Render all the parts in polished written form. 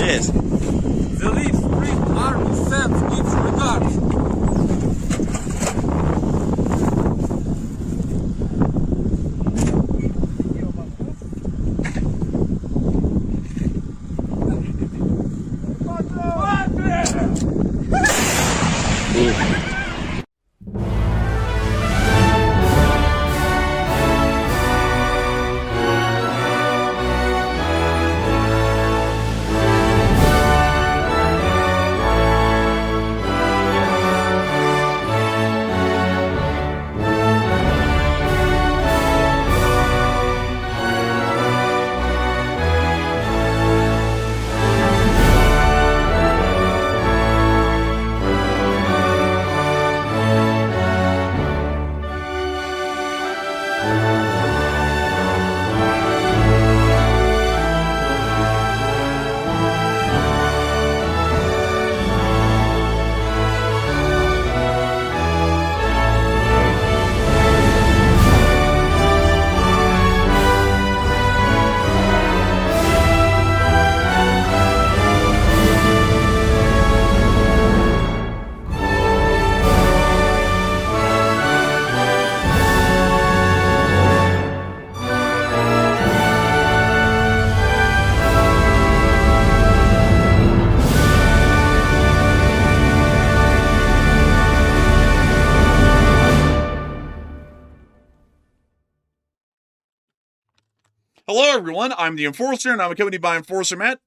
Yes. The Leaf Spring Army sends its regards. Hello, everyone. I'm the Enforcer, and I'm accompanied by Enforcer Matt.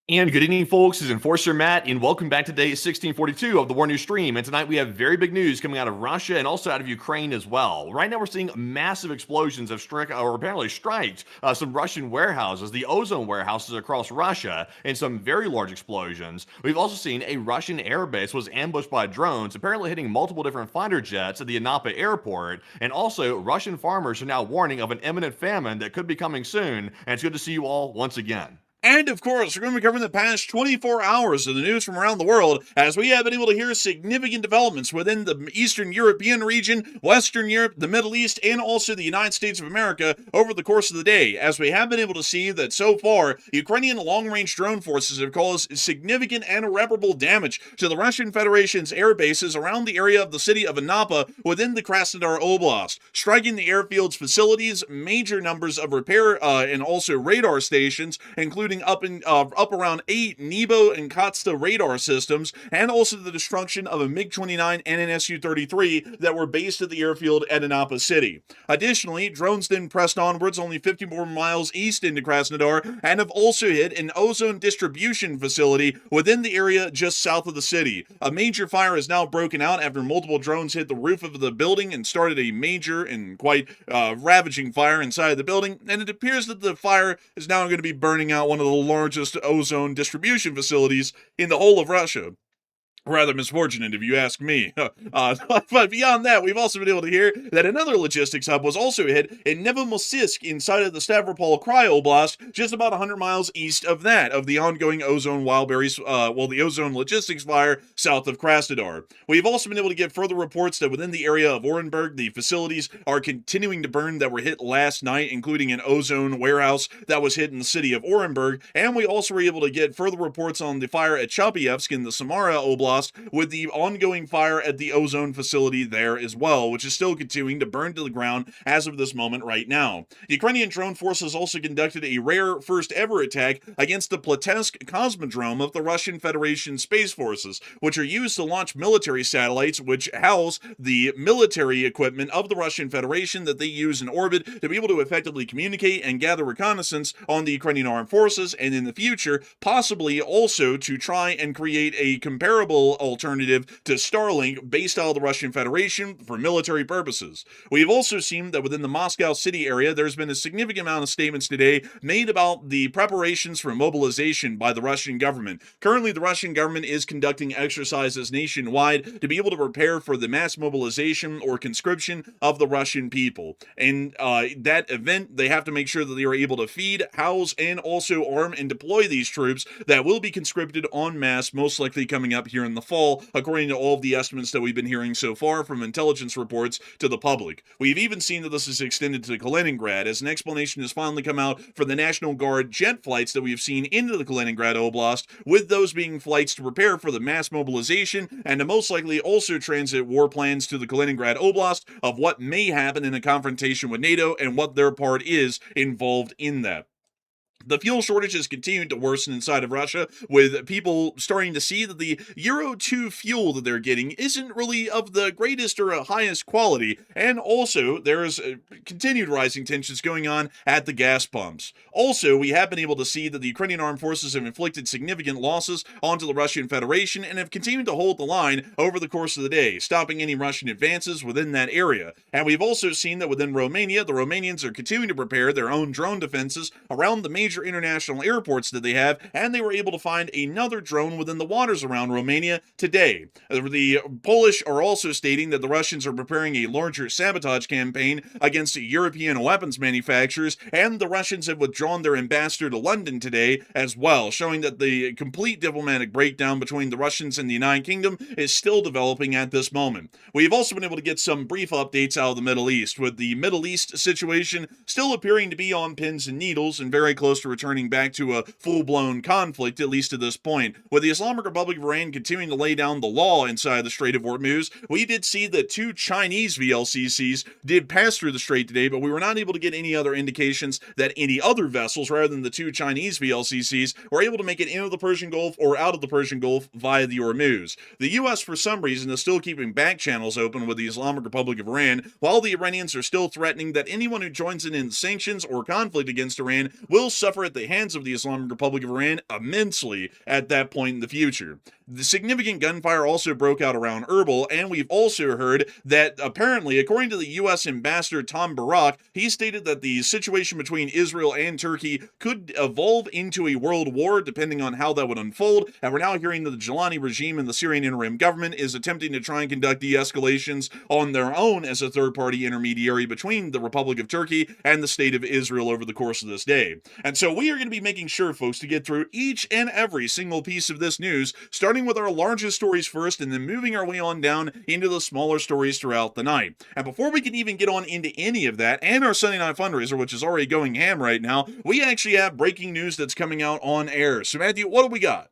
And good evening, folks. This is Enforcer Matt, and welcome back to day 1642 of the War News stream. And tonight we have very big news coming out of Russia and also out of Ukraine as well. Right now we're seeing massive explosions have apparently striked some Russian warehouses, the OZON warehouses across Russia, and some very large explosions. We've also seen a Russian airbase was ambushed by drones, apparently hitting multiple different fighter jets at the Anapa airport. And also, Russian farmers are now warning of an imminent famine that could be coming soon. And it's good to see you all once again. And, of course, we're going to be covering the past 24 hours of the news from around the world, as we have been able to hear significant developments within the Eastern European region, Western Europe, the Middle East, and also the United States of America over the course of the day, as we have been able to see that so far, Ukrainian long-range drone forces have caused significant and irreparable damage to the Russian Federation's air bases around the area of the city of Anapa within the Krasnodar Oblast, striking the airfield's facilities, major numbers of repair and also radar stations, including up around 8 Nebo and Katsa radar systems, and also the destruction of a MiG-29 and an Su-33 that were based at the airfield at Anapa City. Additionally, drones then pressed onwards only 50 more miles east into Krasnodar and have also hit an ozone distribution facility within the area just south of the city. A major fire is now broken out after multiple drones hit the roof of the building and started a major and quite ravaging fire inside the building, and it appears that the fire is now going to be burning out one of the largest ozone distribution facilities in the whole of Russia. Rather misfortunate, if you ask me. But beyond that, we've also been able to hear that another logistics hub was also hit in Novomossilsk inside of the Stavropol Oblast, just about 100 miles east of that, of the ongoing ozone the ozone logistics fire south of Krasnodar. We've also been able to get further reports that within the area of Orenburg, the facilities are continuing to burn that were hit last night, including an ozone warehouse that was hit in the city of Orenburg, and we also were able to get further reports on the fire at Chapievsk in the Samara Oblast, Oblast, with the ongoing fire at the OZON facility there as well, which is still continuing to burn to the ground as of this moment right now. Ukrainian drone forces also conducted a rare first ever attack against the Russian Cosmodrome of the Russian Federation Space Forces, which are used to launch military satellites which house the military equipment of the Russian Federation that they use in orbit to be able to effectively communicate and gather reconnaissance on the Ukrainian armed forces, and in the future, possibly also to try and create a comparable alternative to Starlink based out of the Russian Federation for military purposes. We've also seen that within the Moscow city area, there's been a significant amount of statements today made about the preparations for mobilization by the Russian government. Currently, the Russian government is conducting exercises nationwide to be able to prepare for the mass mobilization or conscription of the Russian people. And that event, they have to make sure that they are able to feed, house, and also arm and deploy these troops that will be conscripted en masse, most likely coming up here in the fall, according to all of the estimates that we've been hearing so far from intelligence reports to the public. We've even seen that this is extended to Kaliningrad, as an explanation has finally come out for the National Guard jet flights that we've seen into the Kaliningrad Oblast, with those being flights to prepare for the mass mobilization and to most likely also transit war plans to the Kaliningrad Oblast of what may happen in a confrontation with NATO and what their part is involved in that. The fuel shortage has continued to worsen inside of Russia, with people starting to see that the Euro 2 fuel that they're getting isn't really of the greatest or highest quality, and also there's continued rising tensions going on at the gas pumps. Also, we have been able to see that the Ukrainian armed forces have inflicted significant losses onto the Russian Federation and have continued to hold the line over the course of the day, stopping any Russian advances within that area. And we've also seen that within Romania, the Romanians are continuing to prepare their own drone defenses around the major international airports that they have, and they were able to find another drone within the waters around Romania today. The Polish are also stating that the Russians are preparing a larger sabotage campaign against European weapons manufacturers, and the Russians have withdrawn their ambassador to London today as well, showing that the complete diplomatic breakdown between the Russians and the United Kingdom is still developing at this moment. We've also been able to get some brief updates out of the Middle East, with the Middle East situation still appearing to be on pins and needles and very close to returning back to a full-blown conflict, at least to this point. With the Islamic Republic of Iran continuing to lay down the law inside the Strait of Hormuz, we did see that 2 Chinese VLCCs did pass through the strait today, but we were not able to get any other indications that any other vessels, rather than the 2 Chinese VLCCs, were able to make it into the Persian Gulf or out of the Persian Gulf via the Hormuz. The U.S., for some reason, is still keeping back channels open with the Islamic Republic of Iran, while the Iranians are still threatening that anyone who joins in sanctions or conflict against Iran will suffer at the hands of the Islamic Republic of Iran immensely at that point in the future. The significant gunfire also broke out around Erbil, and we've also heard that apparently, according to the U.S. Ambassador Tom Barak, he stated that the situation between Israel and Turkey could evolve into a world war depending on how that would unfold, and we're now hearing that the Gilani regime and the Syrian interim government is attempting to try and conduct de-escalations on their own as a third-party intermediary between the Republic of Turkey and the State of Israel over the course of this day. And so we are going to be making sure, folks, to get through each and every single piece of this news, starting with our largest stories first and then moving our way on down into the smaller stories throughout the night. And before we can even get on into any of that and our Sunday night fundraiser, which is already going ham right now, we actually have breaking news that's coming out on air. So Matthew, what do we got?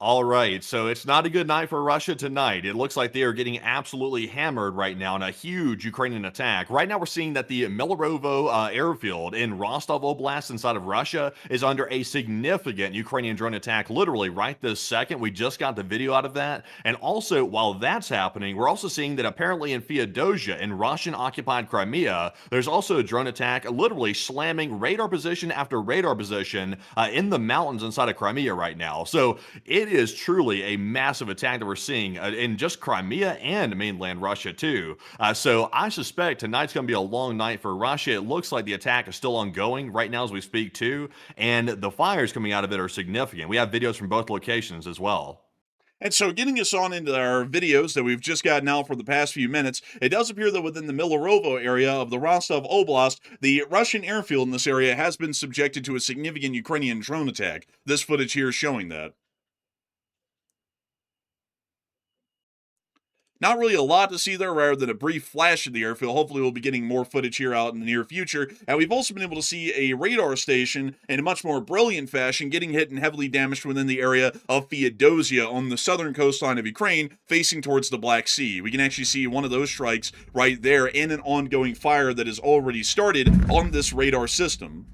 All right, so it's not a good night for Russia tonight. It looks like they are getting absolutely hammered right now in a huge Ukrainian attack. Right now, we're seeing that the Milarovo airfield in Rostov Oblast inside of Russia is under a significant Ukrainian drone attack, literally right this second. We just got the video out of that. And also, while that's happening, we're also seeing that apparently in Feodosia, in Russian-occupied Crimea, there's also a drone attack literally slamming radar position after radar position in the mountains inside of Crimea right now. So it is truly a massive attack that we're seeing in just Crimea and mainland Russia too. So I suspect tonight's going to be a long night for Russia. It looks like the attack is still ongoing right now as we speak too, and the fires coming out of it are significant. We have videos from both locations as well. And so getting us on into our videos that we've just gotten out for the past few minutes, it does appear that within the Milarovo area of the Rostov Oblast, the Russian airfield in this area has been subjected to a significant Ukrainian drone attack. This footage here is showing that. Not really a lot to see there, rather than a brief flash of the airfield. Hopefully we'll be getting more footage here out in the near future. And we've also been able to see a radar station in a much more brilliant fashion getting hit and heavily damaged within the area of Feodosia on the southern coastline of Ukraine, facing towards the Black Sea. We can actually see one of those strikes right there in an ongoing fire that has already started on this radar system.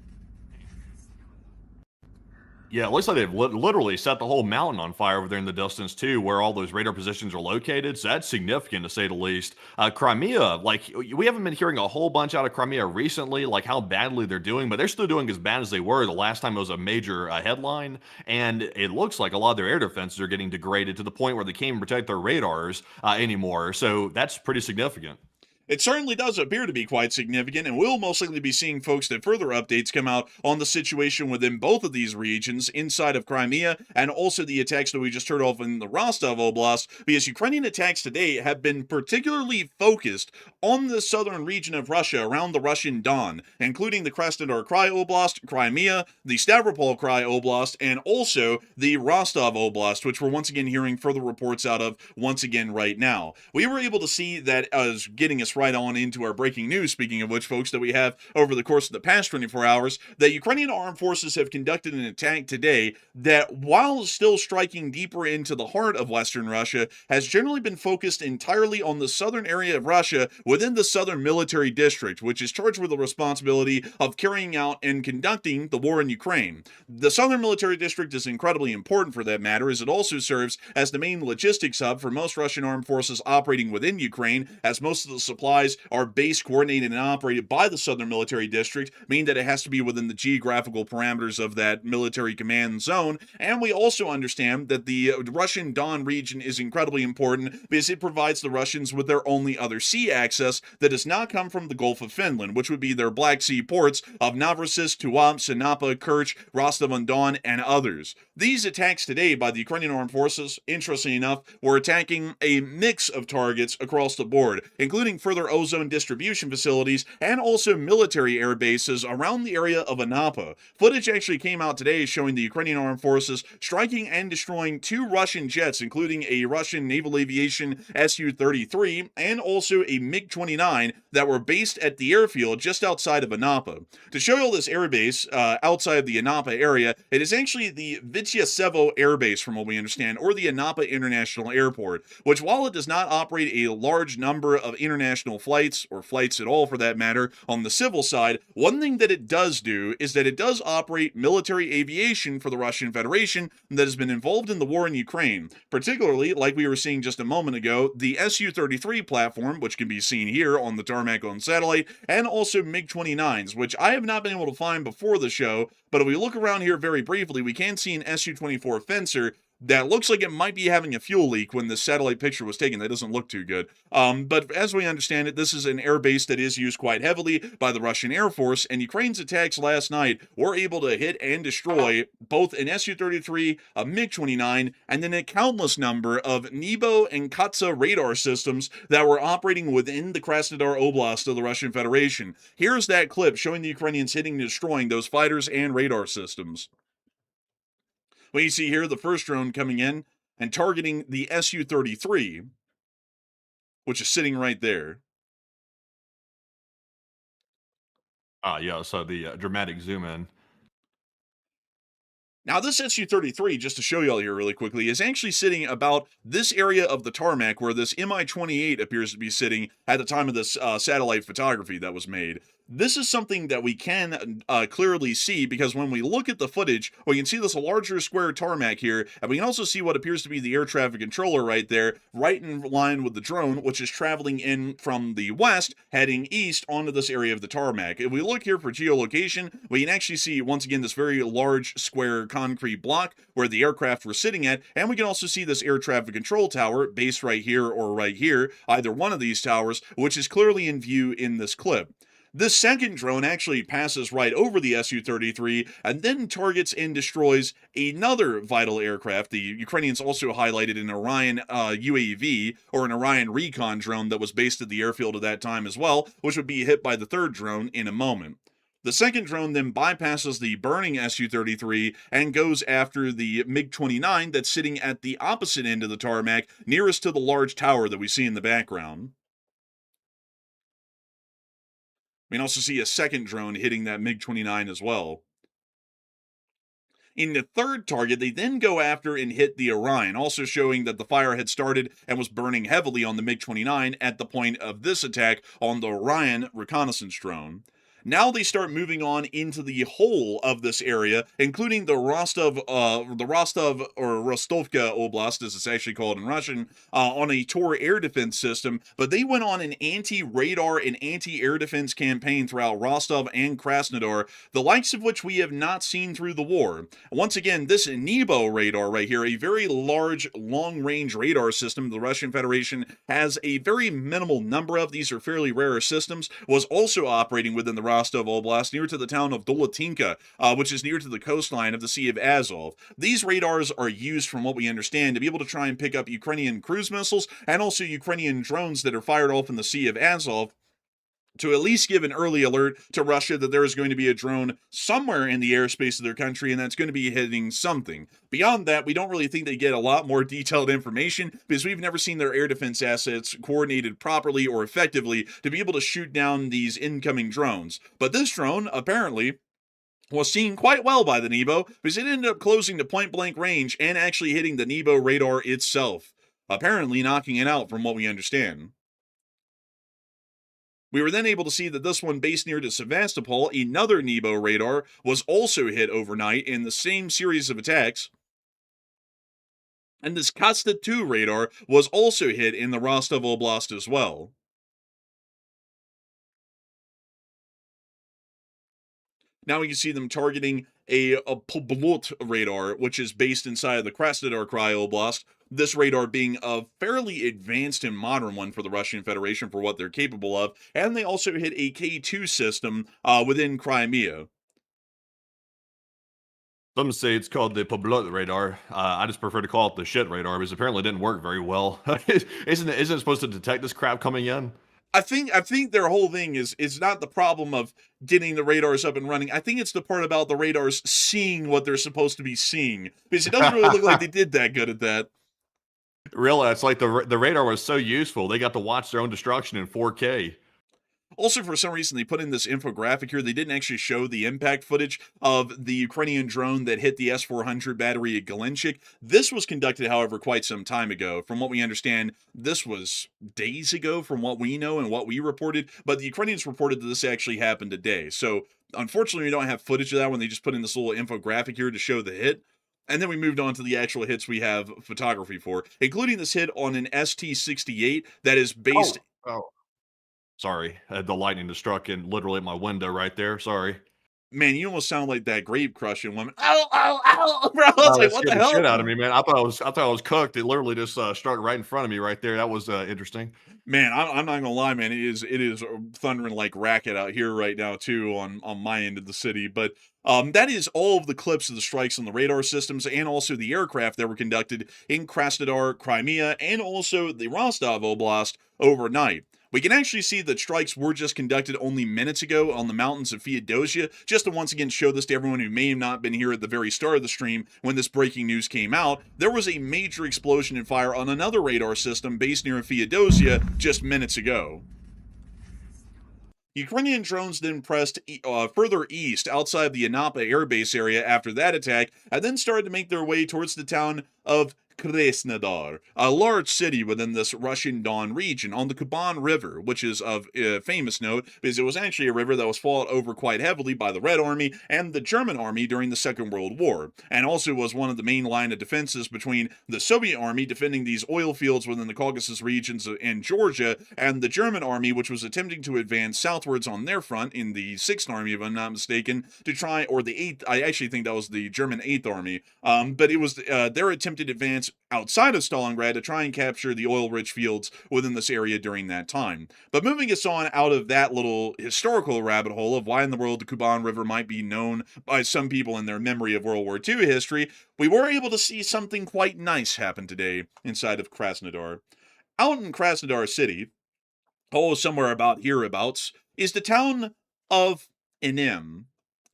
Yeah, it looks like they've literally set the whole mountain on fire over there in the distance too, where all those radar positions are located. So that's significant to say the least. Crimea, like we haven't been hearing a whole bunch out of Crimea recently, like how badly they're doing, but they're still doing as bad as they were the last time it was a major headline. And it looks like a lot of their air defenses are getting degraded to the point where they can't even protect their radars anymore. So that's pretty significant. It certainly does appear to be quite significant, and we'll most likely be seeing folks that further updates come out on the situation within both of these regions inside of Crimea, and also the attacks that we just heard of in the Rostov Oblast, because Ukrainian attacks today have been particularly focused on the southern region of Russia around the Russian Don, including the Krasnodar Krai Oblast, Crimea, the Stavropol Krai Oblast, and also the Rostov Oblast, which we're once again hearing further reports out of once again right now. We were able to see that as getting us right on into our breaking news, speaking of which, folks, that we have over the course of the past 24 hours, that Ukrainian armed forces have conducted an attack today that, while still striking deeper into the heart of Western Russia, has generally been focused entirely on the southern area of Russia within the Southern Military District, which is charged with the responsibility of carrying out and conducting the war in Ukraine. The Southern Military District is incredibly important for that matter, as it also serves as the main logistics hub for most Russian armed forces operating within Ukraine, as most of the supplies are based, coordinated, and operated by the Southern Military District, meaning that it has to be within the geographical parameters of that military command zone. And we also understand that the Russian Don region is incredibly important because it provides the Russians with their only other sea access that does not come from the Gulf of Finland, which would be their Black Sea ports of Novorossiysk, Tuap, Sinapa, Kerch, Rostov-on-Don, and others. These attacks today by the Ukrainian armed forces, interestingly enough, were attacking a mix of targets across the board, including further OZON distribution facilities and also military air bases around the area of Anapa. Footage actually came out today showing the Ukrainian armed forces striking and destroying 2 Russian jets, including a Russian naval aviation Su-33 and also a MiG-29 that were based at the airfield just outside of Anapa. To show you this air base outside of the Anapa area, it is actually the Vytyasevo Air Base, from what we understand, or the Anapa International Airport, which, while it does not operate a large number of international flights, or flights at all for that matter, on the civil side, one thing that it does do is that it does operate military aviation for the Russian Federation that has been involved in the war in Ukraine. Particularly, like we were seeing just a moment ago, the Su-33 platform, which can be seen here on the tarmac on satellite, and also MiG-29s, which I have not been able to find before the show, but if we look around here very briefly, we can see an Su-24 Fencer that looks like it might be having a fuel leak when the satellite picture was taken. That doesn't look too good. But as we understand it, this is an air base that is used quite heavily by the Russian Air Force, and Ukraine's attacks last night were able to hit and destroy both an Su-33, a MiG-29, and then a countless number of Nebo and Katsa radar systems that were operating within the Krasnodar Oblast of the Russian Federation. Here's that clip showing the Ukrainians hitting and destroying those fighters and radar systems. Well, you see here the first drone coming in and targeting the Su-33, which is sitting right there. Yeah, so the dramatic zoom in. Now, this Su-33, just to show y'all here really quickly, is actually sitting about this area of the tarmac where this Mi-28 appears to be sitting at the time of this satellite photography that was made. This is something that we can clearly see, because when we look at the footage, we can see this larger square tarmac here, and we can also see what appears to be the air traffic controller right there, right in line with the drone, which is traveling in from the west, heading east onto this area of the tarmac. If we look here for geolocation, we can actually see, once again, this very large square concrete block where the aircraft were sitting at, and we can also see this air traffic control tower, based right here or right here, either one of these towers, which is clearly in view in this clip. This second drone actually passes right over the Su-33 and then targets and destroys another vital aircraft. The Ukrainians also highlighted an Orion UAV, or an Orion recon drone that was based at the airfield at that time as well, which would be hit by the third drone in a moment. The second drone then bypasses the burning Su-33 and goes after the MiG-29 that's sitting at the opposite end of the tarmac, nearest to the large tower that we see in the background. We can also see a second drone hitting that MiG-29 as well. In the third target, they then go after and hit the Orion, also showing that the fire had started and was burning heavily on the MiG-29 at the point of this attack on the Orion reconnaissance drone. Now they start moving on into the whole of this area, including the Rostov or Rostovka Oblast, as it's actually called in Russian, on a Tor air defense system. But they went on an anti-radar and anti-air defense campaign throughout Rostov and Krasnodar, the likes of which we have not seen through the war. Once again, this Nebo radar right here, a very large, long-range radar system the Russian Federation has a very minimal number of. These are fairly rare systems, was also operating within the Rostov Oblast, near to the town of Dolatinka, which is near to the coastline of the Sea of Azov. These radars are used, from what we understand, to be able to try and pick up Ukrainian cruise missiles and also Ukrainian drones that are fired off in the Sea of Azov, to at least give an early alert to Russia that there is going to be a drone somewhere in the airspace of their country and that's going to be hitting something. Beyond that, we don't really think they get a lot more detailed information because we've never seen their air defense assets coordinated properly or effectively to be able to shoot down these incoming drones. But this drone, apparently, was seen quite well by the Nebo because it ended up closing to point-blank range and actually hitting the Nebo radar itself, apparently knocking it out from what we understand. We were then able to see that this one, based near to Sevastopol, another Nebo radar, was also hit overnight in the same series of attacks. And this Katsa 2 radar was also hit in the Rostov Oblast as well. Now we can see them targeting a Poblot radar, which is based inside of the Krasnodar Oblast. This radar being a fairly advanced and modern one for the Russian Federation for what they're capable of. And they also hit a K2 system within Crimea. Some say it's called the Poblot radar. I just prefer to call it the shit radar because apparently it didn't work very well. Isn't it supposed to detect this crap coming in? I think their whole thing is not the problem of getting the radars up and running. I think it's the part about the radars seeing what they're supposed to be seeing, because it doesn't really look like they did that good at that. Really, it's like the radar was so useful they got to watch their own destruction in 4K. Also, for some reason, they put in this infographic here. They didn't actually show the impact footage of the Ukrainian drone that hit the S-400 battery at Galenchik. This was conducted, however, quite some time ago. From what we understand, this was days ago from what we know and what we reported, but the Ukrainians reported that this actually happened today. So, unfortunately, we don't have footage of that when they just put in this little infographic here to show the hit. And then we moved on to the actual hits we have photography for, including this hit on an ST-68 that is based... Oh. Sorry, the lightning just struck in literally at my window right there. Sorry. Man, you almost sound like that grape crushing woman. Ow, ow, ow! Bro, I was like, what the hell? Shit out of me, man. I thought I was cooked. It literally just struck right in front of me right there. That was interesting. Man, I'm not gonna lie, man. It is thundering like racket out here right now too on my end of the city. But that is all of the clips of the strikes on the radar systems and also the aircraft that were conducted in Krasnodar, Crimea, and also the Rostov Oblast overnight. We can actually see that strikes were just conducted only minutes ago on the mountains of Feodosia, just to once again show this to everyone who may have not been here at the very start of the stream when this breaking news came out. There was a major explosion and fire on another radar system based near Feodosia just minutes ago. Ukrainian drones then pressed further east outside the Anapa airbase area after that attack, and then started to make their way towards the town of Krasnodar, a large city within this Russian Don region on the Kuban River, which is of famous note because it was actually a river that was fought over quite heavily by the Red Army and the German Army during the Second World War, and also was one of the main line of defenses between the Soviet Army defending these oil fields within the Caucasus regions in Georgia, and the German Army, which was attempting to advance southwards on their front in the 6th Army, if I'm not mistaken, to try, or the 8th, I actually think that was the German 8th Army, but it was their attempted advance outside of Stalingrad to try and capture the oil-rich fields within this area during that time. But moving us on out of that little historical rabbit hole of why in the world the Kuban River might be known by some people in their memory of World War II history, we were able to see something quite nice happen today inside of Krasnodar. Out in Krasnodar City, somewhere about hereabouts, is the town of Enem.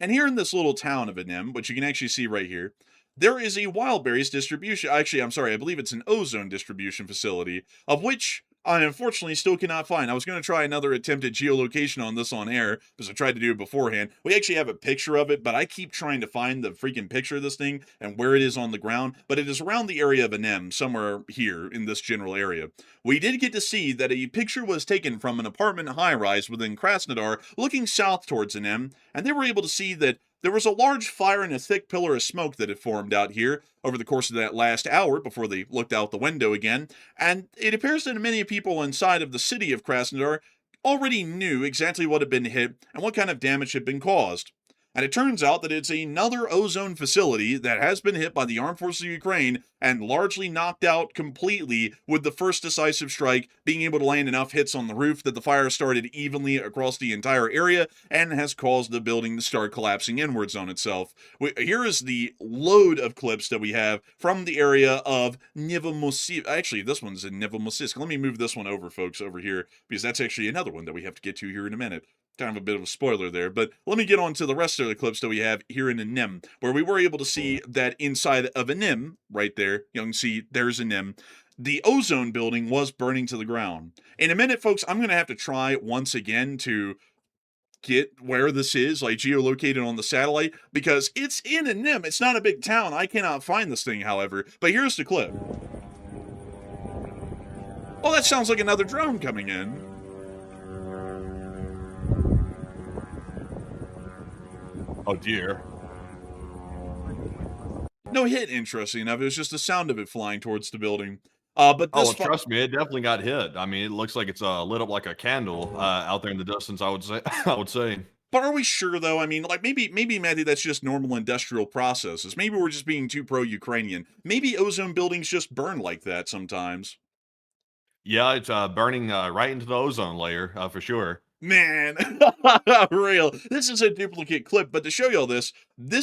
And here in this little town of Enem, which you can actually see right here, there is a wild berries distribution. Actually, I'm sorry, I believe it's an ozone distribution facility, of which I unfortunately still cannot find. I was going to try another attempt at geolocation on this on air, because I tried to do it beforehand. We actually have a picture of it, but I keep trying to find the freaking picture of this thing and where it is on the ground. But it is around the area of Enem, somewhere here in this general area. We did get to see that a picture was taken from an apartment high-rise within Krasnodar, looking south towards Enem, and they were able to see that there was a large fire and a thick pillar of smoke that had formed out here over the course of that last hour before they looked out the window again, and it appears that many people inside of the city of Krasnodar already knew exactly what had been hit and what kind of damage had been caused. And it turns out that it's another ozone facility that has been hit by the armed forces of Ukraine and largely knocked out completely, with the first decisive strike being able to land enough hits on the roof that the fire started evenly across the entire area and has caused the building to start collapsing inwards on itself. Here is the load of clips that we have from the area of Novomossilsk. Actually, this one's in Novomossilsk. Let me move this one over, folks, over here, because that's actually another one that we have to get to here in a minute. Kind of a bit of a spoiler there, but let me get on to the rest of the clips that we have here in Enem, where we were able to see that inside of Enem, right there, you can see there's Enem, the ozone building was burning to the ground. In a minute, folks, I'm going to have to try once again to get where this is, like geolocated on the satellite, because it's in Enem. It's not a big town. I cannot find this thing, however, but here's the clip. Oh, that sounds like another drone coming in. Oh dear. No hit, interesting enough. It was just the sound of it flying towards the building. But this Trust me, it definitely got hit. I mean, it looks like it's lit up like a candle out there in the distance, I would say. I would say. But are we sure, though? I mean, like, maybe, Matthew, that's just normal industrial processes. Maybe we're just being too pro-Ukrainian. Maybe ozone buildings just burn like that sometimes. Yeah, it's burning right into the ozone layer for sure. Man, real. This is a duplicate clip, but to show y'all this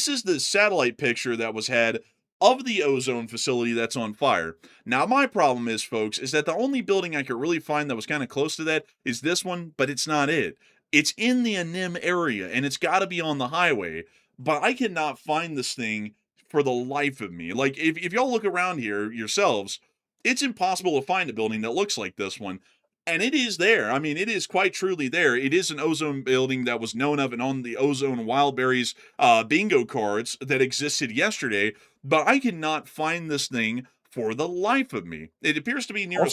is the satellite picture that was had of the ozone facility that's on fire. Now, my problem is, folks, is that the only building I could really find that was kind of close to that is this one, but it's not it. It's in the Enem area, and it's got to be on the highway, but I cannot find this thing for the life of me. Like, if y'all look around here yourselves, it's impossible to find a building that looks like this one. And it is there. I mean, it is quite truly there. It is an ozone building that was known of and on the ozone wildberries bingo cards that existed yesterday, but I cannot find this thing for the life of me. It appears to be near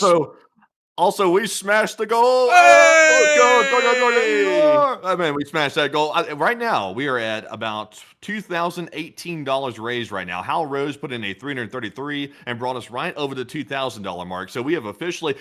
Also, we smashed the goal. Hey! Go. I mean, we smashed that goal. Right now, we are at about $2,018 raised right now. Hal Rose put in a 333 and brought us right over the $2,000 mark. So we have officially,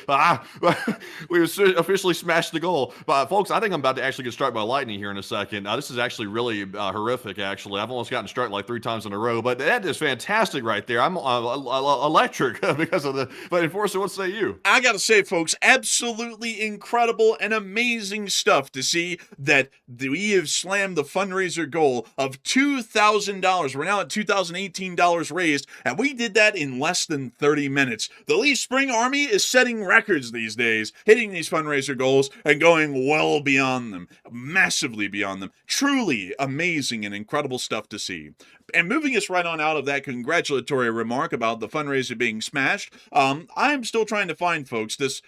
smashed the goal. But folks, I think I'm about to actually get struck by lightning here in a second. This is actually really horrific, actually. I've almost gotten struck like 3 times in a row, but that is fantastic right there. I'm electric because of the, but Enforcer, what say you? I gotta say, folks, absolutely incredible and amazing stuff to see that we have slammed the fundraiser goal of $2,000. We're now at $2,018 raised, and we did that in less than 30 minutes. The Leaf Spring Army is setting records these days, hitting these fundraiser goals and going well beyond them, massively beyond them. Truly amazing and incredible stuff to see. And moving us right on out of that congratulatory remark about the fundraiser being smashed, I'm still trying to find, folks, this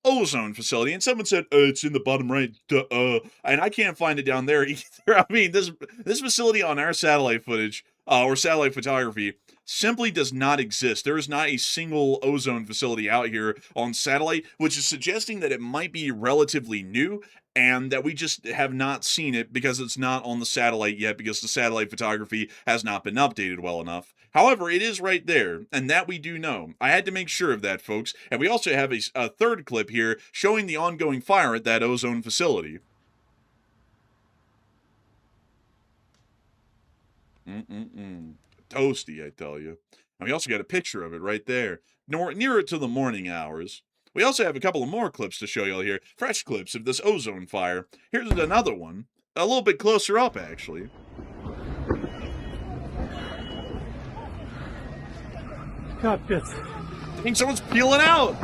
ozone facility, and someone said it's in the bottom right, and I can't find it down there either. I mean, this facility on our satellite footage or satellite photography simply does not exist. There is not a single ozone facility out here on satellite, which is suggesting that it might be relatively new and that we just have not seen it because it's not on the satellite yet, because the satellite photography has not been updated well enough. However, it is right there, and that we do know. I had to make sure of that, folks. And we also have a third clip here showing the ongoing fire at that ozone facility. Toasty, I tell you. And we also got a picture of it right there, near it to the morning hours. We also have a couple of more clips to show y'all here. Fresh clips of this ozone fire. Here's another one. A little bit closer up, actually. Капец. I think someone's peeling out.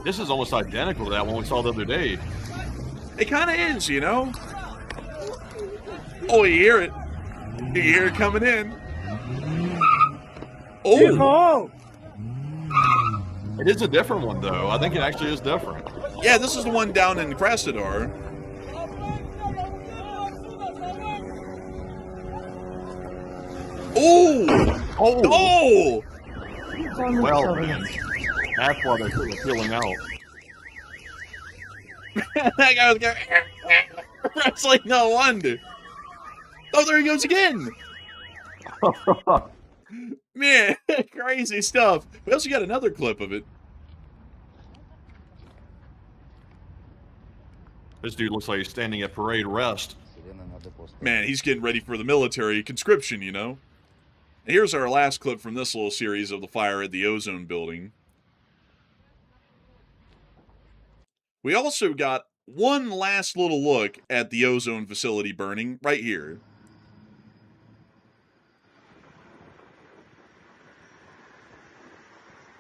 This is almost identical to that one we saw the other day. It kind of is, you know? Oh, you hear it. You hear it coming in. Oh! It is a different one, though. I think it actually is different. Yeah, this is the one down in Krasnodar. Oh! Oh! Oh! Well, that's why they're peeling out. That guy was going, wrestling, no wonder. Oh, there he goes again. Man, crazy stuff. We also got another clip of it. This dude looks like he's standing at parade rest. Man, he's getting ready for the military conscription, you know. And here's our last clip from this little series of the fire at the Ozone building. We also got one last little look at the Ozone facility burning right here.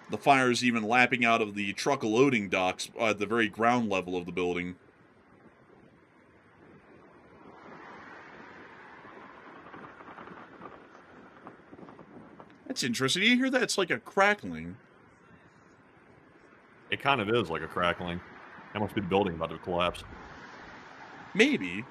The fire is even lapping out of the truck loading docks at the very ground level of the building. That's interesting. You hear that? It's like a crackling. It kind of is like a crackling. That must be the building about to collapse. Maybe.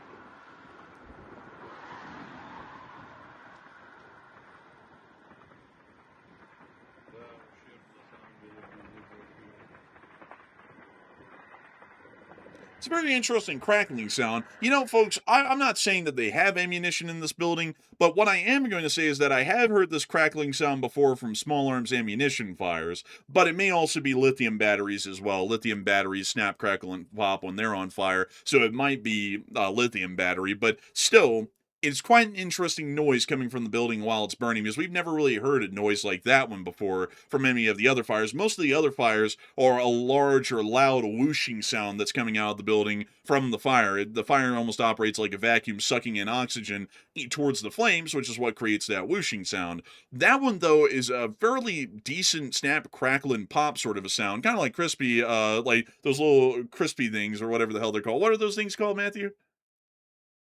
It's a very interesting crackling sound. You know, folks, I'm not saying that they have ammunition in this building, but what I am going to say is that I have heard this crackling sound before from small arms ammunition fires, but it may also be lithium batteries as well. Lithium batteries snap, crackle, and pop when they're on fire, so it might be a lithium battery, but still, it's quite an interesting noise coming from the building while it's burning, because we've never really heard a noise like that one before from any of the other fires. Most of the other fires are a large or loud whooshing sound that's coming out of the building from the fire. The fire almost operates like a vacuum sucking in oxygen towards the flames, which is what creates that whooshing sound. That one, though, is a fairly decent snap, crackle, and pop sort of a sound, kind of like crispy, like those little crispy things or whatever the hell they're called. What are those things called, Matthew?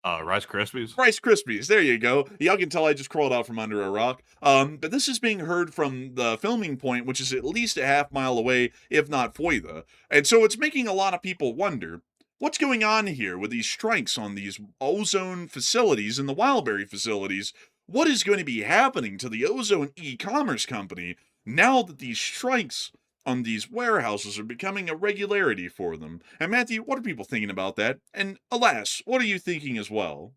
Rice Krispies? Rice Krispies, there you go. Y'all can tell I just crawled out from under a rock. But this is being heard from the filming point, which is at least a half-mile away, if not further. And so it's making a lot of people wonder, what's going on here with these strikes on these Ozone facilities and the Wildberry facilities? What is going to be happening to the Ozone e-commerce company now that these strikes on these warehouses are becoming a regularity for them? And Matthew, what are people thinking about that? And alas, what are you thinking as well?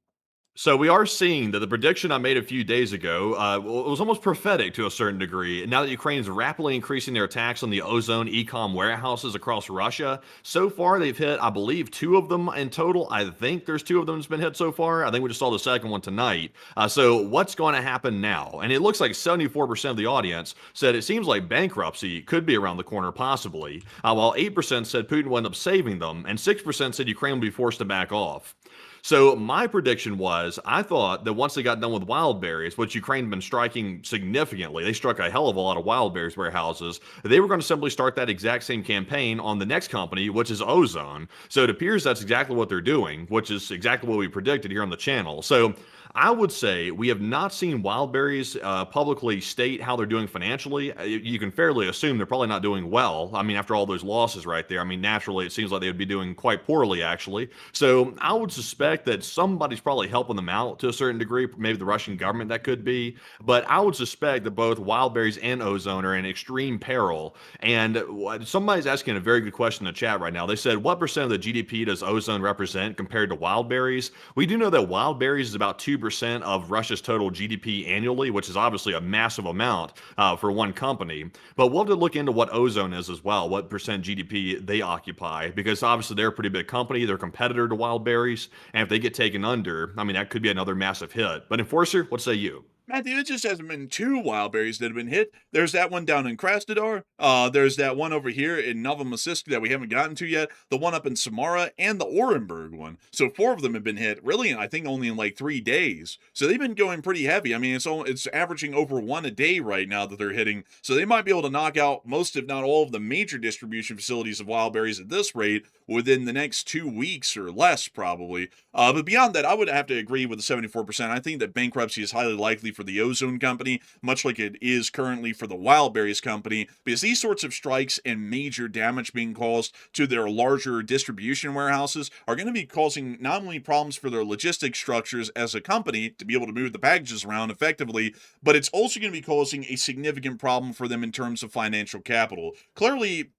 So we are seeing that the prediction I made a few days ago was almost prophetic to a certain degree. Now that Ukraine is rapidly increasing their attacks on the Ozone e-com warehouses across Russia, so far they've hit, I believe, 2 of them in total. I think there's 2 of them that's been hit so far. I think we just saw the second one tonight. So what's going to happen now? And it looks like 74% of the audience said it seems like bankruptcy could be around the corner, possibly, while 8% said Putin will end up saving them, and 6% said Ukraine will be forced to back off. So my prediction was, I thought that once they got done with wildberries, which Ukraine had been striking significantly, they struck a hell of a lot of wildberries warehouses, they were going to simply start that exact same campaign on the next company, which is Ozone. So it appears that's exactly what they're doing, which is exactly what we predicted here on the channel. So I would say we have not seen Wildberries publicly state how they're doing financially. You can fairly assume they're probably not doing well. I mean, after all those losses right there, I mean, naturally, it seems like they would be doing quite poorly, actually. So I would suspect that somebody's probably helping them out to a certain degree, maybe the Russian government, that could be. But I would suspect that both Wildberries and Ozone are in extreme peril. And somebody's asking a very good question in the chat right now. They said, what percent of the GDP does Ozone represent compared to Wildberries? We do know that Wildberries is about 2% of Russia's total GDP annually, which is obviously a massive amount for one company. But we'll have to look into what Ozone is as well, what percent GDP they occupy, because obviously they're a pretty big company. They're a competitor to Wildberries, and if they get taken under, I mean, that could be another massive hit. But Enforcer, what say you? Matthew, it just hasn't been two wild berries that have been hit. There's that one down in Krasnodar. There's that one over here in Novomossilsk that we haven't gotten to yet. The one up in Samara and the Orenburg one. So four of them have been hit. Really, I think only in like 3 days. So they've been going pretty heavy. I mean, it's averaging over one a day right now that they're hitting. So they might be able to knock out most, if not all, of the major distribution facilities of wild berries at this rate within the next 2 weeks or less, probably. But beyond that, I would have to agree with the 74%. I think that bankruptcy is highly likely for the OZON company, much like it is currently for the Wildberries company, because these sorts of strikes and major damage being caused to their larger distribution warehouses are going to be causing not only problems for their logistics structures as a company to be able to move the packages around effectively, but it's also going to be causing a significant problem for them in terms of financial capital. Clearly,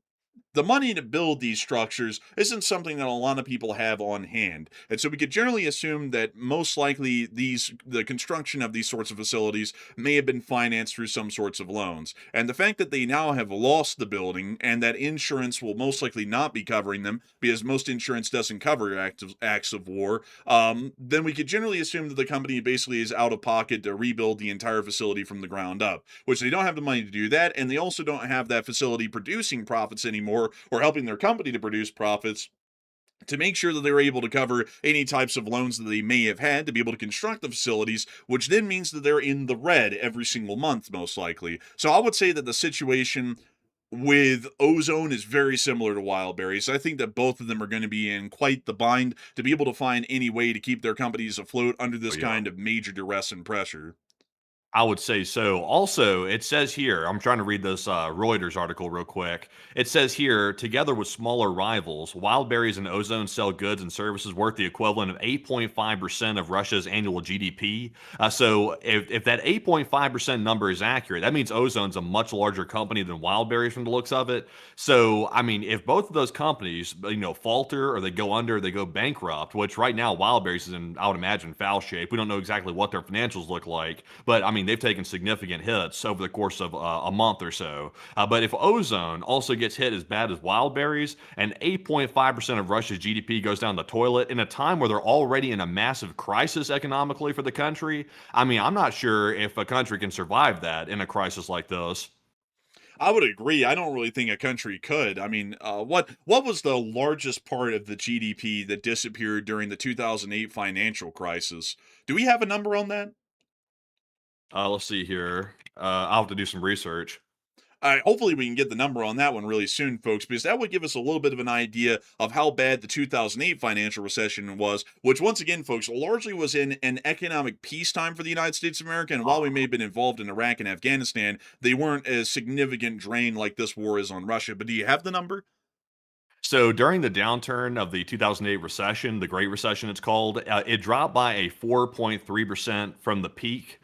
the money to build these structures isn't something that a lot of people have on hand. And so we could generally assume that most likely the construction of these sorts of facilities may have been financed through some sorts of loans. And the fact that they now have lost the building and that insurance will most likely not be covering them because most insurance doesn't cover acts of war, then we could generally assume that the company basically is out of pocket to rebuild the entire facility from the ground up, which they don't have the money to do that, and they also don't have that facility producing profits anymore or helping their company to produce profits to make sure that they're able to cover any types of loans that they may have had to be able to construct the facilities, which then means that they're in the red every single month, most likely. So I would say that the situation with Ozone is very similar to Wildberries. I think that both of them are going to be in quite the bind to be able to find any way to keep their companies afloat under Oh, this yeah. kind of major duress and pressure. I would say so. Also, it says here, I'm trying to read this Reuters article real quick. It says here, together with smaller rivals, Wildberries and Ozone sell goods and services worth the equivalent of 8.5% of Russia's annual GDP. So if that 8.5% number is accurate, that means Ozone's a much larger company than Wildberries from the looks of it. So, I mean, if both of those companies, falter or they go under, they go bankrupt, which right now Wildberries is in, I would imagine, foul shape. We don't know exactly what their financials look like, but I mean, they've taken significant hits over the course of a month or so. But if Ozone also gets hit as bad as Wildberries and 8.5% of Russia's GDP goes down the toilet in a time where they're already in a massive crisis economically for the country, I mean, I'm not sure if a country can survive that in a crisis like this. I would agree. I don't really think a country could. I mean, what was the largest part of the GDP that disappeared during the 2008 financial crisis? Do we have a number on that? Let's see here. I'll have to do some research. Hopefully, we can get the number on that one really soon, folks, because that would give us a little bit of an idea of how bad the 2008 financial recession was, which, once again, folks, largely was in an economic peacetime for the United States of America. And while we may have been involved in Iraq and Afghanistan, they weren't a significant drain like this war is on Russia. But do you have the number? So during the downturn of the 2008 recession, the Great Recession it's called, it dropped by a 4.3% from the peak,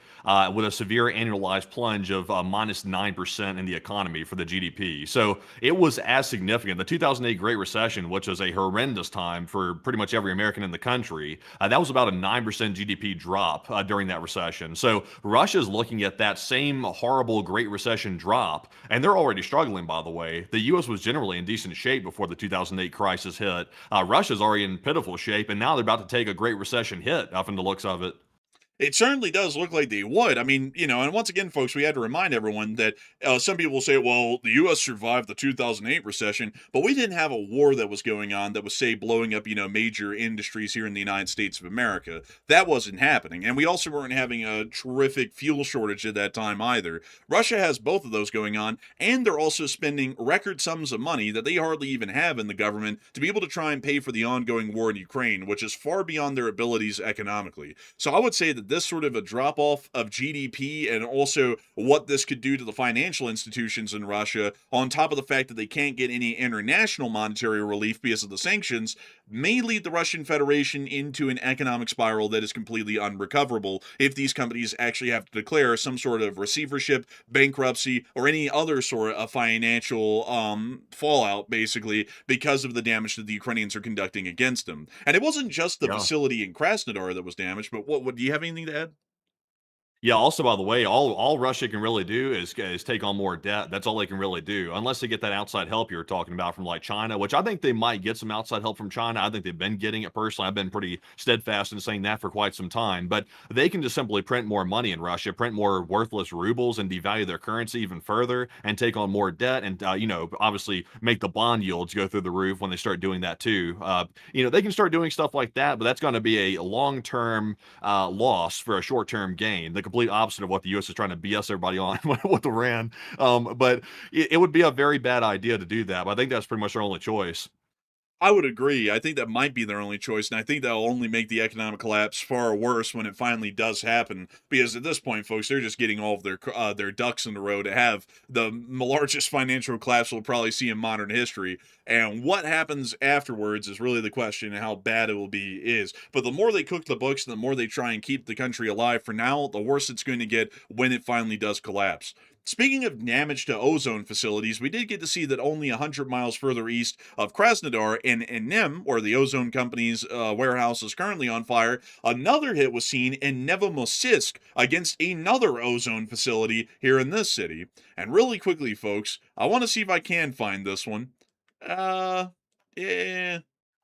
with a severe annualized plunge of minus 9% in the economy for the GDP. So it was as significant. The 2008 Great Recession, which was a horrendous time for pretty much every American in the country, that was about a 9% GDP drop during that recession. So Russia's looking at that same horrible Great Recession drop, and they're already struggling, by the way. The U.S. was generally in decent shape before the 2008 crisis hit. Russia's already in pitiful shape, and now they're about to take a Great Recession hit, from the looks of it. It certainly does look like they would. I mean, and once again, folks, we had to remind everyone that some people will say, well, the U.S. survived the 2008 recession, but we didn't have a war that was going on that was, say, blowing up, major industries here in the United States of America. That wasn't happening. And we also weren't having a terrific fuel shortage at that time either. Russia has both of those going on, and they're also spending record sums of money that they hardly even have in the government to be able to try and pay for the ongoing war in Ukraine, which is far beyond their abilities economically. So I would say that this sort of a drop off of GDP and also what this could do to the financial institutions in Russia, on top of the fact that they can't get any international monetary relief because of the sanctions, may lead the Russian Federation into an economic spiral that is completely unrecoverable if these companies actually have to declare some sort of receivership, bankruptcy, or any other sort of financial fallout, basically, because of the damage that the Ukrainians are conducting against them. And it wasn't just the Yeah. facility in Krasnodar that was damaged, but what do you have anything to add? Yeah, also, by the way, all Russia can really do is take on more debt. That's all they can really do, unless they get that outside help you were talking about from like China, which I think they might get some outside help from China. I think they've been getting it personally. I've been pretty steadfast in saying that for quite some time. But they can just simply print more money in Russia, print more worthless rubles, and devalue their currency even further, and take on more debt, and obviously make the bond yields go through the roof when they start doing that too. They can start doing stuff like that, but that's going to be a long-term loss for a short-term gain. The complete opposite of what the U.S. is trying to BS everybody on with Iran. But it would be a very bad idea to do that. But I think that's pretty much their only choice. I would agree. I think that might be their only choice, and I think that'll only make the economic collapse far worse when it finally does happen. Because at this point, folks, they're just getting all of their ducks in a row to have the largest financial collapse we'll probably see in modern history. And what happens afterwards is really the question, and how bad it will be is. But the more they cook the books, and the more they try and keep the country alive for now, the worse it's going to get when it finally does collapse. Speaking of damage to ozone facilities, we did get to see that only 100 miles further east of Krasnodar in Nem, where the ozone company's warehouse is currently on fire, another hit was seen in Novomossilsk against another ozone facility here in this city. And really quickly, folks, I want to see if I can find this one. Yeah,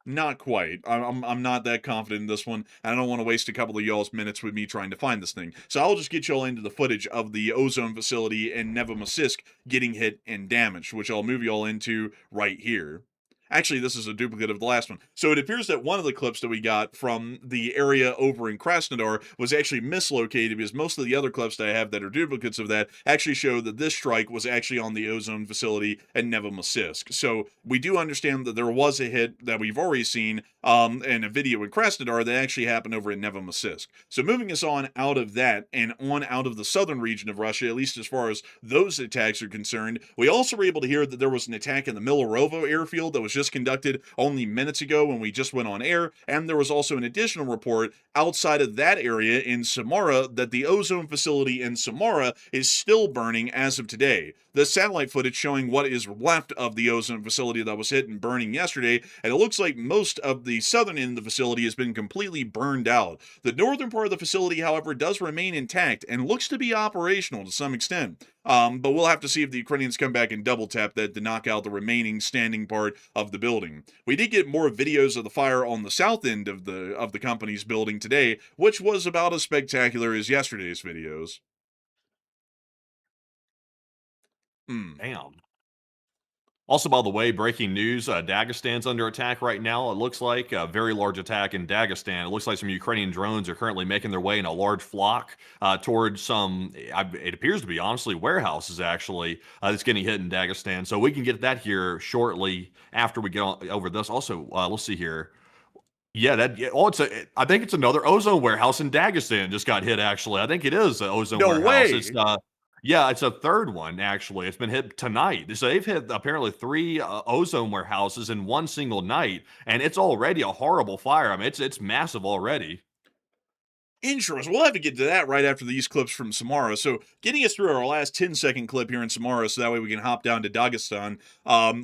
not quite. I'm not that confident in this one, and I don't want to waste a couple of y'all's minutes with me trying to find this thing. So I'll just get y'all into the footage of the ozone facility in Novomossilsk getting hit and damaged, which I'll move y'all into right here. Actually, this is a duplicate of the last one. So it appears that one of the clips that we got from the area over in Krasnodar was actually mislocated, because most of the other clips that I have that are duplicates of that actually show that this strike was actually on the ozone facility at Novomossilsk. So we do understand that there was a hit that we've already seen in a video in Krasnodar that actually happened over in Novomossilsk. So moving us on out of that and on out of the southern region of Russia, at least as far as those attacks are concerned, we also were able to hear that there was an attack in the Milorovo airfield that was just conducted only minutes ago when we just went on air, and there was also an additional report outside of that area in Samara that the ozone facility in Samara is still burning as of today. The satellite footage showing what is left of the ozone facility that was hit and burning yesterday, and it looks like most of the southern end of the facility has been completely burned out. The northern part of the facility, however, does remain intact and looks to be operational to some extent. But we'll have to see if the Ukrainians come back and double tap that to knock out the remaining standing part of the building. We did get more videos of the fire on the south end of the company's building today, which was about as spectacular as yesterday's videos. Damn. Also, by the way, breaking news, Dagestan's under attack right now. It looks like a very large attack in Dagestan. It looks like some Ukrainian drones are currently making their way in a large flock towards some, it appears to be, honestly, warehouses, actually, that's getting hit in Dagestan. So we can get that here shortly after we get over this. Also, let's see here. Yeah, I think it's another ozone warehouse in Dagestan just got hit, actually. I think it is an ozone No warehouse. way! Yeah, it's a third one, actually. It's been hit tonight. So they've hit apparently 3 ozone warehouses in one single night, and it's already a horrible fire. I mean, it's massive already. Interesting. We'll have to get to that right after these clips from Samara. So, getting us through our last 10-second clip here in Samara, so that way we can hop down to Dagestan.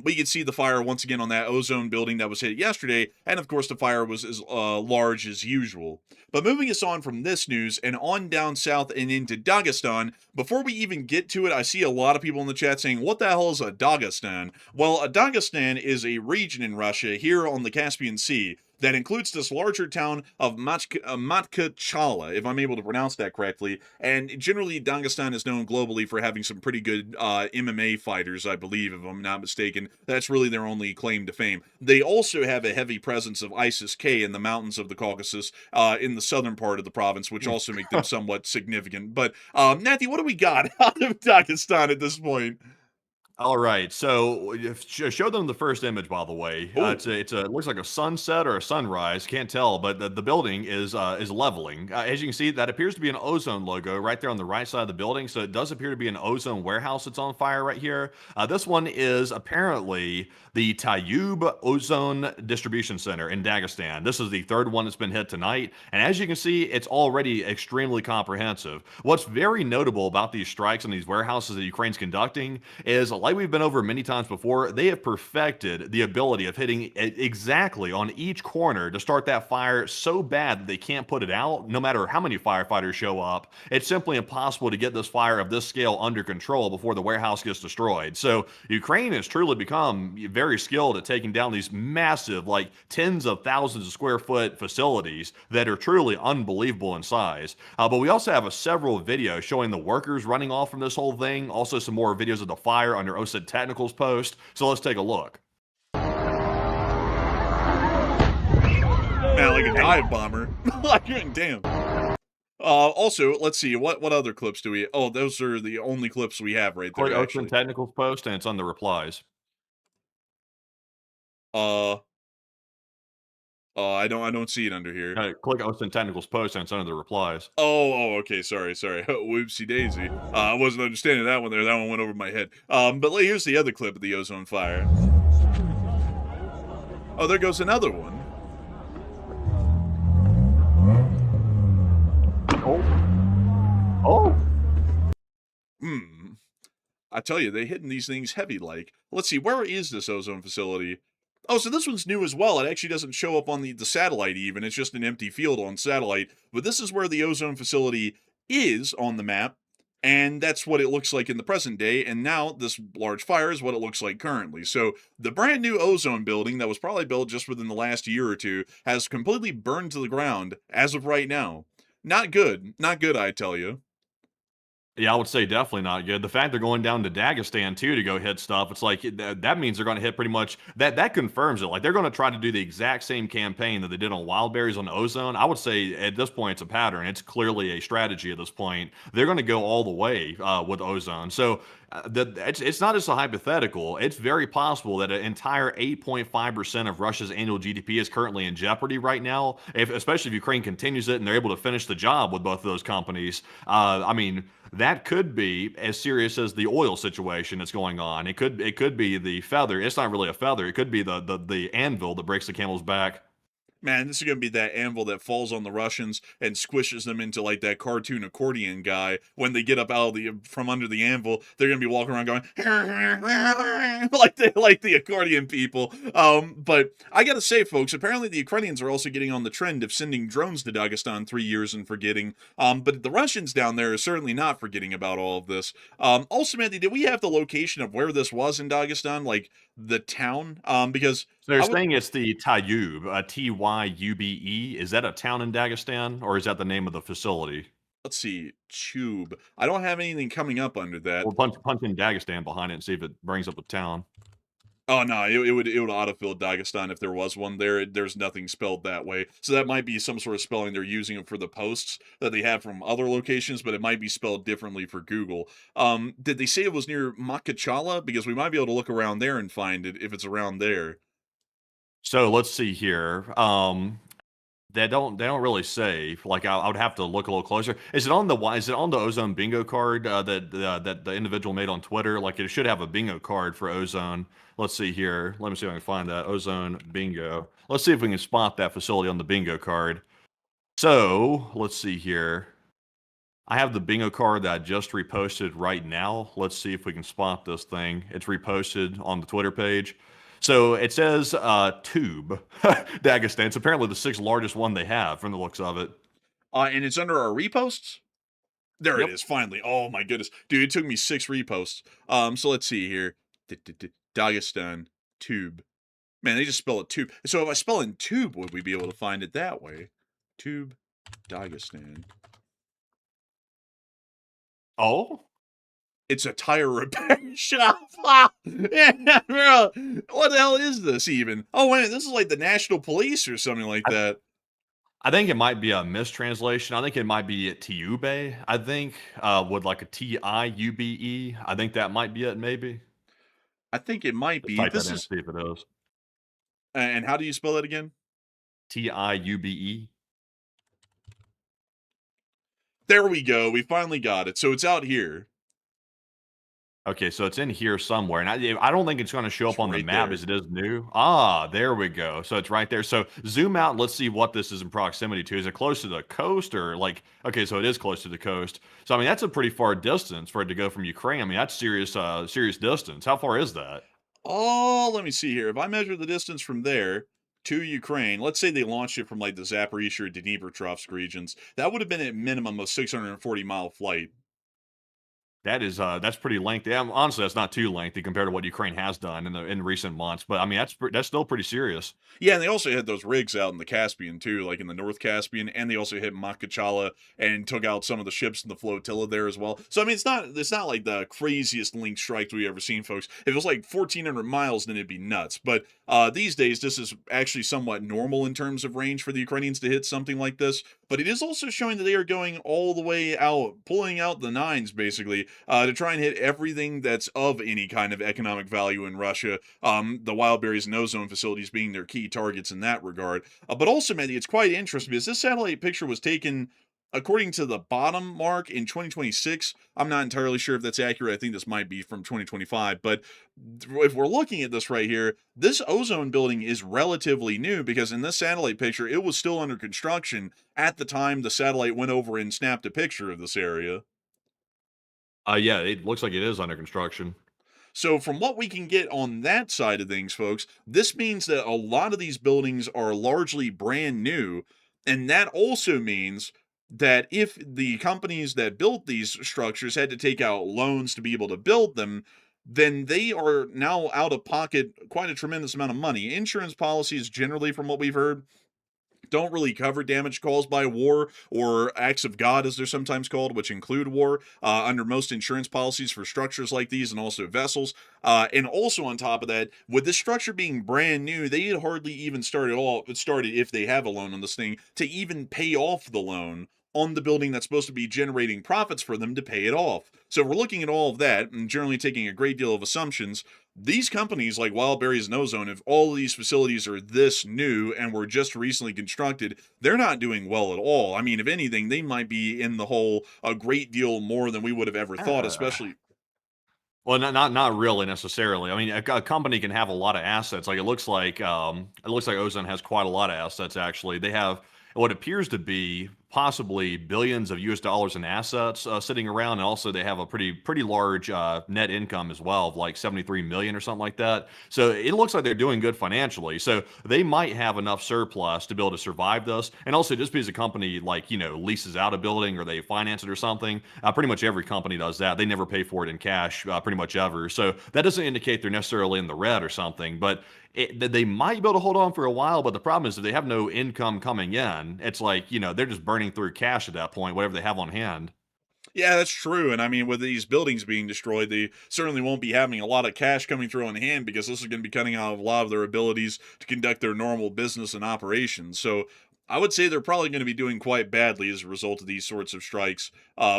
We can see the fire once again on that ozone building that was hit yesterday, and of course the fire was as large as usual. But moving us on from this news and on down south and into Dagestan, before we even get to it, I see a lot of people in the chat saying, what the hell is a Dagestan? Well, a Dagestan is a region in Russia here on the Caspian Sea that includes this larger town of Matkachala, if I'm able to pronounce that correctly. And generally, Dagestan is known globally for having some pretty good MMA fighters, I believe, if I'm not mistaken. That's really their only claim to fame. They also have a heavy presence of ISIS-K in the mountains of the Caucasus in the southern part of the province, which also make them somewhat significant. But, Nathy, what do we got out of Dagestan at this point? All right, so show them the first image, by the way. It looks like a sunset or a sunrise, can't tell, but the building is leveling. As you can see, that appears to be an ozone logo right there on the right side of the building, so it does appear to be an ozone warehouse that's on fire right here. This one is apparently the Tayub Ozone Distribution Center in Dagestan. This is the third one that's been hit tonight, and as you can see, it's already extremely comprehensive. What's very notable about these strikes and these warehouses that Ukraine's conducting is like we've been over many times before, they have perfected the ability of hitting exactly on each corner to start that fire so bad that they can't put it out, no matter how many firefighters show up. It's simply impossible to get this fire of this scale under control before the warehouse gets destroyed. So Ukraine has truly become very skilled at taking down these massive, like tens of thousands of square foot facilities that are truly unbelievable in size. But we also have several videos showing the workers running off from this whole thing. Also, some more videos of the fire under OZON Technical's post. So let's take a look. Man, like a dive bomber. Like, damn. Also, let's see, what other clips do we... Oh, those are the only clips we have right there, Click actually. OZON Technical's post, and it's on the replies. I don't see it under here. Click OZON Technical's post, and it's under the replies. Oh, okay, sorry. Whoopsie daisy. I wasn't understanding that one there. That one went over my head. But here's the other clip of the ozone fire. Oh, there goes another one. Oh. I tell you, they hitting these things heavy like. Let's see, where is this ozone facility? Oh, so this one's new as well. It actually doesn't show up on the satellite even. It's just an empty field on satellite. But this is where the ozone facility is on the map. And that's what it looks like in the present day. And now this large fire is what it looks like currently. So the brand new ozone building that was probably built just within the last year or two has completely burned to the ground as of right now. Not good. Not good, I tell you. Yeah, I would say definitely not good. The fact they're going down to Dagestan too to go hit stuff, it's like that means they're going to hit pretty much that confirms it. Like they're going to try to do the exact same campaign that they did on Wild Berries on Ozone. I would say at this point it's a pattern. It's clearly a strategy at this point. They're going to go all the way with Ozone. So it's not just a hypothetical. It's very possible that an entire 8.5% of Russia's annual GDP is currently in jeopardy right now, especially if Ukraine continues it and they're able to finish the job with both of those companies. I mean, that could be as serious as the oil situation that's going on. It could be the feather. It's not really a feather. It could be the anvil that breaks the camel's back. Man, this is going to be that anvil that falls on the Russians and squishes them into like that cartoon accordion guy. When they get up out of from under the anvil, they're going to be walking around going like the accordion people. But I got to say, folks, apparently the Ukrainians are also getting on the trend of sending drones to Dagestan 3 years and forgetting. But the Russians down there are certainly not forgetting about all of this. Also, Mandy, did we have the location of where this was in Dagestan, like the town? Because they're saying it's the Tyube, Tyube. Is that a town in Dagestan, or is that the name of the facility? Let's see, Tube. I don't have anything coming up under that. Well, punch in Dagestan behind it and see if it brings up the town. Oh no, it would autofill Dagestan if there was one there. There's nothing spelled that way, so that might be some sort of spelling they're using for the posts that they have from other locations, but it might be spelled differently for Google. Did they say it was near Makachala? Because we might be able to look around there and find it if it's around there. So let's see here. They don't really say. Like I would have to look a little closer. Is it on the Ozone bingo card that the individual made on Twitter? Like it should have a bingo card for Ozone. Let's see here. Let me see if I can find that Ozone bingo. Let's see if we can spot that facility on the bingo card. So let's see here. I have the bingo card that I just reposted right now. Let's see if we can spot this thing. It's reposted on the Twitter page. So it says Tube, Dagestan. It's apparently the 6th largest one they have from the looks of it. And it's under our reposts? There it is, finally. Oh my goodness. Dude, it took me 6 reposts. So let's see here. Dagestan, Tube. Man, they just spell it Tube. So if I spell in Tube, would we be able to find it that way? Tube, Dagestan. Oh? It's a tire repair shop. Yeah, bro. What the hell is this even? Oh, wait, this is like the National Police or something like that. I think it might be a mistranslation. I think it might be Tiube. I think with like a Tiube. I think that might be it. Maybe. I think it might be. Type that in, see if it is. And how do you spell that again? Tiube. There we go. We finally got it. So it's out here. Okay, so it's in here somewhere, and I don't think it's gonna show It's up on the right map there. as it is new. Ah, there we go. So it's right there. So zoom out, let's see what this is in proximity to. Is it close to the coast or like okay, so it is close to the coast. So I mean that's a pretty far distance for it to go from Ukraine. I mean, that's serious distance. How far is that? Oh, let me see here. If I measure the distance from there to Ukraine, let's say they launched it from like the Zaporizhia or Dnipropetrovsk regions, that would have been a minimum of 640-mile flight. That is that's pretty lengthy. Honestly, that's not too lengthy compared to what Ukraine has done in recent months. But I mean, that's still pretty serious. Yeah, and they also had those rigs out in the Caspian too, like in the North Caspian, and they also hit Makachala and took out some of the ships in the flotilla there as well. So I mean, it's not like the craziest linked strikes we ever seen, folks. If it was like 1,400 miles, then it'd be nuts. But these days, this is actually somewhat normal in terms of range for the Ukrainians to hit something like this. But it is also showing that they are going all the way out, pulling out the nines basically, to try and hit everything that's of any kind of economic value in Russia. The wild berries and ozone facilities being their key targets in that regard. But also, Matty, it's quite interesting because this satellite picture was taken according to the bottom mark in 2026. I'm not entirely sure if that's accurate. I think this might be from 2025. But if we're looking at this right here, this ozone building is relatively new because in this satellite picture, it was still under construction at the time the satellite went over and snapped a picture of this area. Yeah, it looks like it is under construction. So, from what we can get on that side of things, folks, this means that a lot of these buildings are largely brand new. And that also means that if the companies that built these structures had to take out loans to be able to build them, then they are now out of pocket quite a tremendous amount of money. Insurance policies, generally, from what we've heard, don't really cover damage caused by war or acts of God, as they're sometimes called, which include war, under most insurance policies for structures like these and also vessels. And also on top of that, with this structure being brand new, they had hardly even started if they have a loan on this thing to even pay off the loan on the building that's supposed to be generating profits for them to pay it off. So we're looking at all of that and generally taking a great deal of assumptions. These companies like Wild Berries and Ozone, if all of these facilities are this new and were just recently constructed, they're not doing well at all. I mean, if anything, they might be in the hole a great deal more than we would have ever thought, Uh, especially. well, not really necessarily. I mean, a company can have a lot of assets. Like it looks like Ozone has quite a lot of assets. Actually, they have what appears to be possibly billions of US dollars in assets sitting around, and also they have a pretty large net income as well of like 73 million or something like that. So it looks like they're doing good financially. So they might have enough surplus to be able to survive this. And also, just because a company like leases out a building or they finance it or something, pretty much every company does that. They never pay for it in cash, pretty much ever. So that doesn't indicate they're necessarily in the red or something, but that they might be able to hold on for a while. But the problem is if they have no income coming in, it's like they're just burning through cash at that point, whatever they have on hand. Yeah, that's true. And I mean, with these buildings being destroyed, they certainly won't be having a lot of cash coming through on hand because this is going to be cutting out a lot of their abilities to conduct their normal business and operations. So I would say they're probably going to be doing quite badly as a result of these sorts of strikes,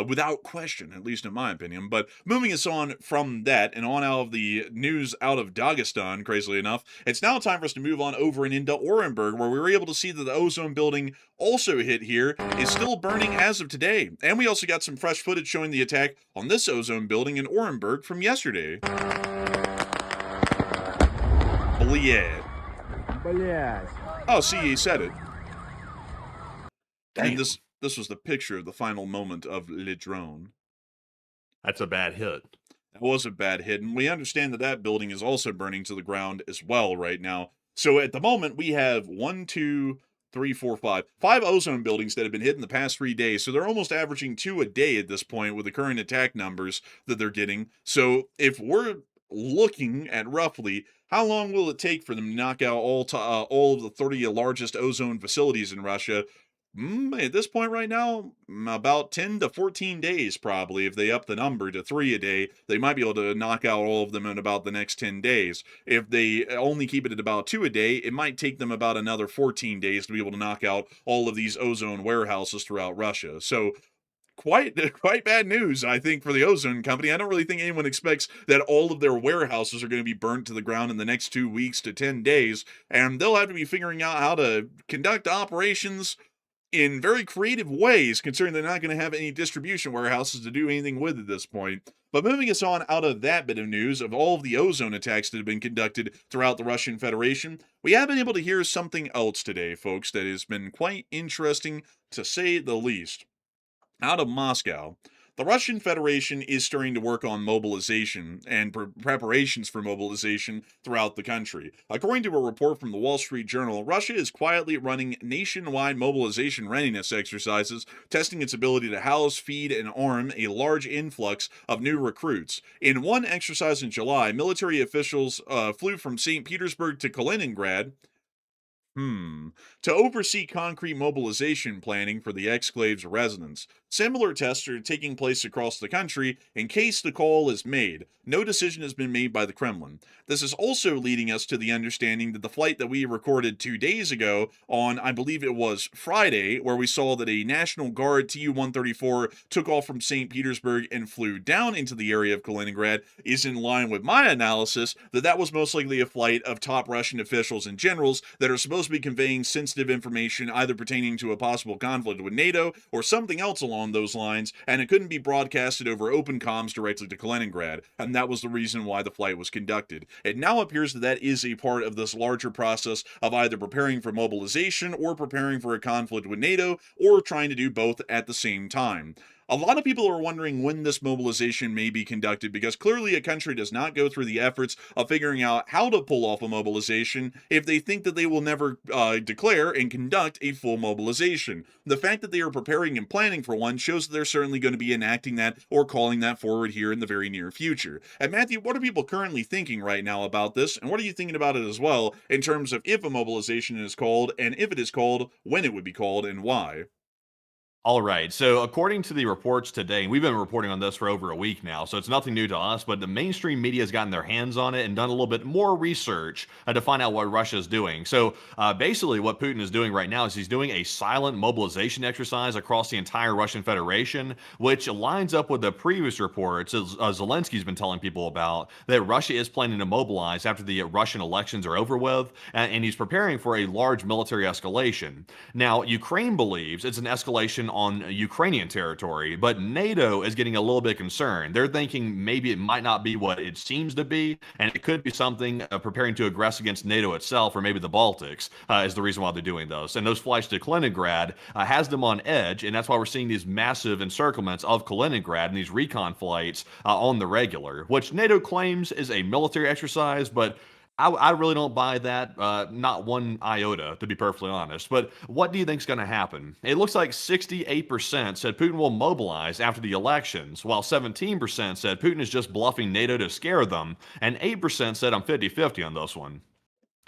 without question, at least in my opinion. But moving us on from that and on out of the news out of Dagestan, crazily enough, it's now time for us to move on over and into Orenburg, where we were able to see that the ozone building also hit here is still burning as of today. And we also got some fresh footage showing the attack on this ozone building in Orenburg from yesterday. Bleh. Блядь. Oh, see, he said it. And Damn, this was the picture of the final moment of Le Drone. that's a bad hit. That was a bad hit, and we understand that that building is also burning to the ground as well right now. So at the moment, we have one, two, three, four, five ozone buildings that have been hit in the past 3 days. So they're almost averaging two a day at this point with the current attack numbers that they're getting. So if we're looking at roughly how long will it take for them to knock out all of the 30 largest ozone facilities in Russia? At this point right now, about 10 to 14 days probably. If they up the number to 3 a day, they might be able to knock out all of them in about the next 10 days. If they only keep it at about 2 a day, it might take them about another 14 days to be able to knock out all of these ozone warehouses throughout Russia. So quite bad news, I think, for the ozone company. I don't really think anyone expects that all of their warehouses are going to be burnt to the ground in the next 2 weeks to 10 days, and they'll have to be figuring out how to conduct operations in very creative ways, considering they're not going to have any distribution warehouses to do anything with at this point. But moving us on out of that bit of news of all of the ozone attacks that have been conducted throughout the Russian Federation, we have been able to hear something else today, folks, that has been quite interesting to say the least. Out of Moscow, the Russian Federation is starting to work on mobilization and preparations for mobilization throughout the country. According to a report from the Wall Street Journal, Russia is quietly running nationwide mobilization readiness exercises, testing its ability to house, feed, and arm a large influx of new recruits. In one exercise in July, military officials flew from St. Petersburg to Kaliningrad to oversee concrete mobilization planning for the exclave's residents. Similar tests are taking place across the country in case the call is made. No decision has been made by the Kremlin. This is also leading us to the understanding that the flight that we recorded 2 days ago on, I believe it was Friday, where we saw that a National Guard Tu-134 took off from St. Petersburg and flew down into the area of Kaliningrad, is in line with my analysis that that was most likely a flight of top Russian officials and generals that are supposed to be conveying sensitive information either pertaining to a possible conflict with NATO or something else along those lines, and it couldn't be broadcasted over open comms directly to Kaliningrad, and that was the reason why the flight was conducted. It now appears that that is a part of this larger process of either preparing for mobilization or preparing for a conflict with NATO, or trying to do both at the same time. A lot of people are wondering when this mobilization may be conducted because clearly a country does not go through the efforts of figuring out how to pull off a mobilization if they think that they will never declare and conduct a full mobilization. The fact that they are preparing and planning for one shows that they're certainly going to be enacting that or calling that forward here in the very near future. And Matthew, what are people currently thinking right now about this, and what are you thinking about it as well in terms of if a mobilization is called, and if it is called, when it would be called, and why? All right. So, according to the reports today, and we've been reporting on this for over a week now, so it's nothing new to us, but the mainstream media has gotten their hands on it and done a little bit more research to find out what Russia is doing. So, basically, what Putin is doing right now is he's doing a silent mobilization exercise across the entire Russian Federation, which lines up with the previous reports Zelensky's been telling people about that Russia is planning to mobilize after the Russian elections are over with, and he's preparing for a large military escalation. Now, Ukraine believes it's an escalation on Ukrainian territory, but NATO is getting a little bit concerned. They're thinking maybe it might not be what it seems to be, and it could be something preparing to aggress against NATO itself, or maybe the Baltics is the reason why they're doing those. And those flights to Kaliningrad has them on edge, and that's why we're seeing these massive encirclements of Kaliningrad and these recon flights on the regular, which NATO claims is a military exercise, but I really don't buy that, not one iota, to be perfectly honest. But what do you think is going to happen? It looks like 68% said Putin will mobilize after the elections, while 17% said Putin is just bluffing NATO to scare them, and 8% said I'm 50-50 on this one.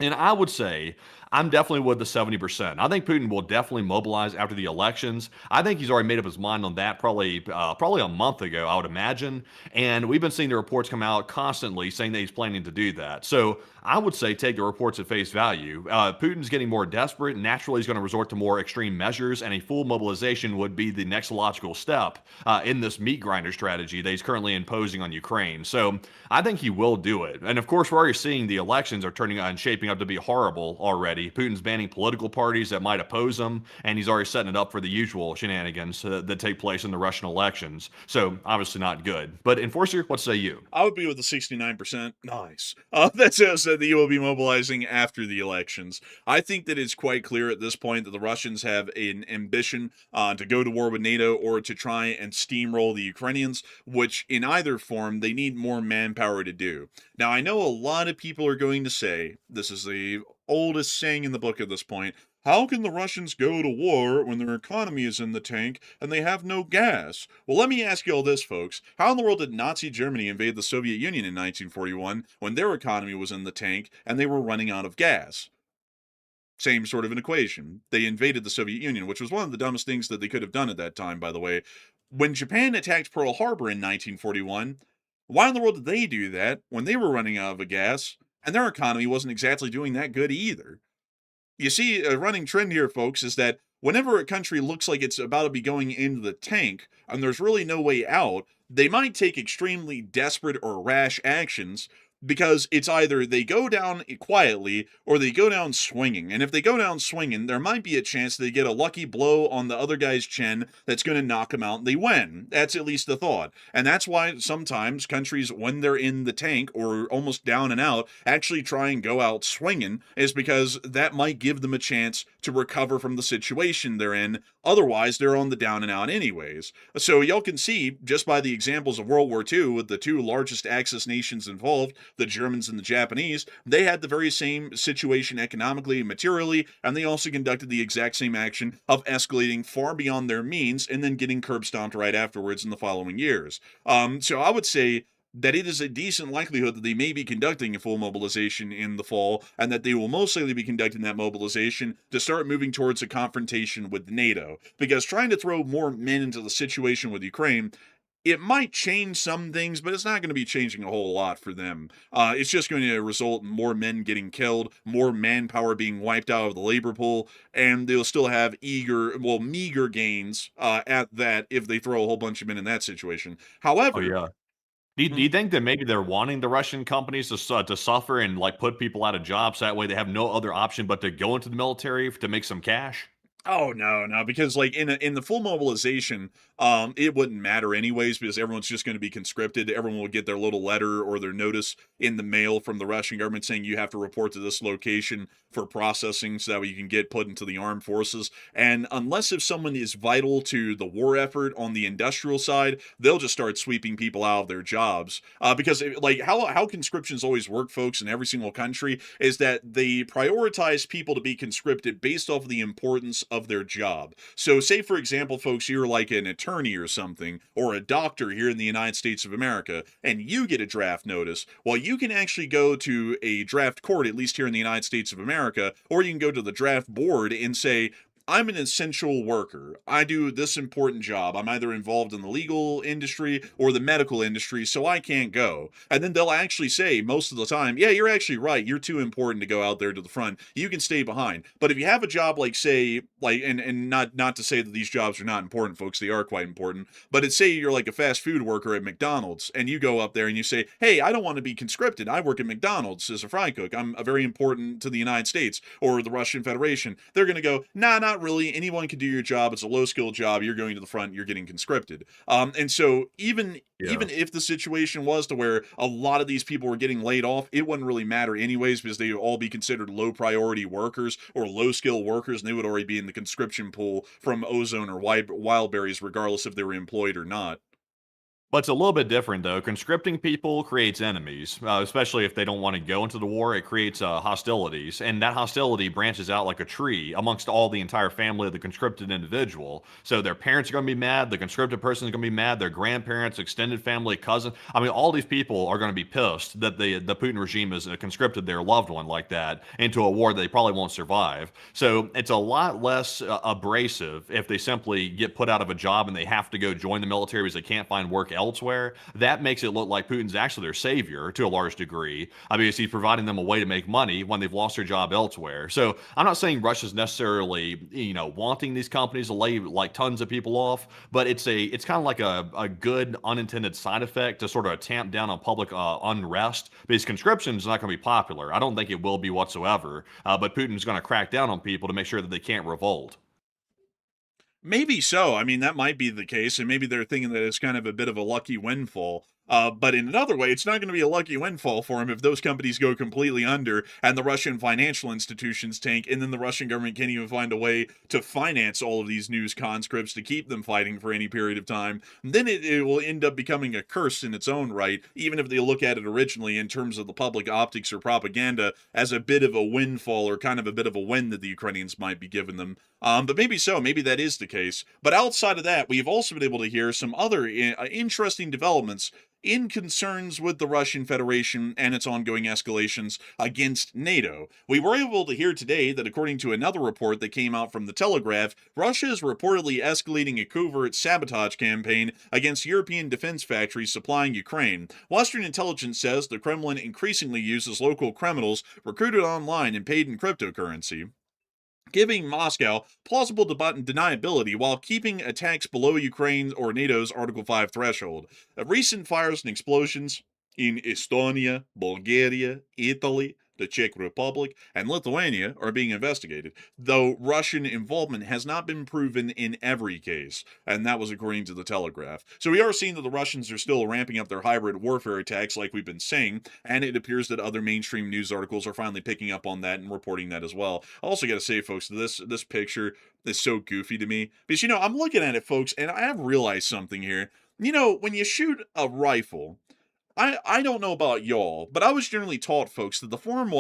And I would say I'm definitely with the 70%. I think Putin will definitely mobilize after the elections. I think he's already made up his mind on that probably a month ago, I would imagine. And we've been seeing the reports come out constantly saying that he's planning to do that. So I would say take the reports at face value. Putin's getting more desperate. Naturally, he's going to resort to more extreme measures, and a full mobilization would be the next logical step in this meat grinder strategy that he's currently imposing on Ukraine. So I think he will do it. And of course, we're already seeing the elections are turning out and shaping up to be horrible already. Putin's banning political parties that might oppose him, and he's already setting it up for the usual shenanigans that take place in the Russian elections. So obviously not good. But Enforcer, what say you? I would be with the 69%. Nice. That says that you will be mobilizing after the elections. I think that it's quite clear at this point that the Russians have an ambition to go to war with NATO or to try and steamroll the Ukrainians, which in either form they need more manpower to do. Now, I know a lot of people are going to say, this is the oldest saying in the book at this point, how can the Russians go to war when their economy is in the tank and they have no gas? Well, let me ask you all this, folks. How in the world did Nazi Germany invade the Soviet Union in 1941 when their economy was in the tank and they were running out of gas? Same sort of an equation. They invaded the Soviet Union, which was one of the dumbest things that they could have done at that time, by the way. When Japan attacked Pearl Harbor in 1941, why in the world did they do that when they were running out of gas and their economy wasn't exactly doing that good either? You see, a running trend here, folks, is that whenever a country looks like it's about to be going into the tank and there's really no way out, they might take extremely desperate or rash actions because it's either they go down quietly or they go down swinging. And if they go down swinging, there might be a chance they get a lucky blow on the other guy's chin that's going to knock them out and they win. That's at least the thought. And that's why sometimes countries, when they're in the tank or almost down and out, actually try and go out swinging, is because that might give them a chance to recover from the situation they're in. Otherwise, they're on the down and out anyways. So y'all can see, just by the examples of World War II, with the two largest Axis nations involved, the Germans and the Japanese, they had the very same situation economically and materially, and they also conducted the exact same action of escalating far beyond their means and then getting curb stomped right afterwards in the following years. So I would say that it is a decent likelihood that they may be conducting a full mobilization in the fall, and that they will most likely be conducting that mobilization to start moving towards a confrontation with NATO. Because trying to throw more men into the situation with Ukraine, it might change some things, but it's not going to be changing a whole lot for them. It's just going to result in more men getting killed, more manpower being wiped out of the labor pool, and they'll still have meager gains at that if they throw a whole bunch of men in that situation. Oh, However, yeah. Do you think that maybe they're wanting the Russian companies to suffer and like put people out of jobs? That way they have no other option but to go into the military to make some cash? oh no, because like in the full mobilization, it wouldn't matter anyways because everyone's just going to be conscripted. Everyone will get their little letter or their notice in the mail from the Russian government saying you have to report to this location for processing so that way you can get put into the armed forces. And unless if someone is vital to the war effort on the industrial side, they'll just start sweeping people out of their jobs. Because like how conscriptions always work, folks, in every single country is that they prioritize people to be conscripted based off of the importance of their job. So say for example, folks, you're like an attorney or something, or a doctor here in the United States of America, and you get a draft notice. Well, you can actually go to a draft court, at least here in the United States of America, or you can go to the draft board and say, I'm an essential worker. I do this important job. I'm either involved in the legal industry or the medical industry, so I can't go. And then they'll actually say most of the time, yeah, you're actually right. You're too important to go out there to the front. You can stay behind. But if you have a job like say, like, and not to say that these jobs are not important, folks, they are quite important. But it's say you're like a fast food worker at McDonald's, and you go up there and you say, hey, I don't want to be conscripted. I work at McDonald's as a fry cook. I'm very important to the United States or the Russian Federation. They're going to go, nah, not really. Anyone can do your job. It's a low skill job. You're going to the front. You're getting conscripted. And so even if the situation was to where a lot of these people were getting laid off, it wouldn't really matter anyways because they would all be considered low priority workers or low skill workers, and they would already be in the conscription pool from Ozone or Wildberries, regardless if they were employed or not. But it's a little bit different, though. Conscripting people creates enemies, especially if they don't want to go into the war. It creates hostilities, and that hostility branches out like a tree amongst all the entire family of the conscripted individual. So their parents are going to be mad, the conscripted person is going to be mad, their grandparents, extended family, cousin. I mean, all these people are going to be pissed that the Putin regime has conscripted their loved one like that into a war that they probably won't survive. So it's a lot less abrasive if they simply get put out of a job and they have to go join the military because they can't find work elsewhere. That makes it look like Putin's actually their savior to a large degree. I mean, he's providing them a way to make money when they've lost their job elsewhere. So I'm not saying Russia's necessarily, wanting these companies to lay like tons of people off, but it's kind of like a good unintended side effect to sort of tamp down on public unrest because conscription is not going to be popular. I don't think it will be whatsoever. But Putin's going to crack down on people to make sure that they can't revolt. Maybe so. I mean, that might be the case, and maybe they're thinking that it's kind of a bit of a lucky windfall. But in another way, it's not going to be a lucky windfall for them if those companies go completely under and the Russian financial institutions tank, and then the Russian government can't even find a way to finance all of these new conscripts to keep them fighting for any period of time. Then it will end up becoming a curse in its own right, even if they look at it originally in terms of the public optics or propaganda as a bit of a windfall or kind of a bit of a win that the Ukrainians might be giving them. But maybe so. Maybe that is the case. But outside of that, we've also been able to hear some other interesting developments in concerns with the Russian Federation and its ongoing escalations against NATO. We were able to hear today that according to another report that came out from the Telegraph, Russia is reportedly escalating a covert sabotage campaign against European defense factories supplying Ukraine. Western intelligence says the Kremlin increasingly uses local criminals recruited online and paid in cryptocurrency, giving Moscow plausible deniability while keeping attacks below Ukraine or NATO's Article 5 threshold. Recent fires and explosions in Estonia, Bulgaria, Italy, the Czech Republic, and Lithuania are being investigated, though Russian involvement has not been proven in every case, and that was according to the Telegraph. So we are seeing that the Russians are still ramping up their hybrid warfare attacks, like we've been saying, and it appears that other mainstream news articles are finally picking up on that and reporting that as well. I also got to say, folks, this picture is so goofy to me because I'm looking at it, folks, and I have realized something here. When you shoot a rifle, I don't know about y'all, but I was generally taught, folks, that the form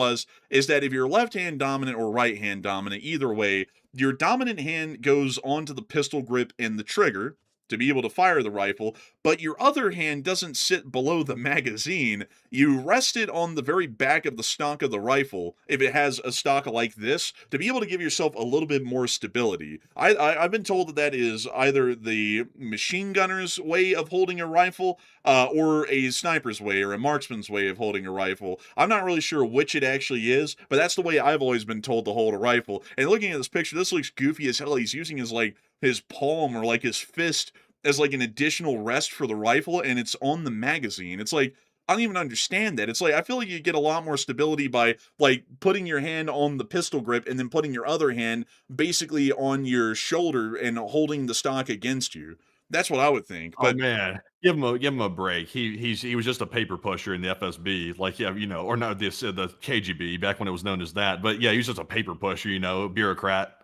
is that if you're left hand dominant or right hand dominant, either way, your dominant hand goes onto the pistol grip and the trigger to be able to fire the rifle, but your other hand doesn't sit below the magazine. You rest it on the very back of the stock of the rifle, if it has a stock like this, to be able to give yourself a little bit more stability. I've been told that is either the machine gunner's way of holding a rifle, or a sniper's way or a marksman's way of holding a rifle. I'm not really sure which it actually is, but that's the way I've always been told to hold a rifle. And looking at this picture, this looks goofy as hell. He's using his palm or his fist as an additional rest for the rifle, and it's on the magazine. It's I don't even understand that. It's I feel like you get a lot more stability by putting your hand on the pistol grip and then putting your other hand basically on your shoulder and holding the stock against you. That's what I would think. Oh But man, give him a break. He was just a paper pusher in the FSB, or no, the KGB back when it was known as that. But yeah, he was just a paper pusher, bureaucrat.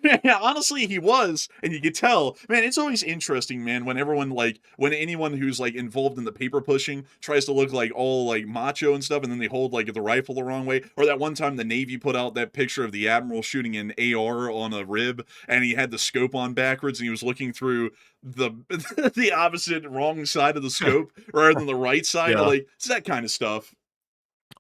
yeah, honestly, he was, and you could tell. Man, it's always interesting, man, when when anyone who's involved in the paper pushing tries to look all macho and stuff, and then they hold the rifle the wrong way. Or that one time the Navy put out that picture of the admiral shooting an AR on a rib, and he had the scope on backwards, and he was looking through the the opposite wrong side of the scope rather than the right side. Yeah. It's that kind of stuff.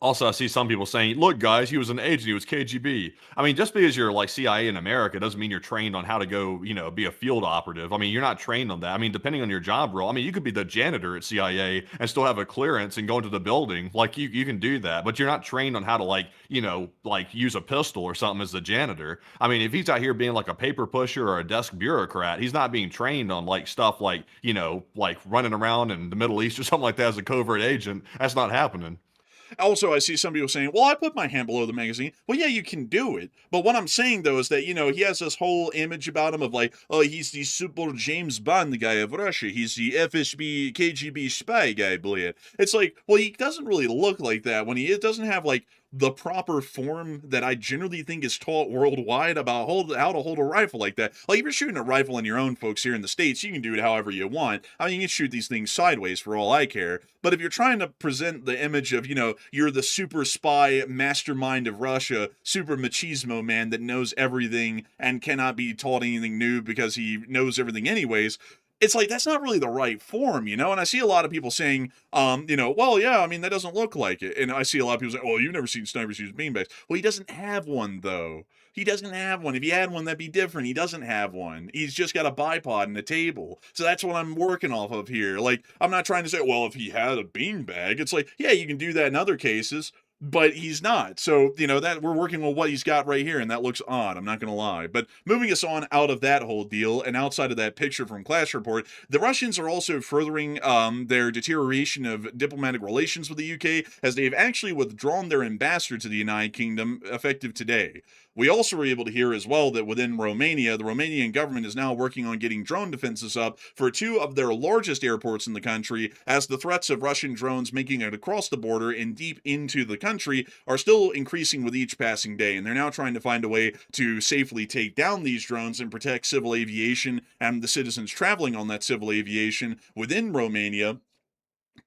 Also, I see some people saying, "Look, guys, he was an agent. He was KGB." I mean, just because you're CIA in America doesn't mean you're trained on how to go, be a field operative. I mean, you're not trained on that. I mean, depending on your job role, I mean, you could be the janitor at CIA and still have a clearance and go into the building. You can do that, but you're not trained on how to use a pistol or something as the janitor. I mean, if he's out here being a paper pusher or a desk bureaucrat, he's not being trained on stuff running around in the Middle East or something like that as a covert agent. That's not happening. Also, I see some people saying, well, I put my hand below the magazine. Well, yeah, you can do it. But what I'm saying, though, is that, he has this whole image about him of oh, he's the super James Bond guy of Russia. He's the FSB, KGB spy guy, Bled. It's well, he doesn't really look like that when he doesn't have, the proper form that I generally think is taught worldwide about how to hold a rifle like that. If you're shooting a rifle on your own, folks, here in the States, you can do it however you want. I mean, you can shoot these things sideways for all I care. But if you're trying to present the image of, you're the super spy mastermind of Russia, super machismo man that knows everything and cannot be taught anything new because he knows everything anyways, it's that's not really the right form, And I see a lot of people saying, well, yeah, I mean, that doesn't look like it. And I see a lot of people say, oh, you've never seen snipers use beanbags. Well, he doesn't have one, though. He doesn't have one. If he had one, that'd be different. He doesn't have one. He's just got a bipod and a table. So that's what I'm working off of here. I'm not trying to say, well, if he had a beanbag, it's yeah, you can do that in other cases. But he's not. So, that we're working with what he's got right here, and that looks odd, I'm not going to lie. But moving us on out of that whole deal, and outside of that picture from Clash Report, the Russians are also furthering their deterioration of diplomatic relations with the UK, as they've actually withdrawn their ambassador to the United Kingdom effective today. We also were able to hear as well that within Romania, the Romanian government is now working on getting drone defenses up for two of their largest airports in the country, as the threats of Russian drones making it across the border and deep into the country are still increasing with each passing day. And they're now trying to find a way to safely take down these drones and protect civil aviation and the citizens traveling on that civil aviation within Romania,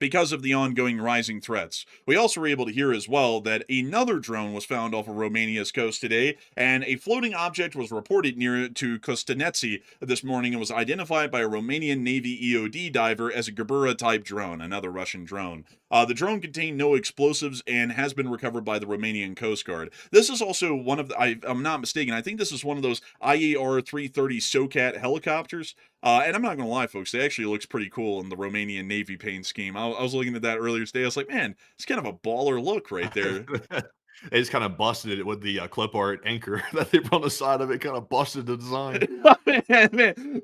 because of the ongoing rising threats. We also were able to hear as well that another drone was found off of Romania's coast today, and a floating object was reported near to Costanetsi this morning and was identified by a Romanian Navy EOD diver as a Gerbera-type drone, another Russian drone. The drone contained no explosives and has been recovered by the Romanian Coast Guard. This is also one of the, I'm not mistaken, I think this is one of those IAR-330 SOCAT helicopters. And I'm not going to lie, folks, it actually looks pretty cool in the Romanian Navy paint scheme. I was looking at that earlier today. I was like, man, it's kind of a baller look right there. They just kind of busted it with the clip art anchor that they put on the side of it, kind of busted the design.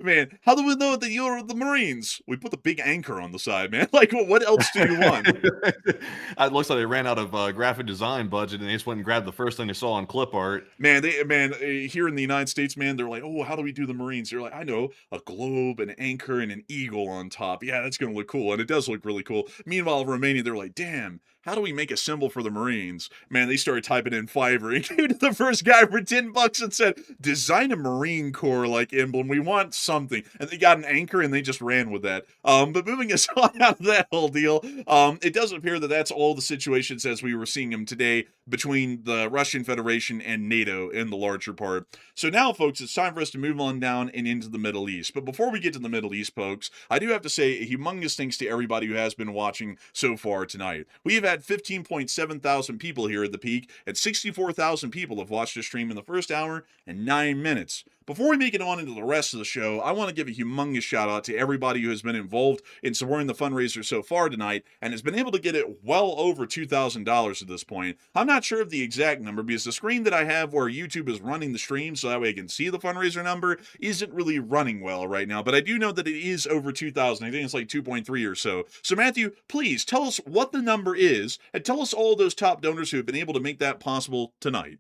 Man, how do we know that you're the Marines? We put the big anchor on the side, man. Like, what else do you want? It looks like they ran out of graphic design budget and they just went and grabbed the first thing they saw on clip art. Here in the United States, man, they're like, oh, how do we do the Marines? They're like, I know, a globe, an anchor, and an eagle on top. Yeah, that's gonna look cool, and it does look really cool. Meanwhile, Romania, they're like, damn, how do we make a symbol for the Marines? Man, they started typing in Fiverr and came to the first guy for $10 and said, design a Marine Corps like emblem. We want something. And they got an anchor and they just ran with that. But moving us on out of that whole deal, it does appear that that's all the situations as we were seeing them today between the Russian Federation and NATO in the larger part. So now, folks, it's time for us to move on down and into the Middle East. But before we get to the Middle East, folks, I do have to say a humongous thanks to everybody who has been watching so far tonight. We have had 15.7 thousand people here at the peak, and 64,000 people have watched the stream in the first hour and 9 minutes. Before we make it on into the rest of the show, I want to give a humongous shout out to everybody who has been involved in supporting the fundraiser so far tonight and has been able to get it well over $2,000 at this point. I'm not sure of the exact number because the screen that I have where YouTube is running the stream so that way I can see the fundraiser number isn't really running well right now, but I do know that it is over 2,000. I think it's like 2.3 or so. So Matthew, please tell us what the number is and tell us all those top donors who have been able to make that possible tonight.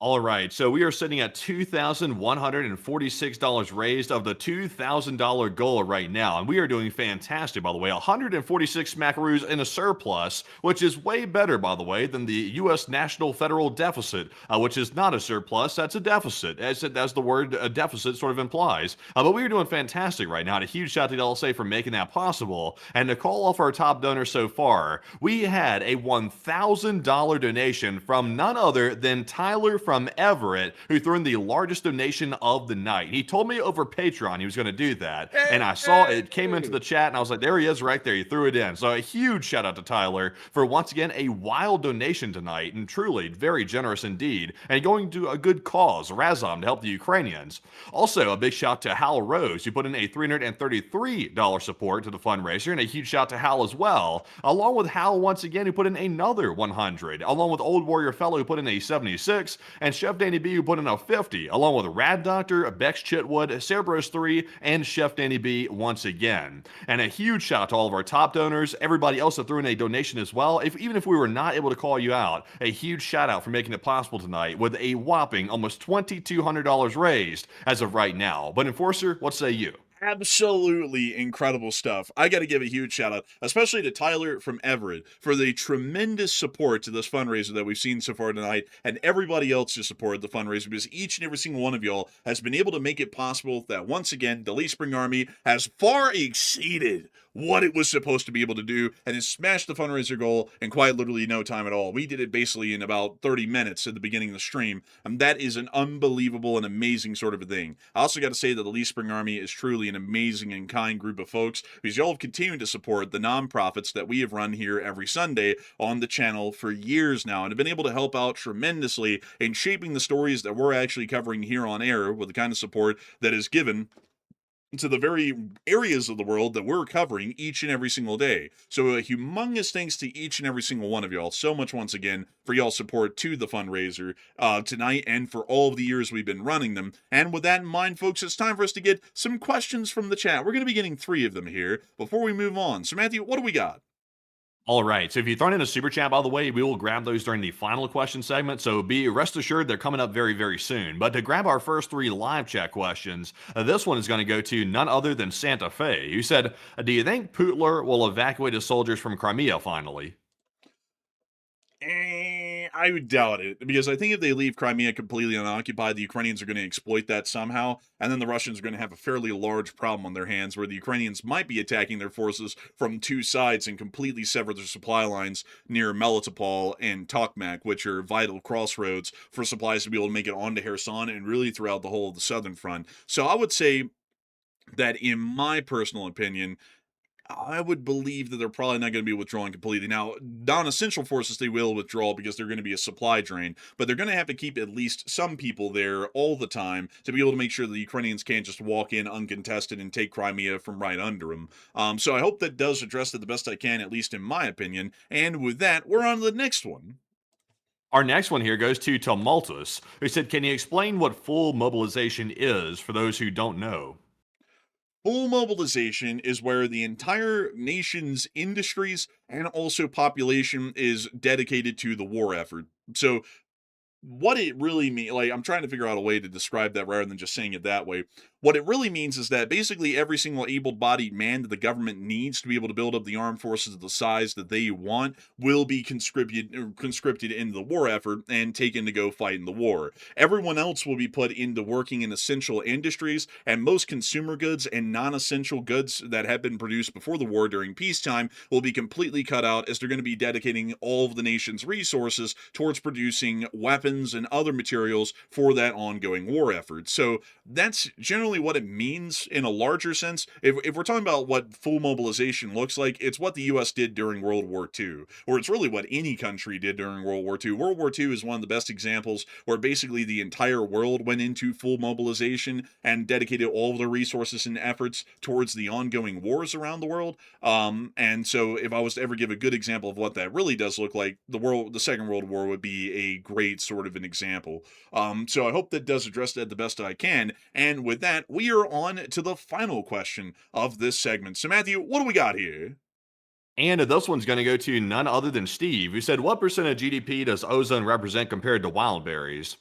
All right, so we are sitting at $2,146 raised of the $2,000 goal right now, and we are doing fantastic, by the way. 146 smackaroos in a surplus, which is way better, by the way, than the U.S. national federal deficit, which is not a surplus, that's a deficit, as the word deficit sort of implies. But we are doing fantastic right now, and a huge shout out to LSA for making that possible. And to call off our top donor so far, we had a $1,000 donation from none other than Tyler from Everett, who threw in the largest donation of the night. He told me over Patreon he was going to do that, and I saw it came into the chat, and I was like, there he is right there. He threw it in. So a huge shout out to Tyler for once again a wild donation tonight, and truly very generous indeed, and going to a good cause, Razom, to help the Ukrainians. Also, a big shout to Hal Rose, who put in a $333 support to the fundraiser, and a huge shout to Hal as well, along with Hal once again, who put in another 100, along with Old Warrior Fellow, who put in a 76, and Chef Danny B, who put in a 50, along with Rad Doctor, Bex Chitwood, Cerebros 3, and Chef Danny B once again. And a huge shout out to all of our top donors, everybody else that threw in a donation as well. Even if we were not able to call you out, a huge shout out for making it possible tonight with a whopping almost $2,200 raised as of right now. But Enforcer, what say you? Absolutely incredible stuff. I got to give a huge shout out, especially to Tyler from Everett for the tremendous support to this fundraiser that we've seen so far tonight, and everybody else who supported the fundraiser, because each and every single one of y'all has been able to make it possible that once again, the Lee Spring Army has far exceeded what it was supposed to be able to do and has smashed the fundraiser goal in quite literally no time at all. We did it basically in about 30 minutes at the beginning of the stream, and that is an unbelievable and amazing sort of a thing. I also got to say that the Lee Spring Army is truly an amazing and kind group of folks, because y'all have continued to support the nonprofits that we have run here every Sunday on the channel for years now, and have been able to help out tremendously in shaping the stories that we're actually covering here on air with the kind of support that is given to the very areas of the world that we're covering each and every single day. So a humongous thanks to each and every single one of y'all so much once again for y'all's support to the fundraiser tonight and for all of the years we've been running them. And with that in mind, folks, it's time for us to get some questions from the chat. We're going to be getting 3 of them here before we move on. So Matthew, what do we got? All right, so if you've thrown in a super chat, by the way, we will grab those during the final question segment, so be rest assured they're coming up very, very soon. But to grab our first 3 live chat questions, this one is going to go to none other than Santa Fe, who said, do you think Putler will evacuate his soldiers from Crimea finally? I would doubt it, because I think if they leave Crimea completely unoccupied, the Ukrainians are going to exploit that somehow, and then the Russians are going to have a fairly large problem on their hands where the Ukrainians might be attacking their forces from 2 sides and completely sever their supply lines near Melitopol and Tokmak, which are vital crossroads for supplies to be able to make it onto Kherson and really throughout the whole of the southern front. So I would say that, in my personal opinion, I would believe that they're probably not going to be withdrawing completely. Now, non-essential forces, they will withdraw because they're going to be a supply drain, but they're going to have to keep at least some people there all the time to be able to make sure the Ukrainians can't just walk in uncontested and take Crimea from right under them. So I hope that does address it the best I can, at least in my opinion. And with that, we're on to the next one. Our next one here goes to Tumultus, who said, "Can you explain what full mobilization is for those who don't know?" Full mobilization is where the entire nation's industries and also population is dedicated to the war effort. So what it really means, like, I'm trying to figure out a way to describe that rather than just saying it that way. What it really means is that basically every single able-bodied man that the government needs to be able to build up the armed forces of the size that they want will be conscripted into the war effort and taken to go fight in the war. Everyone else will be put into working in essential industries, and most consumer goods and non-essential goods that have been produced before the war during peacetime will be completely cut out, as they're going to be dedicating all of the nation's resources towards producing weapons and other materials for that ongoing war effort. So that's generally what it means in a larger sense. If we're talking about what full mobilization looks like, it's what the US did during World War II, or it's really what any country did during World War II. World War II is one of the best examples where basically the entire world went into full mobilization and dedicated all of their resources and efforts towards the ongoing wars around the world. And so if I was to ever give a good example of what that really does look like, the Second World War would be a great sort of an example. So I hope that does address that the best I can. And with that, we are on to the final question of this segment. So Matthew, what do we got here? And this one's going to go to none other than Steve, who said, "What percent of GDP does ozone represent compared to wild berries?"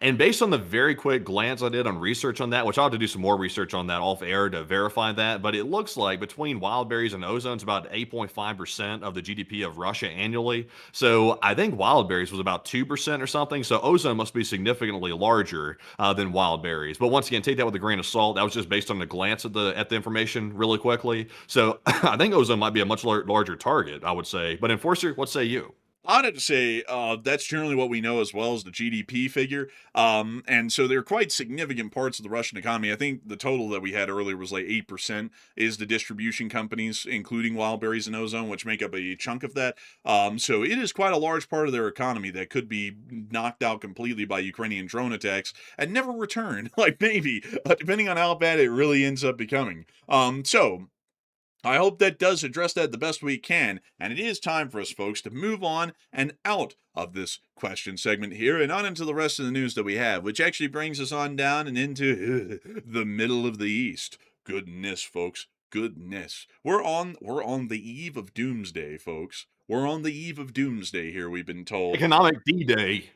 And based on the very quick glance I did on research on that, which I'll have to do some more research on that off air to verify that, but it looks like between wild berries and ozone, it's about 8.5% of the GDP of Russia annually. So I think wild berries was about 2% or something. So ozone must be significantly larger than wild berries. But once again, take that with a grain of salt. That was just based on the glance at the information really quickly. So I think ozone might be a much larger target, I would say. But Enforcer, what say you? I'd have to say that's generally what we know as well as the GDP figure. And so they're quite significant parts of the Russian economy. I think the total that we had earlier was like 8% is the distribution companies, including Wildberries and Ozone, which make up a chunk of that. So it is quite a large part of their economy that could be knocked out completely by Ukrainian drone attacks and never return. Like maybe, depending on how bad it really ends up becoming. So I hope that does address that the best we can, and it is time for us, folks, to move on and out of this question segment here and on into the rest of the news that we have, which actually brings us on down and into the middle of the East. Goodness, folks, goodness. We're on the eve of doomsday, folks. We're on the eve of doomsday here, we've been told. Economic D-Day.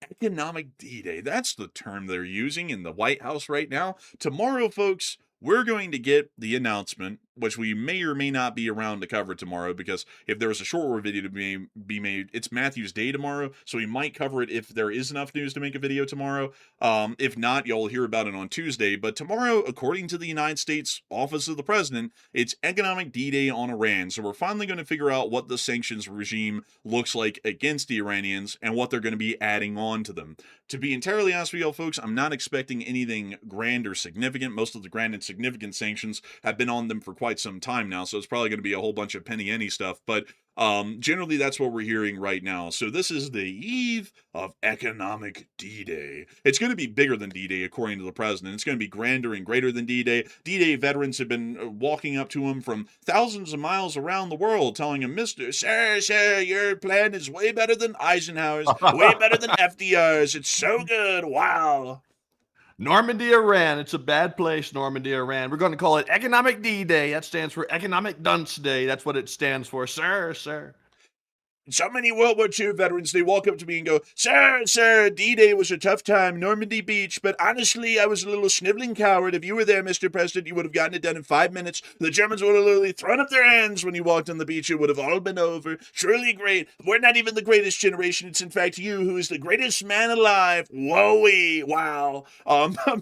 Economic D-Day. That's the term they're using in the White House right now. Tomorrow, folks, we're going to get the announcement, which we may or may not be around to cover tomorrow, because if there was a shorter video to be made, it's Matthew's day tomorrow, so we might cover it if there is enough news to make a video tomorrow. If not, y'all hear about it on Tuesday. But tomorrow, according to the United States Office of the President, it's Economic D-Day on Iran. So we're finally going to figure out what the sanctions regime looks like against the Iranians and what they're going to be adding on to them. To be entirely honest with y'all, folks, I'm not expecting anything grand or significant. Most of the grand and significant sanctions have been on them for quite some time now, so it's probably going to be a whole bunch of penny-ante stuff, but generally that's what we're hearing right now. So this is the eve of Economic D-Day. It's going to be bigger than D-Day, according to the president. It's going to be grander and greater than D-Day. D-Day veterans have been walking up to him from thousands of miles around the world, telling him, Sir, your plan is way better than Eisenhower's, way better than FDR's. It's so good. Wow. Normandy, Iran. It's a bad place, Normandy, Iran. We're going to call it Economic D-Day. That stands for Economic Dunce Day. That's what it stands for, sir. So many World War II veterans, they walk up to me and go, Sir, D-Day was a tough time, Normandy Beach, but honestly, I was a little sniveling coward. If you were there, Mr. President, you would have gotten it done in 5 minutes. The Germans would have literally thrown up their hands when you walked on the beach. It would have all been over. Truly great. We're not even the greatest generation. It's in fact you who is the greatest man alive. Whoa-wee. Wow.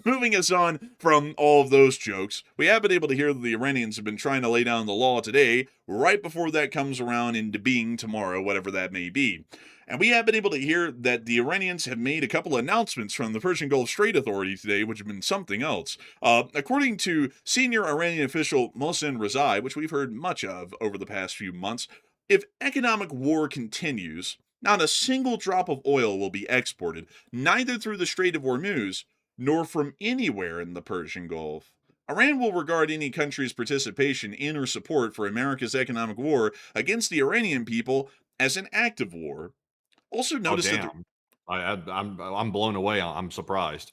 Moving us on from all of those jokes, we have been able to hear that the Iranians have been trying to lay down the law today, right before that comes around into being tomorrow, whatever that may be. And we have been able to hear that the Iranians have made a couple of announcements from the Persian Gulf Strait Authority today, which have been something else. According to senior Iranian official Mohsen Rezai, which we've heard much of over the past few months, if economic war continues, not a single drop of oil will be exported, neither through the Strait of Hormuz, nor from anywhere in the Persian Gulf. Iran will regard any country's participation in or support for America's economic war against the Iranian people as an act of war. Also notice that I'm blown away. I'm surprised.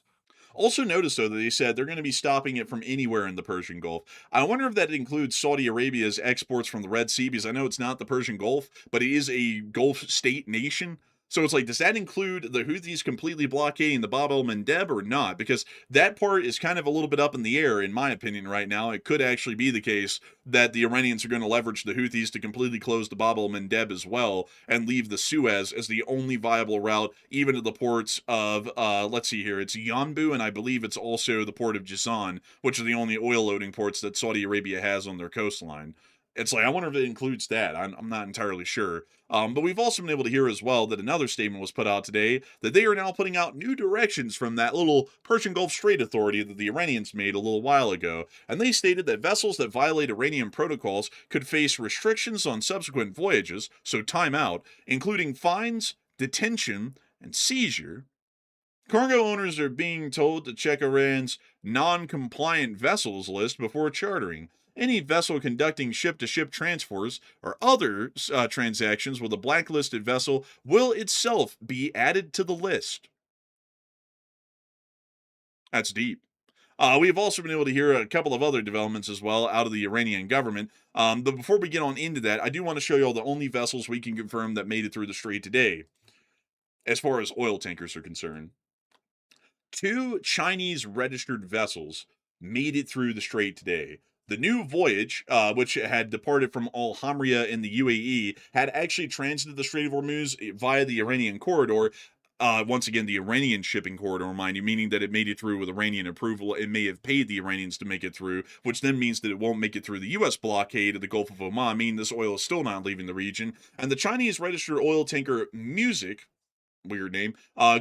Also notice, though, that they said they're going to be stopping it from anywhere in the Persian Gulf. I wonder if that includes Saudi Arabia's exports from the Red Sea, because I know it's not the Persian Gulf, but it is a Gulf state nation. So it's like, does that include the Houthis completely blockading the Bab el-Mandeb or not? Because that part is kind of a little bit up in the air, in my opinion, right now. It could actually be the case that the Iranians are going to leverage the Houthis to completely close the Bab el-Mandeb as well and leave the Suez as the only viable route, even to the ports of, let's see here, it's Yanbu, and I believe it's also the port of Jazan, which are the only oil loading ports that Saudi Arabia has on their coastline. It's like, I wonder if it includes that. I'm not entirely sure. But we've also been able to hear as well that another statement was put out today that they are now putting out new directions from that little Persian Gulf Strait Authority that the Iranians made a little while ago. And they stated that vessels that violate Iranian protocols could face restrictions on subsequent voyages, so time out, including fines, detention, and seizure. Cargo owners are being told to check Iran's non-compliant vessels list before chartering. Any vessel conducting ship-to-ship transfers or other transactions with a blacklisted vessel will itself be added to the list. That's deep. We've also been able to hear a couple of other developments as well out of the Iranian government. But before we get on into that, I do want to show you all the only vessels we can confirm that made it through the strait today, as far as oil tankers are concerned. 2 Chinese registered vessels made it through the strait today. The new voyage, which had departed from Al Hamria in the UAE, had actually transited the Strait of Hormuz via the Iranian corridor. Once again, the Iranian shipping corridor, mind you, meaning that it made it through with Iranian approval. It may have paid the Iranians to make it through, which then means that it won't make it through the U.S. blockade of the Gulf of Oman, meaning this oil is still not leaving the region. And the Chinese registered oil tanker Music, weird name,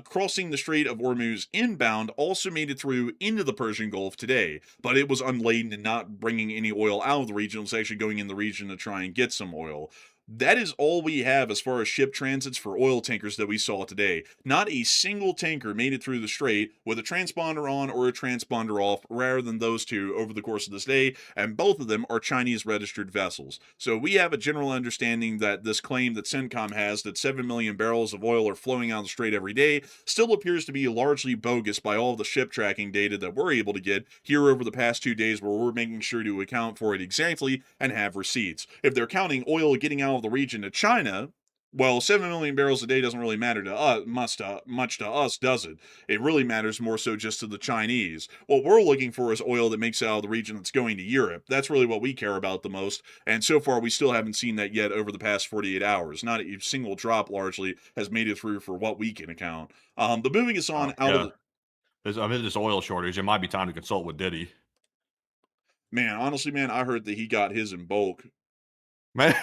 crossing the Strait of Hormuz inbound, also made it through into the Persian Gulf today, but it was unladen and not bringing any oil out of the region. It was actually going in the region to try and get some oil. That is all we have as far as ship transits for oil tankers that we saw today. Not a single tanker made it through the strait with a transponder on or a transponder off, rather than those two over the course of this day, and both of them are Chinese registered vessels. So we have a general understanding that this claim that CENTCOM has that 7 million barrels of oil are flowing out of the strait every day still appears to be largely bogus by all the ship tracking data that we're able to get here over the past 2 days, where we're making sure to account for it exactly and have receipts. If they're counting oil getting out of the region to China, well, 7 million barrels a day doesn't really matter to us, much to us, does it? It really matters more so just to the Chinese. What we're looking for is oil that makes it out of the region that's going to Europe. That's really what we care about the most. And so far, we still haven't seen that yet over the past 48 hours. Not a single drop, largely, has made it through for what we can account. But moving us on out of Yeah. the... This oil shortage. It might be time to consult with Diddy. Man, honestly, man, I heard that he got his in bulk. Man,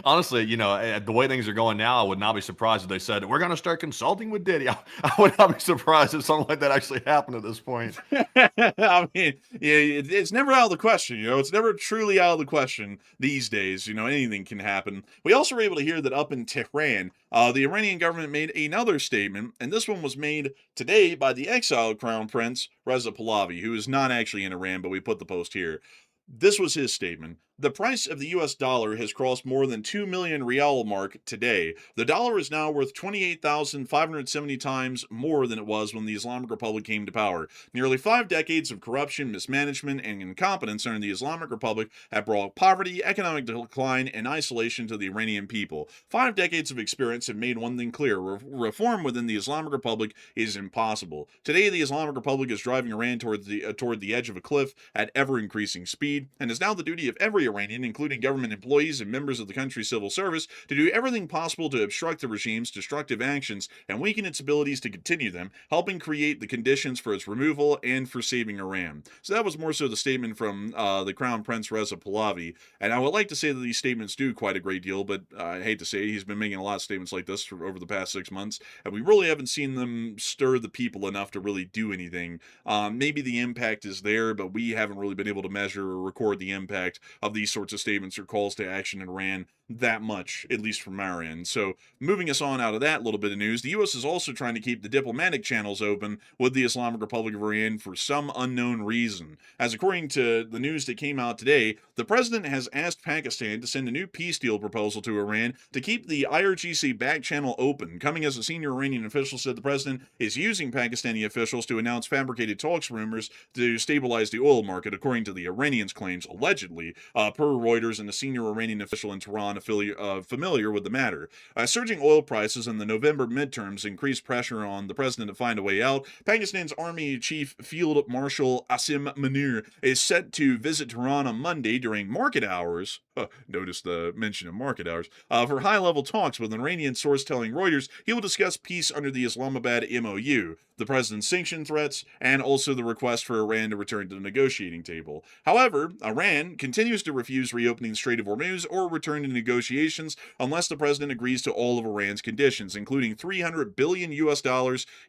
honestly, the way things are going now, I would not be surprised if they said, we're going to start consulting with Diddy. I would not be surprised if something like that actually happened at this point. I mean, yeah, it's never out of the question, it's never truly out of the question these days. Anything can happen. We also were able to hear that up in Tehran, the Iranian government made another statement, and this one was made today by the exiled Crown Prince, Reza Pahlavi, who is not actually in Iran, but we put the post here. This was his statement. The price of the US dollar has crossed more than 2 million rial mark today. The dollar is now worth 28,570 times more than it was when the Islamic Republic came to power. Nearly 5 decades of corruption, mismanagement, and incompetence under the Islamic Republic have brought poverty, economic decline, and isolation to the Iranian people. 5 decades of experience have made one thing clear: reform within the Islamic Republic is impossible. Today, the Islamic Republic is driving Iran toward the edge of a cliff at ever-increasing speed, and is now the duty of every Iranian, including government employees and members of the country's civil service, to do everything possible to obstruct the regime's destructive actions and weaken its abilities to continue them, helping create the conditions for its removal and for saving Iran. So that was more so the statement from the Crown Prince Reza Pahlavi, and I would like to say that these statements do quite a great deal, but I hate to say it, he's been making a lot of statements like this over the past 6 months, and we really haven't seen them stir the people enough to really do anything. Maybe the impact is there, but we haven't really been able to measure or record the impact of these sorts of statements or calls to action in Iran that much, at least from our end. So, moving us on out of that little bit of news, the U.S. is also trying to keep the diplomatic channels open with the Islamic Republic of Iran for some unknown reason. As according to the news that came out today, the president has asked Pakistan to send a new peace deal proposal to Iran to keep the IRGC back channel open. Coming as a senior Iranian official said the president is using Pakistani officials to announce fabricated talks rumors to stabilize the oil market, according to the Iranians' claims, allegedly, per Reuters and a senior Iranian official in Tehran familiar with the matter. Surging oil prices and the November midterms increased pressure on the president to find a way out. Pakistan's Army Chief Field Marshal Asim Munir is set to visit Tehran on Monday during market hours. Notice the mention of market hours. For high-level talks with an Iranian source telling Reuters he will discuss peace under the Islamabad MOU, the president's sanction threats, and also the request for Iran to return to the negotiating table. However, Iran continues to refuse reopening the Strait of Hormuz or return to negotiations unless the president agrees to all of Iran's conditions, including $300 billion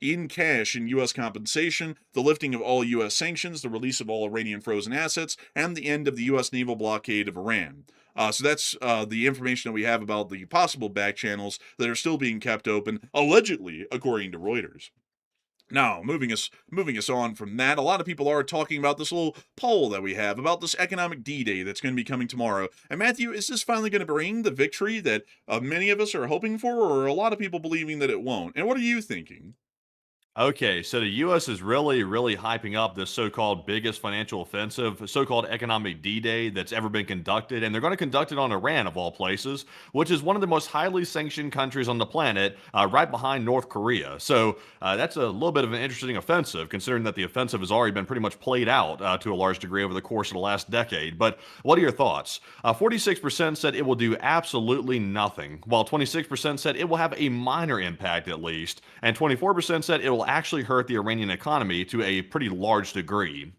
in cash in U.S. compensation, the lifting of all U.S. sanctions, the release of all Iranian frozen assets, and the end of the U.S. naval blockade of Iran. So that's the information that we have about the possible back channels that are still being kept open, allegedly, according to Reuters. Now, moving us on from that, a lot of people are talking about this little poll that we have about this economic D-Day that's going to be coming tomorrow. And Matthew, is this finally going to bring the victory that many of us are hoping for, or are a lot of people believing that it won't? And what are you thinking? Okay, so the U.S. is really, really hyping up this so-called biggest financial offensive, so-called economic D-Day that's ever been conducted, and they're going to conduct it on Iran, of all places, which is one of the most highly sanctioned countries on the planet, right behind North Korea. So that's a little bit of an interesting offensive, considering that the offensive has already been pretty much played out to a large degree over the course of the last decade. But what are your thoughts? 46% said it will do absolutely nothing, while 26% said it will have a minor impact at least, and 24% said it will actually hurt the Iranian economy to a pretty large degree.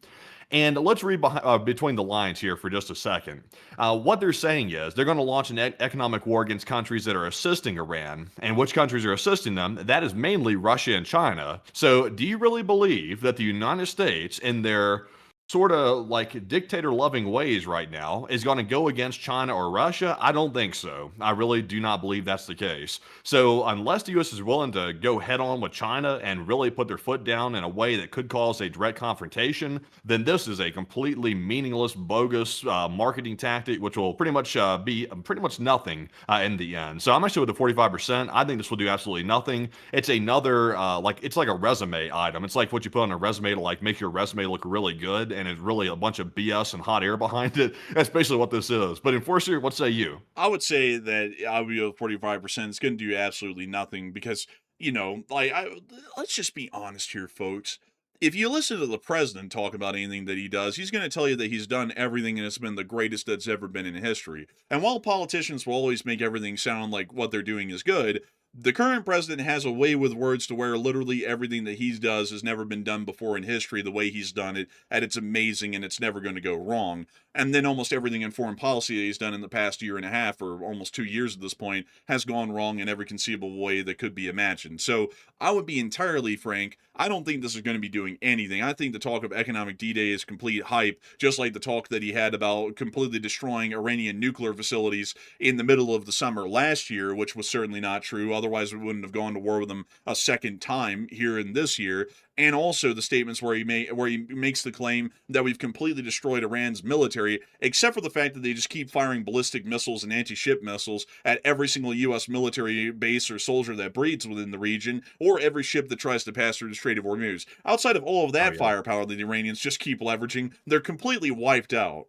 And let's read between the lines here for just a second. What they're saying is they're going to launch an economic war against countries that are assisting Iran. And which countries are assisting them? That is mainly Russia and China. So do you really believe that the United States, in their sort of like dictator loving ways right now, is going to go against China or Russia? I don't think so. I really do not believe that's the case. So unless the U.S. is willing to go head on with China and really put their foot down in a way that could cause a direct confrontation, then this is a completely meaningless, bogus marketing tactic, which will pretty much be pretty much nothing in the end. So I'm actually with the 45%. I think this will do absolutely nothing. It's another, it's like a resume item. It's like what you put on a resume to like make your resume look really good, and it's really a bunch of BS and hot air behind it. That's basically what this is. But Enforcer, what say you? I would say that I would be with 45%. It's going to do absolutely nothing because, let's just be honest here, folks. If you listen to the president talk about anything that he does, he's going to tell you that he's done everything and it's been the greatest that's ever been in history. And while politicians will always make everything sound like what they're doing is good, the current president has a way with words to where literally everything that he does has never been done before in history the way he's done it, and it's amazing and it's never going to go wrong. And then almost everything in foreign policy that he's done in the past year and a half, or almost 2 years at this point, has gone wrong in every conceivable way that could be imagined. So I would be entirely frank, I don't think this is going to be doing anything. I think the talk of economic D-Day is complete hype, just like the talk that he had about completely destroying Iranian nuclear facilities in the middle of the summer last year, which was certainly not true. Otherwise, we wouldn't have gone to war with them a second time here in this year. And also the statements where he makes the claim that we've completely destroyed Iran's military, except for the fact that they just keep firing ballistic missiles and anti-ship missiles at every single U.S. military base or soldier that breeds within the region, or every ship that tries to pass through the Strait of Hormuz. Outside of all of that firepower that the Iranians just keep leveraging, they're completely wiped out.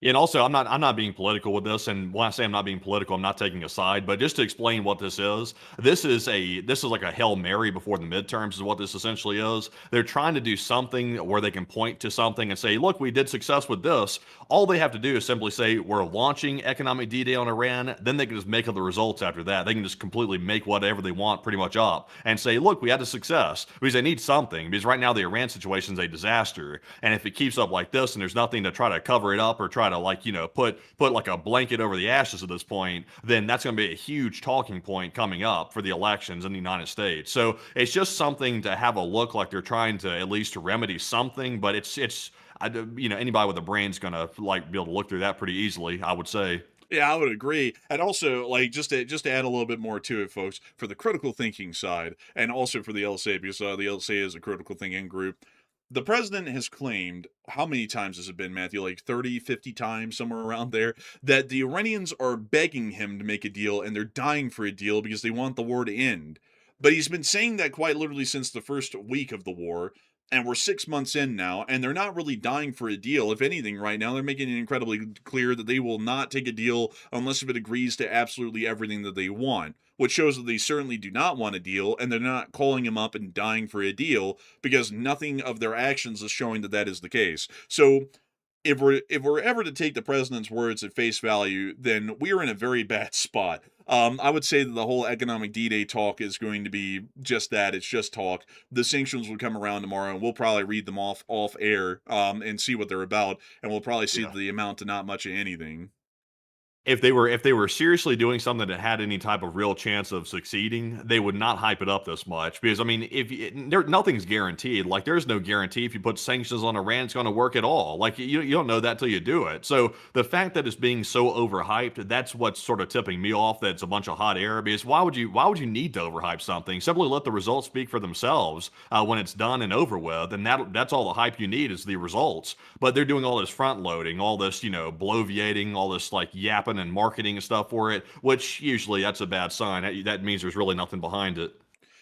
Yeah, and also, I'm not being political with this, and when I say I'm not being political, I'm not taking a side. But just to explain what this is like a Hail Mary before the midterms is what this essentially is. They're trying to do something where they can point to something and say, look, we did success with this. All they have to do is simply say we're launching economic D-Day on Iran. Then they can just make up the results after that. They can just completely make whatever they want pretty much up and say, look, we had a success, because they need something. Because right now the Iran situation is a disaster, and if it keeps up like this and there's nothing to try to cover it up or try to put like a blanket over the ashes at this point, then that's going to be a huge talking point coming up for the elections in the United States. So it's just something to have a look like they're trying to at least remedy something, but it's anybody with a brain's going to be able to look through that pretty easily, I would say. Yeah, I would agree. And also, like, just to add a little bit more to it, folks, for the critical thinking side, and also for the LSA, because the LSA is a critical thinking group, the president has claimed, how many times has it been, Matthew? Like 30, 50 times, somewhere around there, that the Iranians are begging him to make a deal, and they're dying for a deal because they want the war to end. But he's been saying that quite literally since the first week of the war, and we're 6 months in now, and they're not really dying for a deal. If anything, right now, they're making it incredibly clear that they will not take a deal unless if it agrees to absolutely everything that they want, which shows that they certainly do not want a deal, and they're not calling him up and dying for a deal because nothing of their actions is showing that that is the case. So if we're ever to take the president's words at face value, then we are in a very bad spot. I would say that the whole economic D-Day talk is going to be just that. It's just talk. The sanctions will come around tomorrow, and we'll probably read them off air, and see what they're about, and we'll probably see Yeah. the amount to not much of anything. If they were seriously doing something that had any type of real chance of succeeding, they would not hype it up this much. Because I mean, nothing's guaranteed. Like there's no guarantee if you put sanctions on Iran, it's going to work at all. Like you don't know that till you do it. So the fact that it's being so overhyped, that's what's sort of tipping me off. That it's a bunch of hot air. Because why would you need to overhype something? Simply let the results speak for themselves when it's done and over with, and that's all the hype you need is the results. But they're doing all this front loading, all this bloviating, all this like yapping and marketing and stuff for it, which usually that's a bad sign. That means there's really nothing behind it.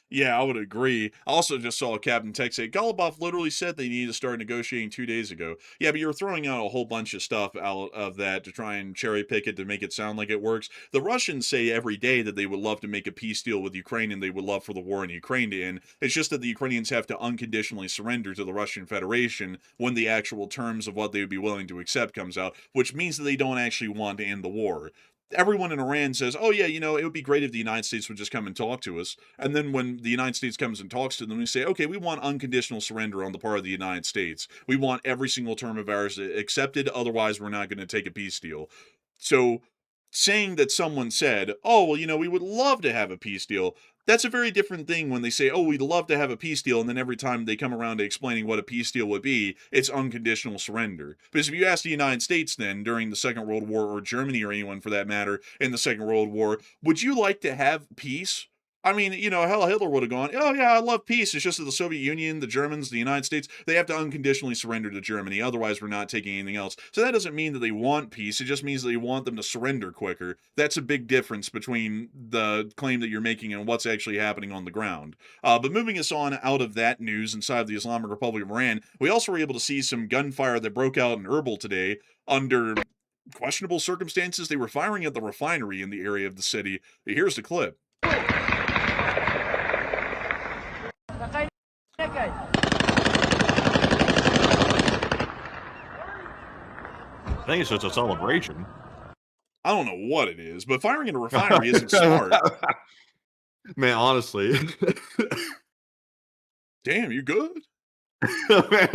Yeah, I would agree. I also just saw Captain Tech say Golubov literally said they needed to start negotiating 2 days ago. Yeah, but you're throwing out a whole bunch of stuff out of that to try and cherry pick it to make it sound like it works. The Russians say every day that they would love to make a peace deal with Ukraine and they would love for the war in Ukraine to end. It's just that the Ukrainians have to unconditionally surrender to the Russian Federation when the actual terms of what they would be willing to accept comes out, which means that they don't actually want to end the war. Everyone in Iran says, oh, yeah, it would be great if the United States would just come and talk to us. And then when the United States comes and talks to them, we say, okay, we want unconditional surrender on the part of the United States. We want every single term of ours accepted. Otherwise, we're not going to take a peace deal. So saying that someone said, oh, well, we would love to have a peace deal, that's a very different thing when they say, oh, we'd love to have a peace deal, and then every time they come around to explaining what a peace deal would be, it's unconditional surrender. Because if you ask the United States then, during the Second World War, or Germany, or anyone for that matter, in the Second World War, would you like to have peace? I mean, hell, Hitler would have gone, oh, yeah, I love peace. It's just that the Soviet Union, the Germans, the United States, they have to unconditionally surrender to Germany. Otherwise, we're not taking anything else. So that doesn't mean that they want peace. It just means that they want them to surrender quicker. That's a big difference between the claim that you're making and what's actually happening on the ground. But moving us on out of that news inside of the Islamic Republic of Iran, we also were able to see some gunfire that broke out in Erbil today under questionable circumstances. They were firing at the refinery in the area of the city. Here's the clip. I think it's just a celebration. I don't know what it is, but firing at a refinery isn't smart. Man, honestly. Damn, you good? Man,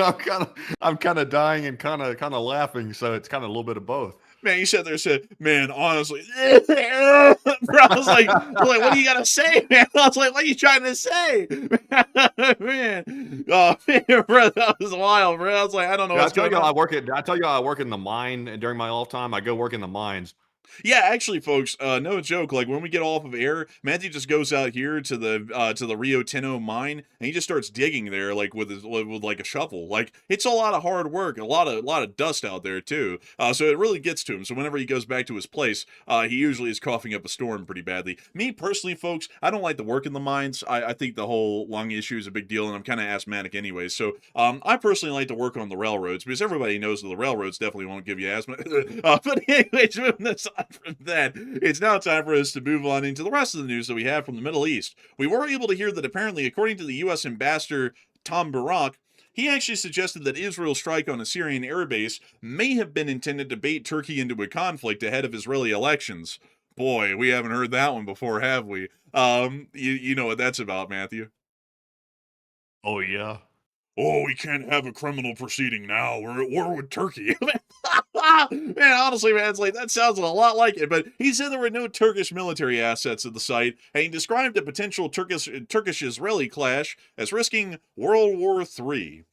I'm kind of dying and kind of laughing, so it's kind of a little bit of both. Man, you sat there and said, man, honestly. Bro, I was like, what do you got to say, man? I was like, what are you trying to say? Man. Oh, man, bro, that was wild, bro. I was like, I don't know what's going on. Did I tell you I work in the mine during my off time? I go work in the mines. Yeah, actually, folks, no joke. Like when we get off of air, Matthew just goes out here to the Rio Tinto mine, and he just starts digging there, like with like a shovel. Like it's a lot of hard work, a lot of dust out there too. So it really gets to him. So whenever he goes back to his place, he usually is coughing up a storm pretty badly. Me personally, folks, I don't like to work in the mines. I think the whole lung issue is a big deal, and I'm kind of asthmatic anyway. So I personally like to work on the railroads because everybody knows that the railroads definitely won't give you asthma. But anyways, from that, it's now time for us to move on into the rest of the news that we have from the Middle East. We were able to hear that apparently, according to the U.S. ambassador Tom Barak, he actually suggested that Israel's strike on a Syrian airbase may have been intended to bait Turkey into a conflict ahead of Israeli elections. Boy, we haven't heard that one before, have we? You know what that's about, Matthew? Oh, yeah. Oh, we can't have a criminal proceeding now. We're at war with Turkey. Man, honestly, man, it's like, that sounds a lot like it. But he said there were no Turkish military assets at the site, and he described a potential Turkish-Israeli clash as risking World War III.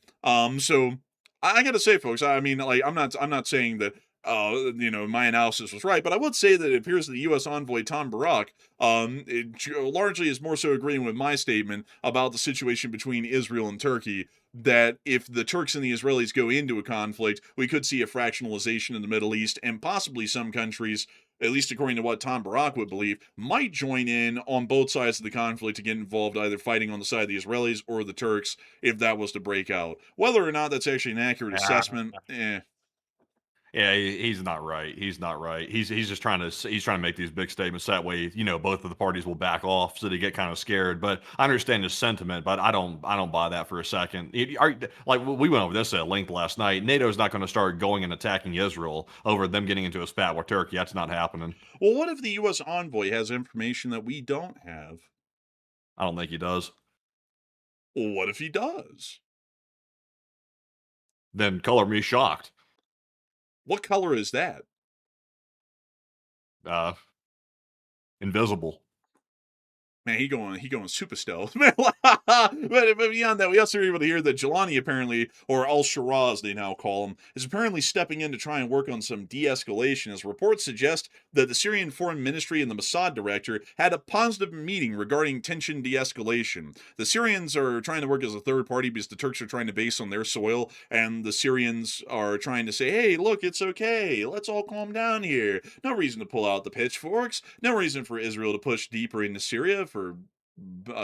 So I gotta say, folks, I mean, like, I'm not saying that my analysis was right. But I would say that it appears that the U.S. envoy Tom Barak, largely is more so agreeing with my statement about the situation between Israel and Turkey. That if the Turks and the Israelis go into a conflict, we could see a fractionalization in the Middle East, and possibly some countries, at least according to what Tom Barak would believe, might join in on both sides of the conflict to get involved, either fighting on the side of the Israelis or the Turks, if that was to break out. Whether or not that's actually an accurate assessment, Yeah, he's not right. He's not right. He's just trying to he's trying to make these big statements that way, both of the parties will back off, so they get kind of scared. But I understand his sentiment, but I don't buy that for a second. Like we went over this at length last night. NATO's not going to start going and attacking Israel over them getting into a spat with Turkey. That's not happening. Well, what if the U.S. envoy has information that we don't have? I don't think he does. Well, what if he does? Then color me shocked. What color is that? Uh, Invisible. Man, he going super stealth. but beyond that, we also were able to hear that Jelani apparently, or Al-Shara as they now call him, is apparently stepping in to try and work on some de-escalation, as reports suggest that the Syrian Foreign Ministry and the Mossad director had a positive meeting regarding tension de-escalation. The Syrians are trying to work as a third party because the Turks are trying to base on their soil, and the Syrians are trying to say, hey, look, it's okay. Let's all calm down here. No reason to pull out the pitchforks. No reason for Israel to push deeper into Syria for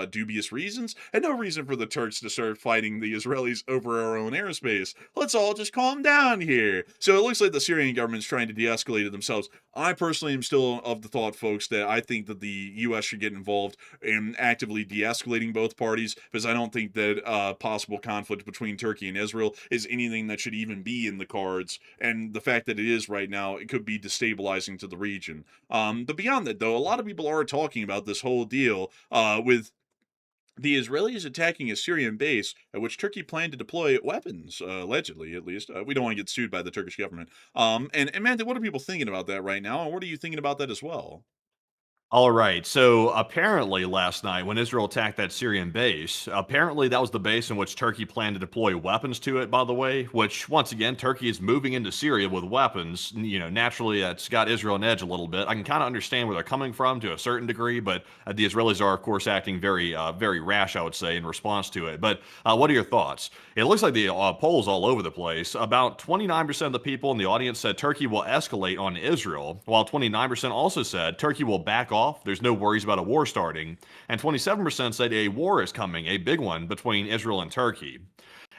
dubious reasons, and no reason for the Turks to start fighting the Israelis over our own airspace. Let's all just calm down here. So it looks like the Syrian government's trying to de-escalate it themselves. I personally am still of the thought, folks, that I think that the U.S. should get involved in actively de-escalating both parties, because I don't think that possible conflict between Turkey and Israel is anything that should even be in the cards, and the fact that it is right now, it could be destabilizing to the region. But beyond that, though, a lot of people are talking about this whole deal with the Israelis attacking a Syrian base at which Turkey planned to deploy weapons, allegedly at least. We don't want to get sued by the Turkish government. And man, what are people thinking about that right now? And what are you thinking about that as well? All right. So apparently, last night when Israel attacked that Syrian base, apparently that was the base in which Turkey planned to deploy weapons to it, by the way, which once again, Turkey is moving into Syria with weapons. Naturally, that's got Israel on edge a little bit. I can kind of understand where they're coming from to a certain degree, but the Israelis are, of course, acting very rash, I would say, in response to it. But what are your thoughts? It looks like the polls all over the place. About 29% of the people in the audience said Turkey will escalate on Israel, while 29% also said Turkey will back off. There's no worries about a war starting. And 27% said a war is coming, a big one, between Israel and Turkey.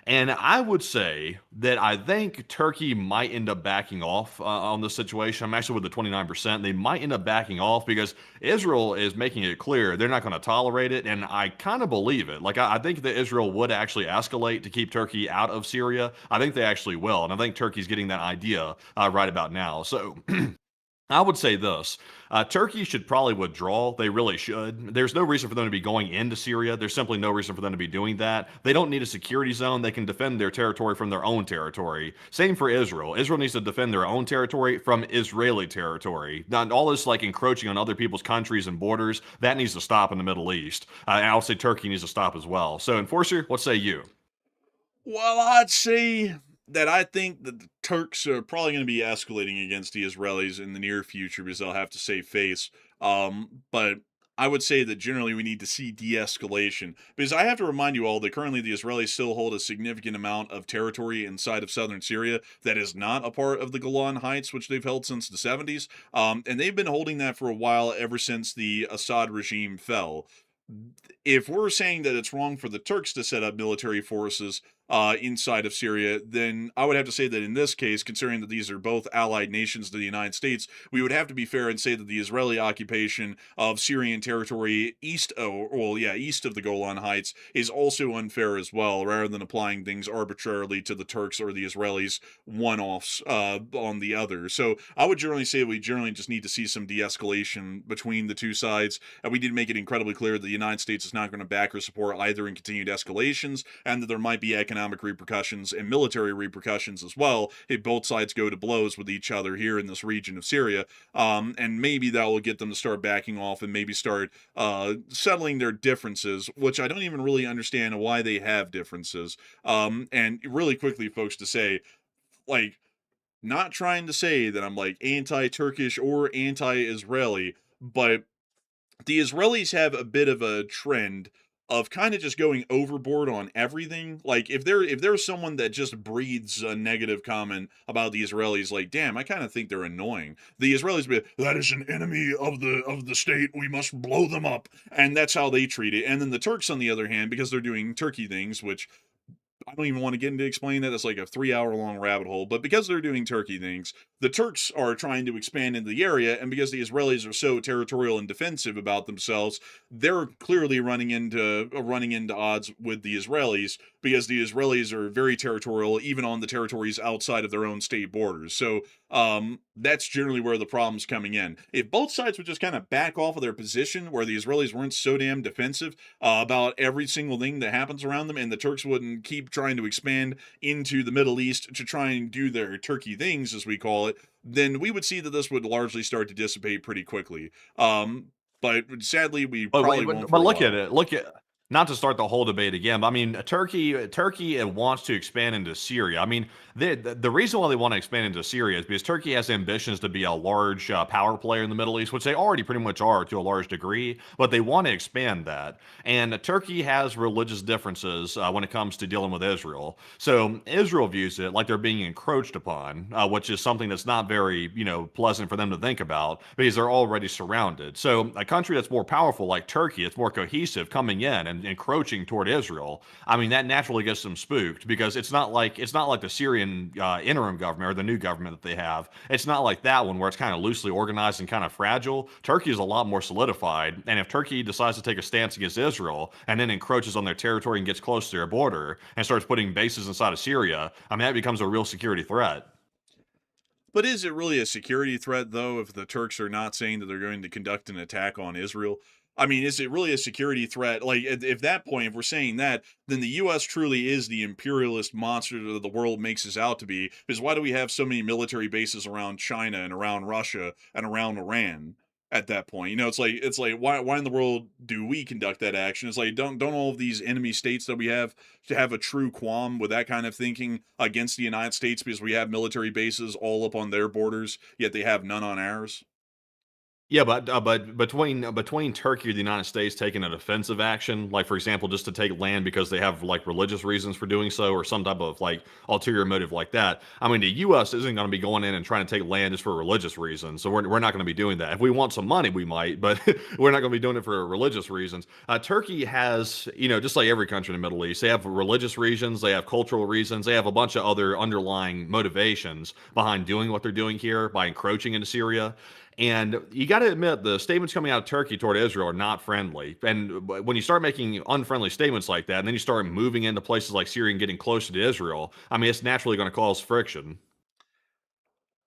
And I would say that I think Turkey might end up backing off on this situation. I'm actually with the 29%. They might end up backing off because Israel is making it clear they're not going to tolerate it. And I kind of believe it. Like, I think that Israel would actually escalate to keep Turkey out of Syria. I think they actually will. And I think Turkey's getting that idea right about now. So I would say this. Turkey should probably withdraw. They really should. There's no reason for them to be going into Syria. There's simply no reason for them to be doing that. They don't need a security zone. They can defend their territory from their own territory. Same for Israel. Israel needs to defend their own territory from Israeli territory. Not all this like encroaching on other people's countries and borders. That needs to stop in the Middle East. And I'll say Turkey needs to stop as well. So, Enforcer, what say you? Well, I'd say that I think that the Turks are probably going to be escalating against the Israelis in the near future because they'll have to save face. But I would say that generally we need to see de-escalation, because I have to remind you all that currently the Israelis still hold a significant amount of territory inside of southern Syria that is not a part of the Golan Heights, which they've held since the 70s. And they've been holding that for a while, ever since the Assad regime fell. If we're saying that it's wrong for the Turks to set up military forces inside of Syria, then I would have to say that in this case, considering that these are both allied nations to the United States, we would have to be fair and say that the Israeli occupation of Syrian territory east of the Golan Heights is also unfair as well, rather than applying things arbitrarily to the Turks or the Israelis one-offs on the other. So I would generally say we generally just need to see some de-escalation between the two sides, and we need to make it incredibly clear that the United States is not going to back or support either in continued escalations, and that there might be economic repercussions and military repercussions as well if both sides go to blows with each other here in this region of Syria. And maybe that will get them to start backing off and maybe start settling their differences, which I don't even really understand why they have differences. And really quickly, folks, to say, like, not trying to say that I'm like anti-Turkish or anti-Israeli, but the Israelis have a bit of a trend of kind of just going overboard on everything. Like if there's someone that just breathes a negative comment about the Israelis, like, damn, I kind of think they're annoying. The Israelis be, that is an enemy of the state. We must blow them up. And that's how they treat it. And then the Turks, on the other hand, because they're doing Turkey things, which I don't even want to get into explaining that. It's like a 3 hour long rabbit hole. But because they're doing Turkey things, the Turks are trying to expand into the area, and because the Israelis are so territorial and defensive about themselves, they're clearly running into odds with the Israelis because the Israelis are very territorial, even on the territories outside of their own state borders. So that's generally where the problem's coming in. If both sides would just kind of back off of their position, where the Israelis weren't so damn defensive about every single thing that happens around them, and the Turks wouldn't keep trying to expand into the Middle East to try and do their Turkey things, as we call it, then we would see that this would largely start to dissipate pretty quickly. But sadly, we But probably wait, won't for but a look at while. it. Look at not to start the whole debate again, but I mean, Turkey wants to expand into Syria. I mean, the reason why they want to expand into Syria is because Turkey has ambitions to be a large power player in the Middle East, which they already pretty much are to a large degree, but they want to expand that. And Turkey has religious differences when it comes to dealing with Israel. So Israel views it like they're being encroached upon, which is something that's not very, pleasant for them to think about because they're already surrounded. So a country that's more powerful like Turkey, it's more cohesive coming in and encroaching toward Israel. I mean, that naturally gets them spooked because it's not like the Syrian interim government or the new government that they have. It's not like that one where it's kind of loosely organized and kind of fragile. Turkey is a lot more solidified, and if Turkey decides to take a stance against Israel and then encroaches on their territory and gets close to their border and starts putting bases inside of Syria, I mean that becomes a real security threat. But is it really a security threat, though, if the Turks are not saying that they're going to conduct an attack on Israel? I mean, is it really a security threat? Like, at that point, if we're saying that, then the U.S. truly is the imperialist monster that the world makes us out to be. Because why do we have so many military bases around China and around Russia and around Iran at that point? It's like why in the world do we conduct that action? It's like don't all of these enemy states that we have to have a true qualm with that kind of thinking against the United States because we have military bases all up on their borders, yet they have none on ours? Yeah, but between Turkey or the United States taking a defensive action, like for example, just to take land because they have like religious reasons for doing so, or some type of like ulterior motive like that. I mean, the U.S. isn't going to be going in and trying to take land just for religious reasons, so we're not going to be doing that. If we want some money, we might, but we're not going to be doing it for religious reasons. Turkey has, just like every country in the Middle East, they have religious reasons, they have cultural reasons, they have a bunch of other underlying motivations behind doing what they're doing here by encroaching into Syria. And you got to admit, the statements coming out of Turkey toward Israel are not friendly. And when you start making unfriendly statements like that, and then you start moving into places like Syria and getting closer to Israel, I mean, it's naturally going to cause friction.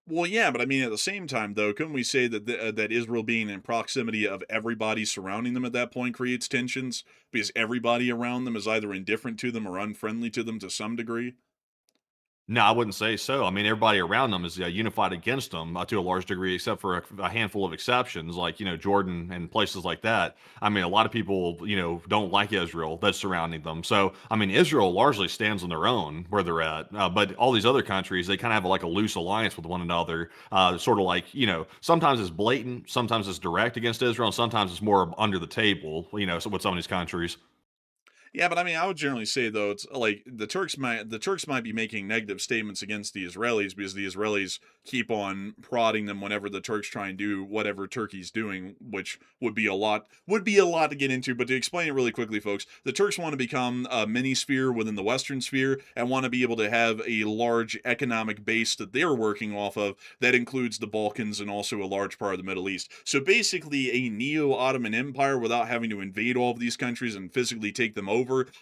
Well, yeah, but I mean, at the same time, though, couldn't we say that that Israel being in proximity of everybody surrounding them at that point creates tensions because everybody around them is either indifferent to them or unfriendly to them to some degree? No, I wouldn't say so. I mean, everybody around them is unified against them to a large degree, except for a handful of exceptions, like Jordan and places like that. I mean, a lot of people don't like Israel that's surrounding them. So, I mean, Israel largely stands on their own where they're at, but all these other countries they kind of have like a loose alliance with one another, sort of like sometimes it's blatant, sometimes it's direct against Israel, and sometimes it's more under the table. So with some of these countries. Yeah, but I mean, I would generally say though, it's like the Turks might be making negative statements against the Israelis because the Israelis keep on prodding them whenever the Turks try and do whatever Turkey's doing, which would be a lot to get into. But to explain it really quickly, folks, the Turks want to become a mini sphere within the Western sphere and want to be able to have a large economic base that they're working off of that includes the Balkans and also a large part of the Middle East. So basically, a neo-Ottoman empire without having to invade all of these countries and physically take them over.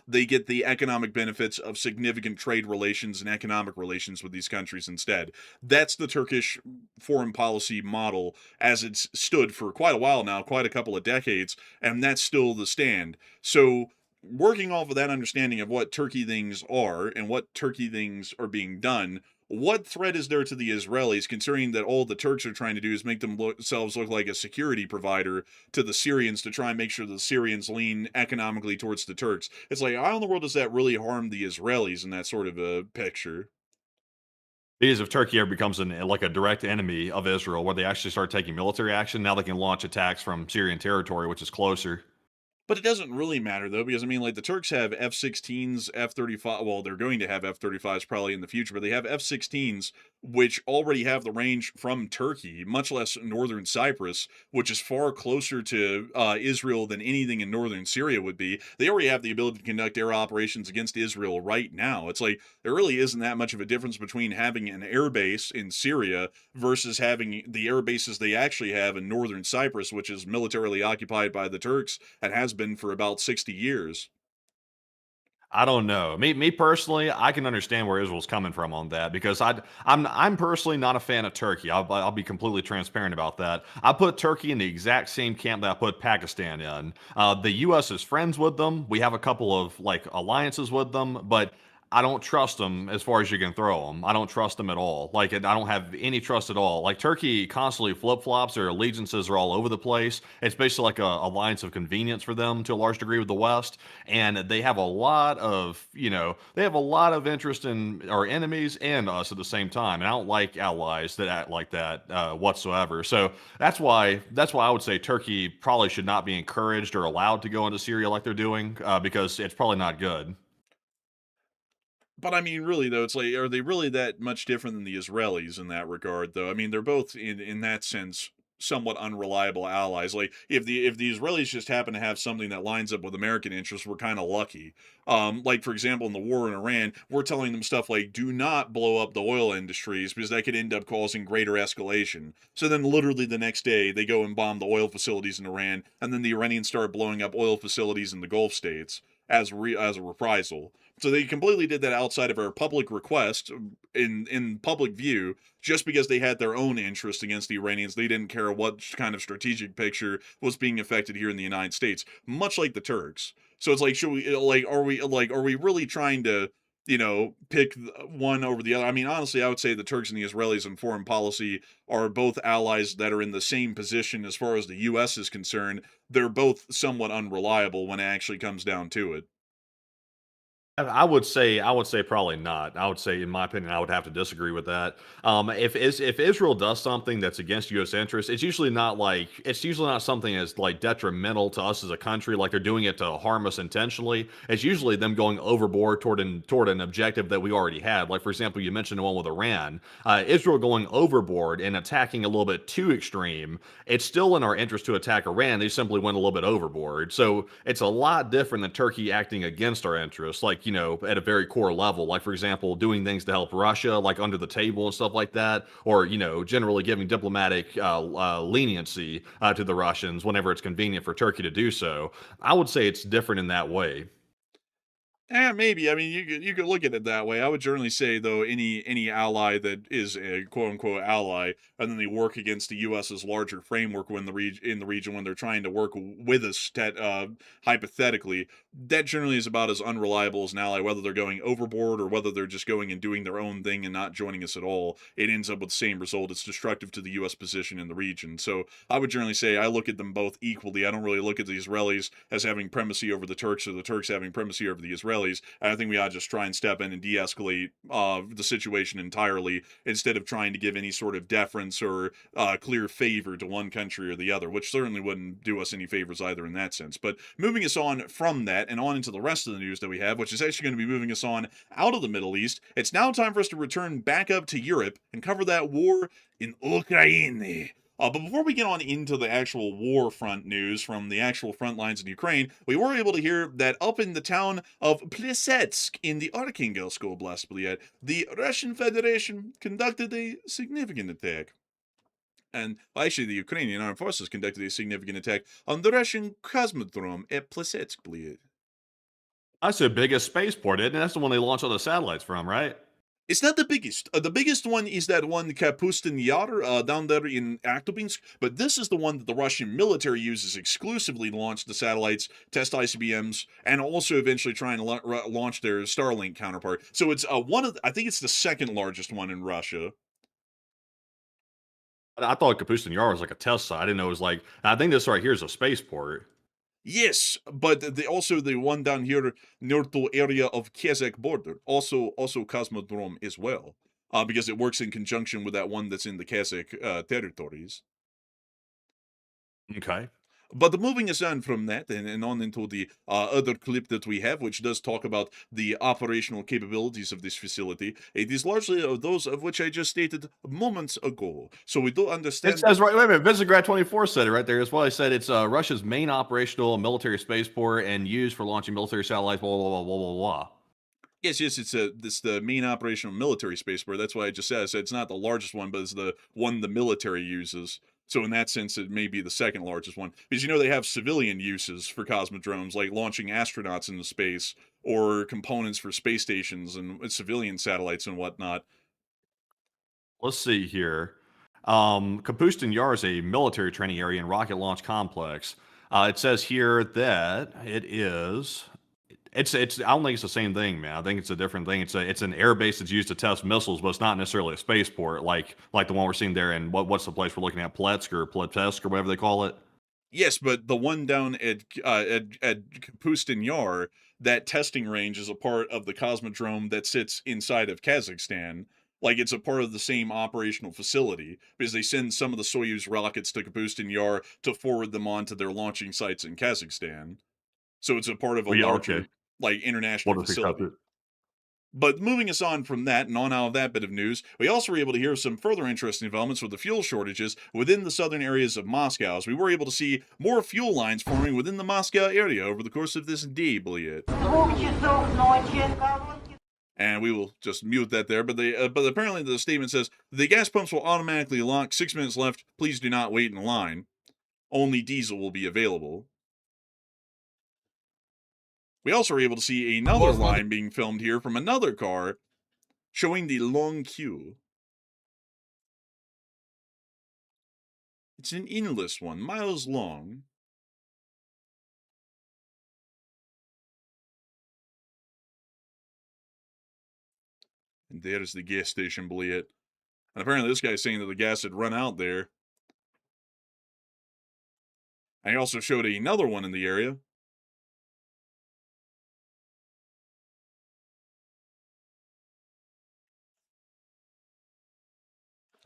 They get the economic benefits of significant trade relations and economic relations with these countries instead. That's the Turkish foreign policy model as it's stood for quite a while now, quite a couple of decades, and that's still the stand. So working off of that understanding of what Turkey things are and what Turkey things are being done, what threat is there to the Israelis, considering that all the Turks are trying to do is make themselves look like a security provider to the Syrians to try and make sure the Syrians lean economically towards the Turks? It's like, how in the world does that really harm the Israelis in that sort of a picture? Because if Turkey ever becomes like a direct enemy of Israel, where they actually start taking military action, now they can launch attacks from Syrian territory, which is closer. But it doesn't really matter though, because I mean, like the Turks have F-16s, F-35. Well, they're going to have F-35s probably in the future, but they have F-16s, which already have the range from Turkey, much less northern Cyprus, which is far closer to Israel than anything in northern Syria would be. They already have the ability to conduct air operations against Israel right now. It's like there really isn't that much of a difference between having an air base in Syria versus having the air bases they actually have in northern Cyprus, which is militarily occupied by the Turks and has been for about 60 years. I don't know. Me personally, I can understand where Israel's coming from on that because I'm personally not a fan of Turkey. I'll be completely transparent about that. I put Turkey in the exact same camp that I put Pakistan in. The U.S. is friends with them. We have a couple of like alliances with them, but I don't trust them as far as you can throw them. I don't trust them at all. Like, I don't have any trust at all. Like, Turkey constantly flip flops. Their allegiances are all over the place. It's basically like a alliance of convenience for them to a large degree with the West. And they have a lot of, they have a lot of interest in our enemies and us at the same time. And I don't like allies that act like that whatsoever. So that's why I would say Turkey probably should not be encouraged or allowed to go into Syria like they're doing because it's probably not good. But I mean, really though, it's like, are they really that much different than the Israelis in that regard? Though I mean, they're both in that sense somewhat unreliable allies. Like if the Israelis just happen to have something that lines up with American interests, we're kind of lucky. Like for example, in the war in Iran, we're telling them stuff like, "Do not blow up the oil industries because that could end up causing greater escalation." So then, literally the next day, they go and bomb the oil facilities in Iran, and then the Iranians start blowing up oil facilities in the Gulf states as a reprisal. So they completely did that outside of our public request in public view, just because they had their own interest against the Iranians. They didn't care what kind of strategic picture was being affected here in the United States, much like the Turks. So it's like, should we are we really trying to pick one over the other? I mean, honestly, I would say the Turks and the Israelis in foreign policy are both allies that are in the same position as far as the U.S. is concerned. They're both somewhat unreliable when it actually comes down to it. I would say probably not. I would say, in my opinion, I would have to disagree with that. If Israel does something that's against U.S. interests, it's usually not something that's like detrimental to us as a country, like they're doing it to harm us intentionally. It's usually them going overboard toward an objective that we already had. Like for example, you mentioned the one with Iran, Israel going overboard and attacking a little bit too extreme. It's still in our interest to attack Iran. They simply went a little bit overboard. So it's a lot different than Turkey acting against our interests, like, at a very core level. Like, for example, doing things to help Russia, like under the table and stuff like that, or, generally giving diplomatic leniency to the Russians whenever it's convenient for Turkey to do so. I would say it's different in that way. Maybe. I mean, you could look at it that way. I would generally say though, any ally that is a quote unquote ally, and then they work against the U.S.'s larger framework when in the region when they're trying to work with us, hypothetically, that generally is about as unreliable as an ally. Whether they're going overboard or whether they're just going and doing their own thing and not joining us at all, it ends up with the same result. It's destructive to the U.S. position in the region. So I would generally say I look at them both equally. I don't really look at the Israelis as having primacy over the Turks or the Turks having primacy over the Israelis. And I think we ought to just try and step in and de-escalate the situation entirely instead of trying to give any sort of deference or clear favor to one country or the other, which certainly wouldn't do us any favors either in that sense. But moving us on from that and on into the rest of the news that we have, which is actually going to be moving us on out of the Middle East, it's now time for us to return back up to Europe and cover that war in Ukraine. But before we get on into the actual war front news from the actual front lines in Ukraine, we were able to hear that up in the town of Plesetsk in the Archangel Oblast, the Russian Federation conducted a significant attack. And well, actually, the Ukrainian armed forces conducted a significant attack on the Russian Cosmodrome at Plesetsk. That's the biggest spaceport, isn't it? That's the one they launch all the satellites from, right? It's not the biggest. The biggest one is that one Kapustin Yar down there in Aktubinsk, but this is the one that the Russian military uses exclusively to launch the satellites, test ICBMs, and also eventually try and launch their Starlink counterpart. So it's I think it's the second largest one in Russia. I thought Kapustin Yar was like a test site. I didn't know it was like. I think this right here is a spaceport. Yes, but also the one down here near the area of Kazakh border, also Cosmodrome as well. because it works in conjunction with that one that's in the Kazakh territories. Okay. But moving us on from that and on into the other clip that we have, which does talk about the operational capabilities of this facility, it is largely those of which I just stated moments ago. So we do It understand. says right. Wait a minute. Visegrad 24 said it right there as well. He said it's Russia's main operational and military spaceport and used for launching military satellites. Blah blah blah blah blah blah. Yes, it's the main operational military spaceport. That's why I just said it's not the largest one, but it's the one the military uses. So in that sense, it may be the second largest one because they have civilian uses for cosmodromes, like launching astronauts into space or components for space stations and civilian satellites and whatnot. Let's see here. Kapustin Yar is a military training area and rocket launch complex. It says here that it is. It's. I don't think it's the same thing, man. I think it's a different thing. It's an air base that's used to test missiles, but it's not necessarily a spaceport like the one we're seeing there. And what's the place we're looking at? Pletsk or Pletesk or whatever they call it. Yes, but the one down at Kapustin Yar, that testing range is a part of the Cosmodrome that sits inside of Kazakhstan. Like it's a part of the same operational facility because they send some of the Soyuz rockets to Kapustin Yar to forward them on to their launching sites in Kazakhstan. So it's a part of a Oh yeah, larger, okay. like, international What if we cut facility. it? But moving us on from that and on out of that bit of news, we also were able to hear some further interesting developments with the fuel shortages within the southern areas of Moscow, as we were able to see more fuel lines forming within the Moscow area over the course of this day, Bliet. And we will just mute that there. But apparently the statement says the gas pumps will automatically lock. 6 minutes left. Please do not wait in line. Only diesel will be available. We also were able to see another line being filmed here from another car, showing the long queue. It's an endless one, miles long. And there's the gas station, Bliet. And apparently this guy's saying that the gas had run out there. And he also showed another one in the area.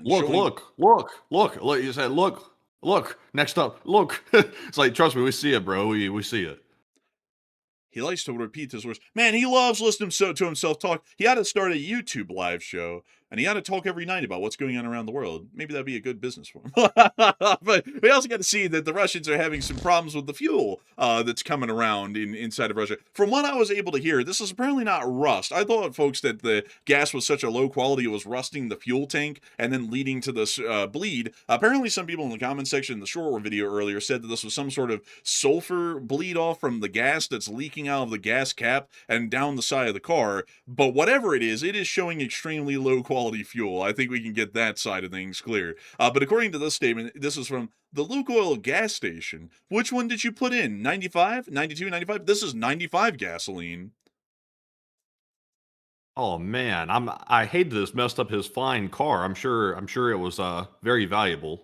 Look. You said, look. Next up, look. It's like, trust me, we see it, bro. We see it. He likes to repeat his words. Man, he loves listening to himself talk. He ought to start a YouTube live show, and he ought to talk every night about what's going on around the world. Maybe that'd be a good business for him. But we also got to see that the Russians are having some problems with the fuel that's coming around inside of Russia. From what I was able to hear, this is apparently not rust. I thought, folks, that the gas was such a low quality it was rusting the fuel tank and then leading to this bleed. Apparently, some people in the comment section in the short video earlier said that this was some sort of sulfur bleed off from the gas that's leaking out of the gas cap and down the side of the car. But whatever it is showing extremely low quality fuel. I think we can get that side of things clear. But according to this statement, this is from the Lukoil gas station. Which one did you put in? 95, 92, 95? This is 95 gasoline. Oh man, I hate this messed up his fine car. I'm sure it was very valuable.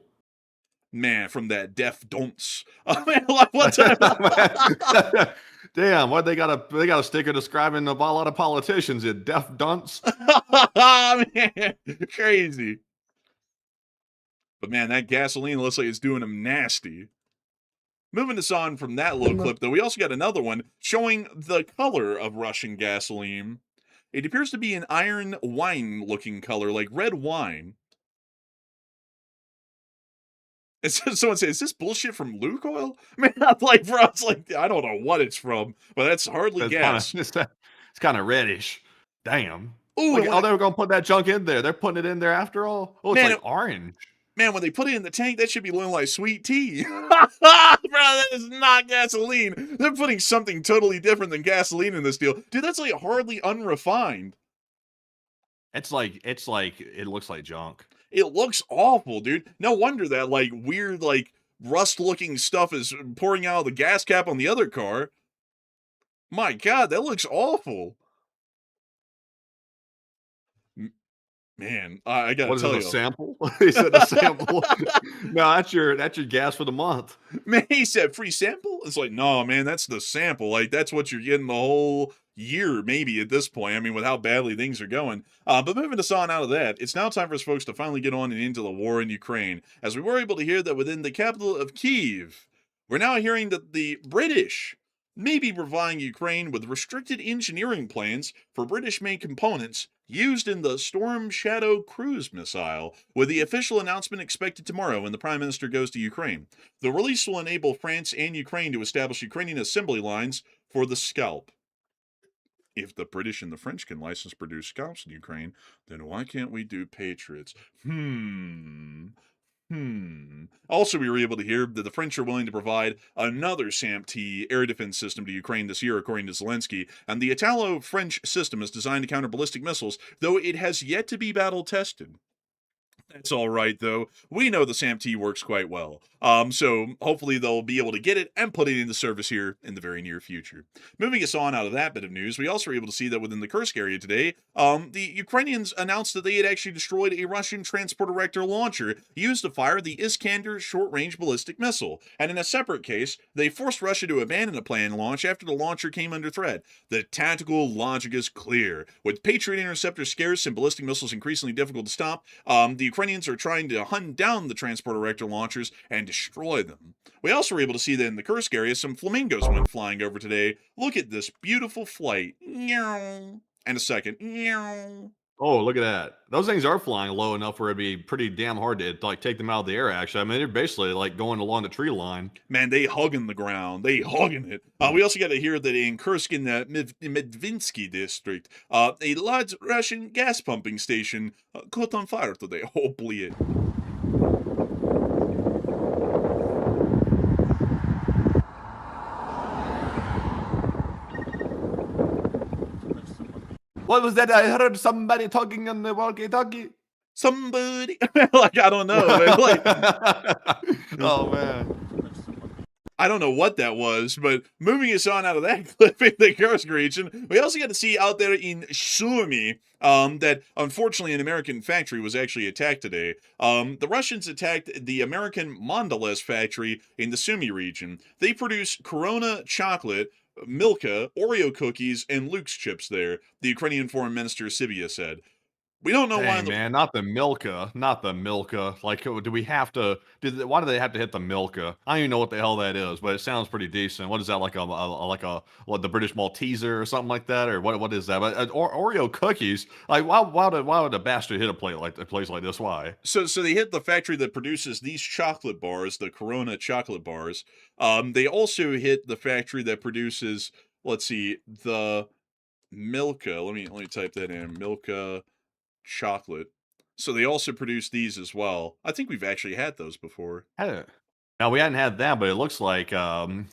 Man, from that deaf dunce. I mean, like, what's Damn, what they got a sticker describing a lot of politicians, you deaf dunce. Man, crazy. But man, that gasoline looks like it's doing him nasty. Moving us on from that little clip, though, we also got another one showing the color of Russian gasoline. It appears to be an iron wine-looking color, like red wine. And so someone says, "Is this bullshit from Lukoil?" Man, I'm like, bro, it's like, I don't know what it's from, but that's hardly gas. It's kind of reddish. Damn. Ooh, Look, they were gonna put that junk in there. They're putting it in there after all. Oh, it's man, like orange. Man, when they put it in the tank, that should be looking like sweet tea. Bro, that is not gasoline. They're putting something totally different than gasoline in this deal. Dude, that's like hardly unrefined. It's like it looks like junk. It looks awful, dude. No wonder that like weird, like rust-looking stuff is pouring out of the gas cap on the other car. My God, that looks awful. Man, I gotta What is this, tell a you, sample? He said a sample. No, that's your gas for the month. man, he said free sample. It's like, no, man, that's the sample. Like that's what you're getting the whole year, maybe at this point. I mean, with how badly things are going. But moving us on out of that, it's now time for us folks to finally get on and into the war in Ukraine, as we were able to hear that within the capital of Kyiv, we're now hearing that the British may be providing Ukraine with restricted engineering plans for British-made components used in the Storm Shadow cruise missile, with the official announcement expected tomorrow when the Prime Minister goes to Ukraine. The release will enable France and Ukraine to establish Ukrainian assembly lines for the Scalp. If the British and the French can license produce Scalps in Ukraine, then why can't we do Patriots? Also, we were able to hear that the French are willing to provide another SAMP-T air defense system to Ukraine this year, according to Zelensky, and the Italo-French system is designed to counter ballistic missiles, though it has yet to be battle-tested. That's all right, though. We know the SAMP-T works quite well. So hopefully they'll be able to get it and put it into service here in the very near future. Moving us on out of that bit of news, we also were able to see that within the Kursk area today, the Ukrainians announced that they had actually destroyed a Russian transporter-rector launcher used to fire the Iskander short-range ballistic missile. And in a separate case, they forced Russia to abandon a planned launch after the launcher came under threat. The tactical logic is clear. With Patriot interceptors scarce and ballistic missiles increasingly difficult to stop, the Ukrainians are trying to hunt down the transporter-rector launchers and destroy them. We also were able to see that in the Kursk area, some flamingos went flying over today. Look at this beautiful flight. And a second. Oh, look at that. Those things are flying low enough where it'd be pretty damn hard to like take them out of the air, actually. I mean, they're basically like going along the tree line. Man, they hugging the ground. They hugging it. We also got to hear that in Kursk, in the Medvinsky district, a large Russian gas pumping station caught on fire today. Oh, bleed. What was that? I heard somebody talking on the walkie-talkie. Somebody, like, I don't know. Man. Like, oh, man. I don't know what that was, but moving us on out of that clip in the Kursk region, we also got to see out there in Sumy that unfortunately an American factory was actually attacked today. The Russians attacked the American Mondelez factory in the Sumy region. They produce Corona chocolate, Milka, Oreo cookies, and Luke's chips there, the Ukrainian Foreign Minister Syria said. We don't know why. Dang, man, not the Milka, not the Milka. Like, do we have to? Why do they have to hit the Milka? I don't even know what the hell that is, but it sounds pretty decent. What is that, like what, the British Malteser or something like that, or what is that? But Oreo cookies, like why would a bastard hit a place like this? Why? So they hit the factory that produces these chocolate bars, the Corona chocolate bars. They also hit the factory that produces, let's see, the Milka. Let me type that in, Milka chocolate. So they also produce these as well. I think we've actually had those before. Now we hadn't had that, but it looks like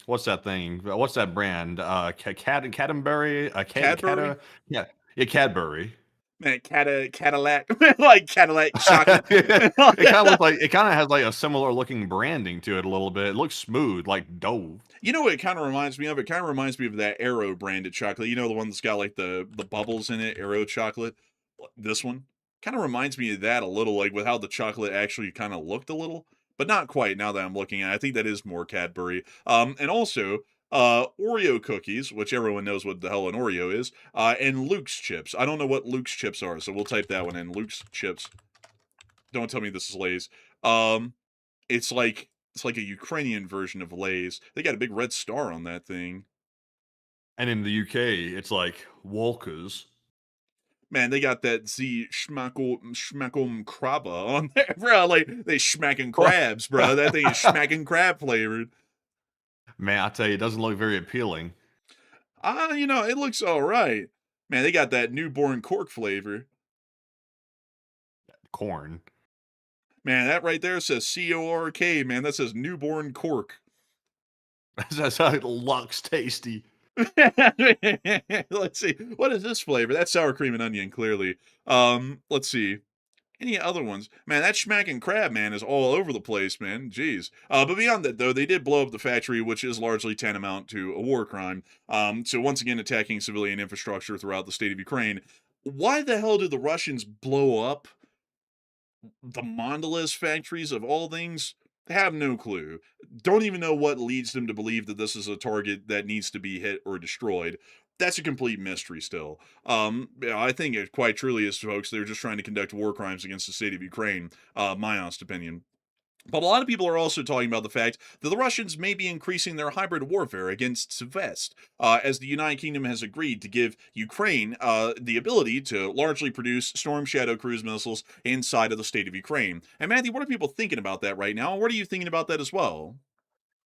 what's that thing? What's that brand? Cadbury? Cadbury? Yeah, Cadbury. Man, Cadillac, like Cadillac chocolate. It kind of has like a similar looking branding to it a little bit. It looks smooth, like dough. You know what it kind of reminds me of? It kind of reminds me of that Aero branded chocolate. You know, the one that's got like the bubbles in it, Aero chocolate. This one kind of reminds me of that a little, like with how the chocolate actually kind of looked a little, but not quite now that I'm looking at it. I think that is more Cadbury. And also Oreo cookies, which everyone knows what the hell an Oreo is, and Luke's chips. I don't know what Luke's chips are, so we'll type that one in. Luke's chips. Don't tell me this is Lay's. It's like a Ukrainian version of Lay's. They got a big red star on that thing. And in the UK, it's like Walkers. Man, they got that Z schmackum crabba on there, bro. Like, they smacking crabs, bro. That thing is smacking crab flavored. Man, I tell you, it doesn't look very appealing. You know, it looks all right. Man, they got that newborn cork flavor. Corn. Man, that right there says C-O-R-K, man. That says newborn cork. That's how it looks tasty. Let's see. What is this flavor? That's sour cream and onion, clearly. Let's see. Any other ones? Man, that smacking crab, man, is all over the place, man. Jeez. But beyond that, though, they did blow up the factory, which is largely tantamount to a war crime. So once again, attacking civilian infrastructure throughout the state of Ukraine. Why the hell did the Russians blow up the Mondelez factories of all things? Have no clue. Don't even know what leads them to believe that this is a target that needs to be hit or destroyed. That's a complete mystery still. Yeah, I think it quite truly is, folks. They're just trying to conduct war crimes against the state of Ukraine, my honest opinion. But a lot of people are also talking about the fact that the Russians may be increasing their hybrid warfare against the West, as the United Kingdom has agreed to give Ukraine the ability to largely produce Storm Shadow cruise missiles inside of the state of Ukraine. And Matthew, what are people thinking about that right now? What are you thinking about that as well?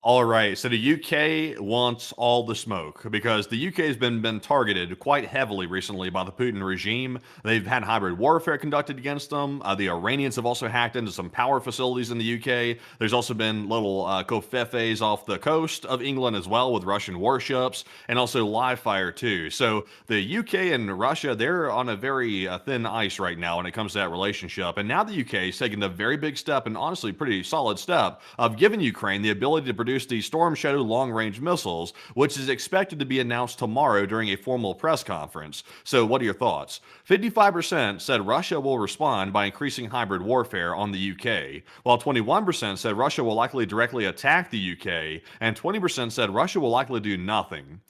All right, so the UK wants all the smoke because the UK has been targeted quite heavily recently by the Putin regime. They've had hybrid warfare conducted against them. The Iranians have also hacked into some power facilities in the UK. There's also been little covfefes off the coast of England as well with Russian warships, and also live fire too. So the UK and Russia, they're on a very thin ice right now when it comes to that relationship. And now the UK is taking the very big step, and honestly pretty solid step, of giving Ukraine the ability to produce the Storm Shadow long-range missiles, which is expected to be announced tomorrow during a formal press conference. So what are your thoughts? 55% said Russia will respond by increasing hybrid warfare on the UK, while 21% said Russia will likely directly attack the UK, and 20% said Russia will likely do nothing.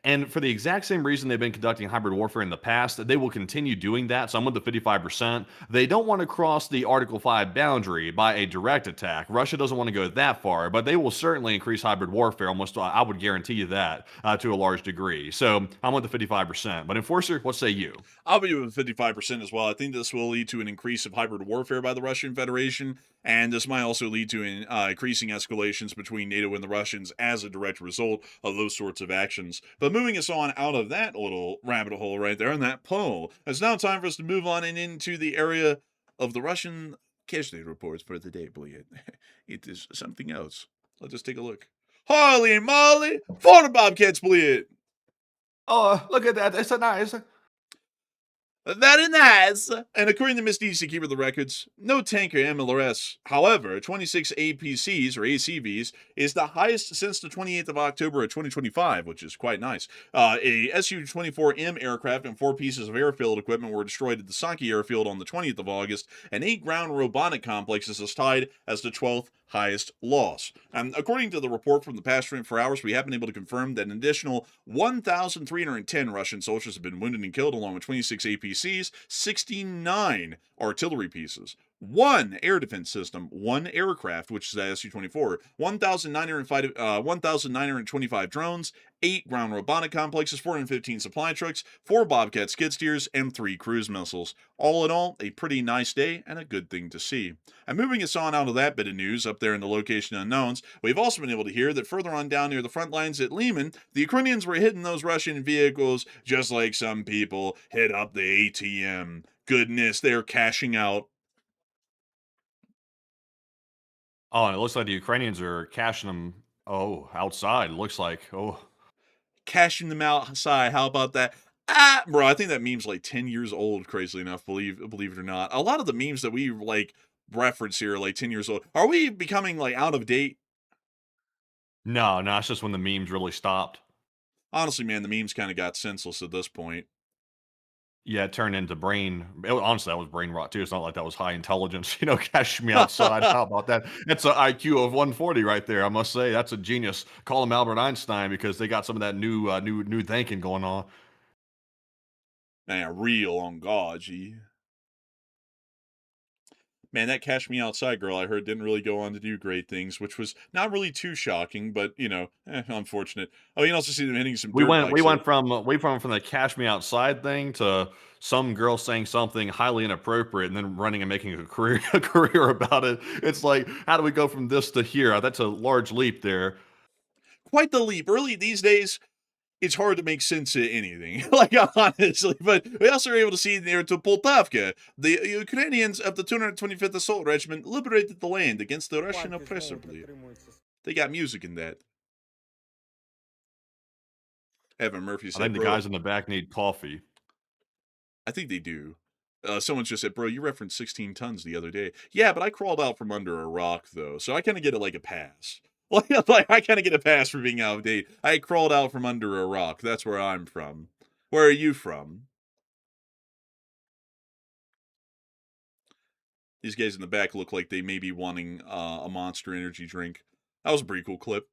And for the exact same reason they've been conducting hybrid warfare in the past, they will continue doing that. So I'm with the 55%. They don't want to cross the Article 5 boundary by a direct attack. Russia doesn't want to go that far, but they will certainly increase hybrid warfare. Almost, I would guarantee you that to a large degree. So I'm with the 55%. But Enforcer, what say you? I'll be with 55% as well. I think this will lead to an increase of hybrid warfare by the Russian Federation, and this might also lead to increasing escalations between NATO and the Russians as a direct result of those sorts of actions. But moving us on out of that little rabbit hole right there and that poll, it's now time for us to move on and into the area of the Russian casualty reports for the day, boy. It is something else. Let's just take a look. Holy moly! For the Bobcats, bleed. Oh, look at that. It's a nice. Very nice. And according to Miss D C, keeper of the records, no tanker MLRS. However, 26 APCs or ACVs is the highest since the 28th of October of 2025, which is quite nice. A Su-24M aircraft and 4 pieces of airfield equipment were destroyed at the Saki airfield on the 20th of August, and 8 ground robotic complexes is tied as the 12th highest loss. And according to the report from the past 24 hours, we have been able to confirm that an additional 1,310 Russian soldiers have been wounded and killed, along with 26 APCs, 69 artillery pieces, 1 air defense system, 1 aircraft, which is the Su-24, 1,925 drones, 8 ground robotic complexes, 415 supply trucks, 4 Bobcat skid steers, and 3 cruise missiles. All in all, a pretty nice day and a good thing to see. And moving us on out of that bit of news up there in the location unknowns, we've also been able to hear that further on down near the front lines at Lehman, the Ukrainians were hitting those Russian vehicles just like some people hit up the ATM. Goodness, they're cashing out. Oh, and it looks like the Ukrainians are cashing them. Oh, outside. It looks like. Oh, Cashing them outside. How about that? Bro, I think that meme's like 10 years old, crazily enough, believe it or not. A lot of the memes that we like reference here are like 10 years old. Are we becoming like out of date? no, no, it's just when the memes really stopped. Honestly, man, the memes kind of got senseless at this point. Yeah, it turned into honestly, that was brain rot too. It's not like that was high intelligence, cash me outside. How about that? That's an IQ of 140 right there. I must say that's a genius. Call him Albert Einstein because they got some of that new thinking going on. Man, real on God, gee. Man, that Cash Me Outside girl I heard didn't really go on to do great things, which was not really too shocking, but unfortunate. Oh, you can also see them hitting some We dirt went we bikes. went from from the cash me outside thing to some girl saying something highly inappropriate and then running and making a career a career about it. It's like, how do we go from this to here? That's a large leap there. Quite the leap. Early these days, it's hard to make sense of anything, like honestly. But we also were able to see near to Poltavka, the Ukrainians of the 225th Assault Regiment liberated the land against the Russian oppressor. They got music in that. Evan Murphy I said, think the "Bro, guys in the back need coffee. I think they do." Someone just said, "Bro, you referenced 16 tons the other day." Yeah, but I crawled out from under a rock though, so I kind of get it like a pass. Like I kind of get a pass for being out of date. I crawled out from under a rock. That's where I'm from. Where are you from? These guys in the back look like they may be wanting a Monster Energy drink. That was a pretty cool clip.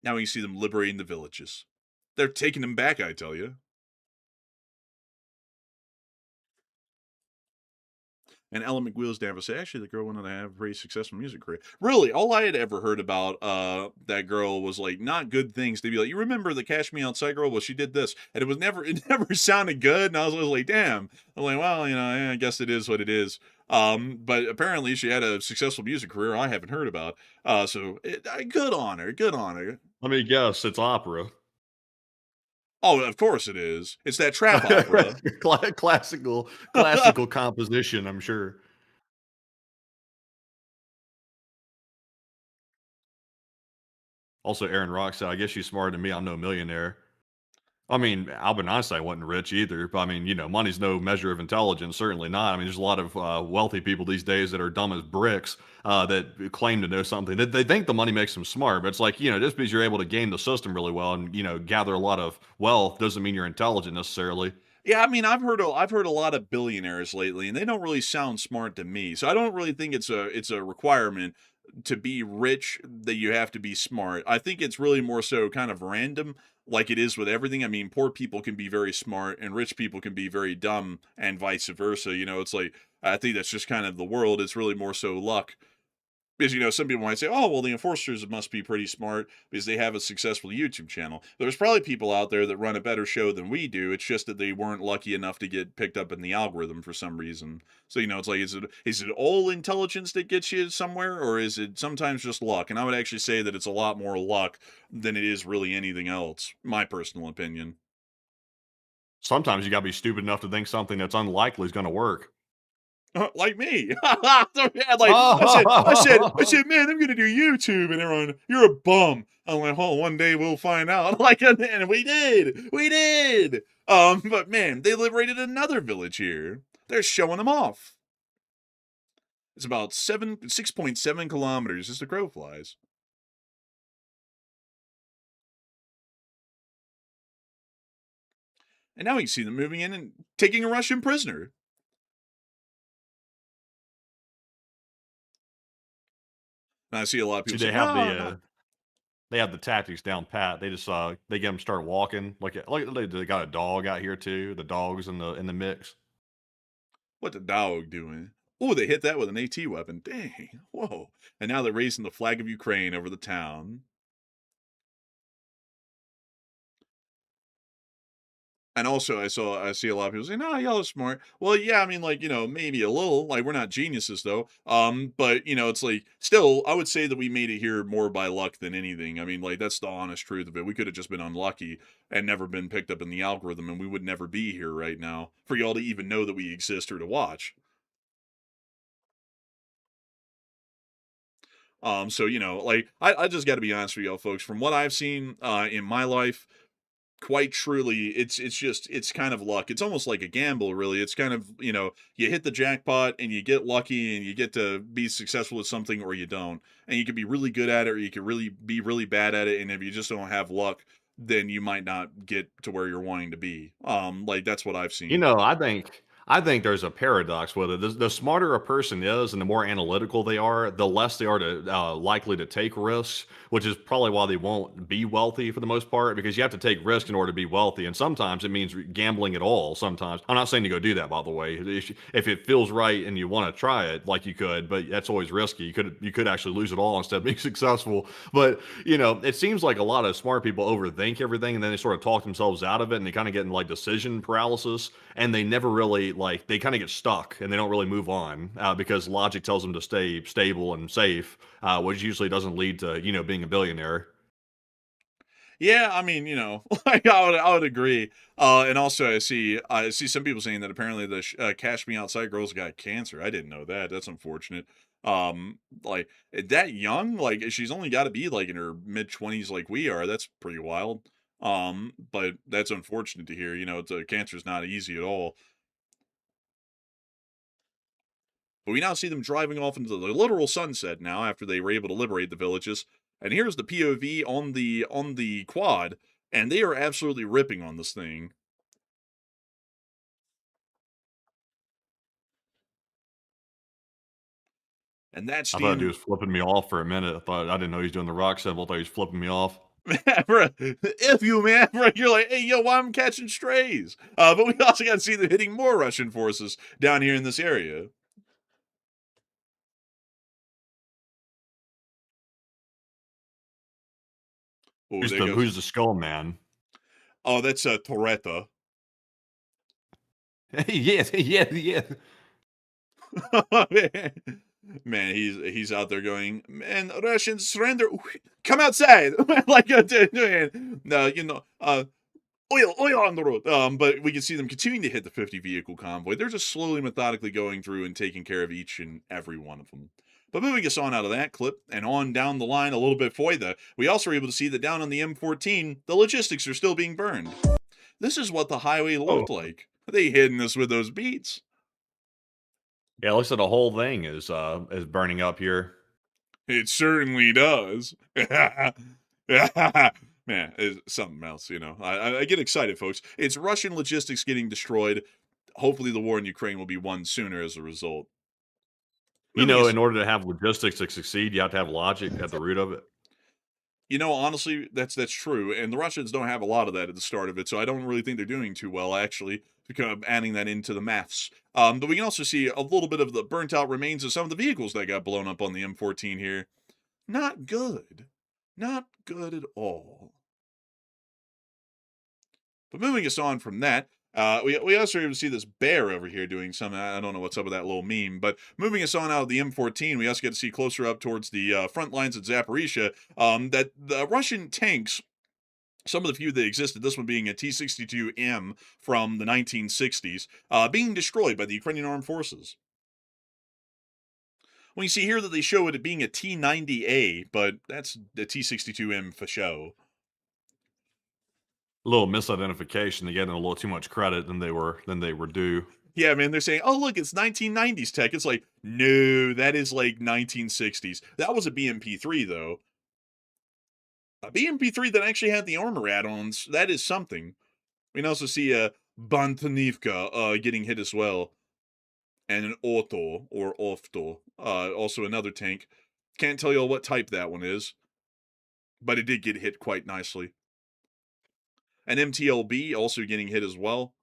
Now we can see them liberating the villages. They're taking them back, I tell you. And Ellen McWheel's dad say, actually, the girl went on to have a very successful music career. Really, all I had ever heard about that girl was like not good things. They'd be like, you remember the Cash Me Outside girl? Well, she did this, and it never sounded good. And I was always like, damn. I'm like, well, yeah, I guess it is what it is. But apparently she had a successful music career I haven't heard about. Good on her. Good on her. Let me guess, it's opera. Oh, of course it is. It's that trap opera. Classical composition, I'm sure. Also, Aaron Rock said, "I guess she's smarter than me. I'm no millionaire." I mean, Albert Einstein wasn't rich either, but I mean, money's no measure of intelligence. Certainly not. I mean, there's a lot of wealthy people these days that are dumb as bricks that claim to know something. They think the money makes them smart, but it's like just because you're able to game the system really well and gather a lot of wealth doesn't mean you're intelligent necessarily. Yeah, I mean, I've heard a lot of billionaires lately, and they don't really sound smart to me. So I don't really think it's a requirement to be rich that you have to be smart. I think it's really more so kind of random, like it is with everything. I mean, poor people can be very smart, and rich people can be very dumb, and vice versa. It's like I think that's just kind of the world. It's really more so luck. Because, some people might say, oh, well, the enforcers must be pretty smart because they have a successful YouTube channel. There's probably people out there that run a better show than we do. It's just that they weren't lucky enough to get picked up in the algorithm for some reason. So, it's like, is it all intelligence that gets you somewhere, or is it sometimes just luck? And I would actually say that it's a lot more luck than it is really anything else, my personal opinion. Sometimes you got to be stupid enough to think something that's unlikely is going to work. Like me. So, yeah, like I said, man, I'm gonna do YouTube, and everyone, you're a bum. I'm like, oh, one day we'll find out. Like, and we did. But man, they liberated another village here. They're showing them off. It's about 6.7 kilometers as the crow flies. And now you see them moving in and taking a Russian prisoner. And I see a lot of See, people say, no, no. they have the tactics down pat. They just they get them start walking like they got a dog out here too. The dog's in the mix. What the dog doing? Oh, they hit that with an AT weapon. Dang. Whoa. And now they're raising the flag of Ukraine over the town. And also, I see a lot of people say, "No, y'all are smart." Well, yeah, I mean, like maybe a little. Like we're not geniuses though. But it's like still, I would say that we made it here more by luck than anything. I mean, like that's the honest truth of it. We could have just been unlucky and never been picked up in the algorithm, and we would never be here right now for y'all to even know that we exist or to watch. So like I just got to be honest with y'all, folks. From what I've seen in my life, quite truly, it's kind of luck. It's almost like a gamble, really. It's kind of you hit the jackpot and you get lucky and you get to be successful at something, or you don't, and you can be really good at it, or you can really be really bad at it. And if you just don't have luck, then you might not get to where you're wanting to be. Like that's what I've You seen. know, I think there's a paradox with it. The smarter a person is, and the more analytical they are, the less they are to likely to take risks. Which is probably why they won't be wealthy for the most part, because you have to take risks in order to be wealthy, and sometimes it means gambling at all. Sometimes I'm not saying to go do that, by the way. If it feels right and you want to try it, like you could, but that's always risky. You could actually lose it all instead of being successful. But it seems like a lot of smart people overthink everything, and then they sort of talk themselves out of it, and they kind of get in like decision paralysis, and they never really like they kind of get stuck, and they don't really move on because logic tells them to stay stable and safe, which usually doesn't lead to being a billionaire. Yeah, I mean, like I would agree. And also I see some people saying that apparently the Cash Me Outside girls got cancer. I didn't know that. That's unfortunate. Like that young, like she's only got to be like in her mid 20s, like we are. That's pretty wild. But that's unfortunate to hear. Cancer's not easy at all. But we now see them driving off into the literal sunset now after they were able to liberate the villages. And here's the POV on the quad, and they are absolutely ripping on this thing. And that's I thought he was flipping me off for a minute. I didn't know he was doing the rock symbol. I thought he was flipping me off. If you, man, you're like, hey, yo, I'm catching strays. But we also got to see them hitting more Russian forces down here in this area. Oh, Who's the skull man? Oh, that's Toretta. Yes. Man, he's out there going, man, Russians surrender. Come outside. Like, no, oil on the road. But we can see them continuing to hit the 50 vehicle convoy. They're just slowly, methodically going through and taking care of each and every one of them. But moving us on out of that clip and on down the line a little bit further, we also were able to see that down on the M14, the logistics are still being burned. This is what the highway looked like. They hidden us with those beats. Yeah, it looks like the whole thing is burning up here. It certainly does. Man, it's something else, you know. I get excited, folks. It's Russian logistics getting destroyed. Hopefully the war in Ukraine will be won sooner as a result. You know, in order to have logistics to succeed, you have to have logic at the root of it. You know, honestly, that's true. And the Russians don't have a lot of that at the start of it, so I don't really think they're doing too well, actually, adding that into the maths. But we can also see a little bit of the burnt out remains of some of the vehicles that got blown up on the M14 here. Not good. Not good at all. But moving us on from that, we also able to see this bear over here doing something. I don't know what's up with that little meme, but moving us on out of the M14, we also get to see closer up towards the front lines at Zaporizhia, that the Russian tanks, some of the few that existed, this one being a T-62M from the 1960s, being destroyed by the Ukrainian armed forces. Well, you see here that they show it being a T-90A, but that's the T-62M for show. A little misidentification. They gave them a little too much credit than they were due. Yeah, man, they're saying, oh, look, it's 1990s tech. It's like, no, that is like 1960s. That was a BMP-3, though. A BMP-3 that actually had the armor add-ons. That is something. We can also see a Bantanivka getting hit as well. And an Otto, or Ofto, also another tank. Can't tell you what type that one is. But it did get hit quite nicely. An MTLB also getting hit as well.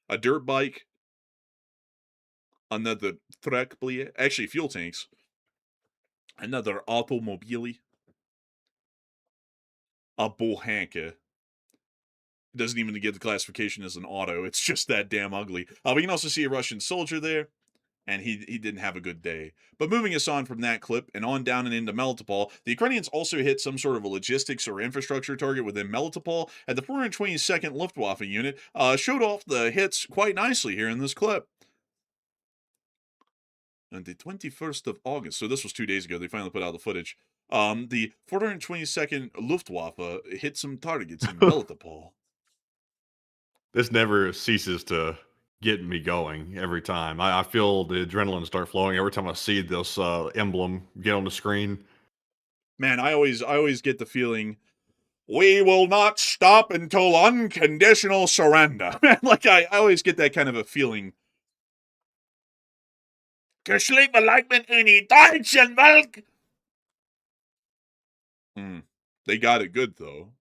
A dirt bike. Another Trekplie. Actually, fuel tanks. Another Automobili. A Bohanka. It doesn't even get the classification as an auto. It's just that damn ugly. We can also see a Russian soldier there. And he didn't have a good day. But moving us on from that clip and on down and into Melitopol, the Ukrainians also hit some sort of a logistics or infrastructure target within Melitopol, and the 422nd Luftwaffe unit showed off the hits quite nicely here in this clip. On the 21st of August, so this was 2 days ago, they finally put out the footage. The 422nd Luftwaffe hit some targets in Melitopol. This never ceases to get me going every time. I feel the adrenaline start flowing every time I see this emblem get on the screen. Man, I always get the feeling, we will not stop until unconditional surrender. Man, like I always get that kind of a feeling. Geschlagen in die deutschen Welt. They got it good though.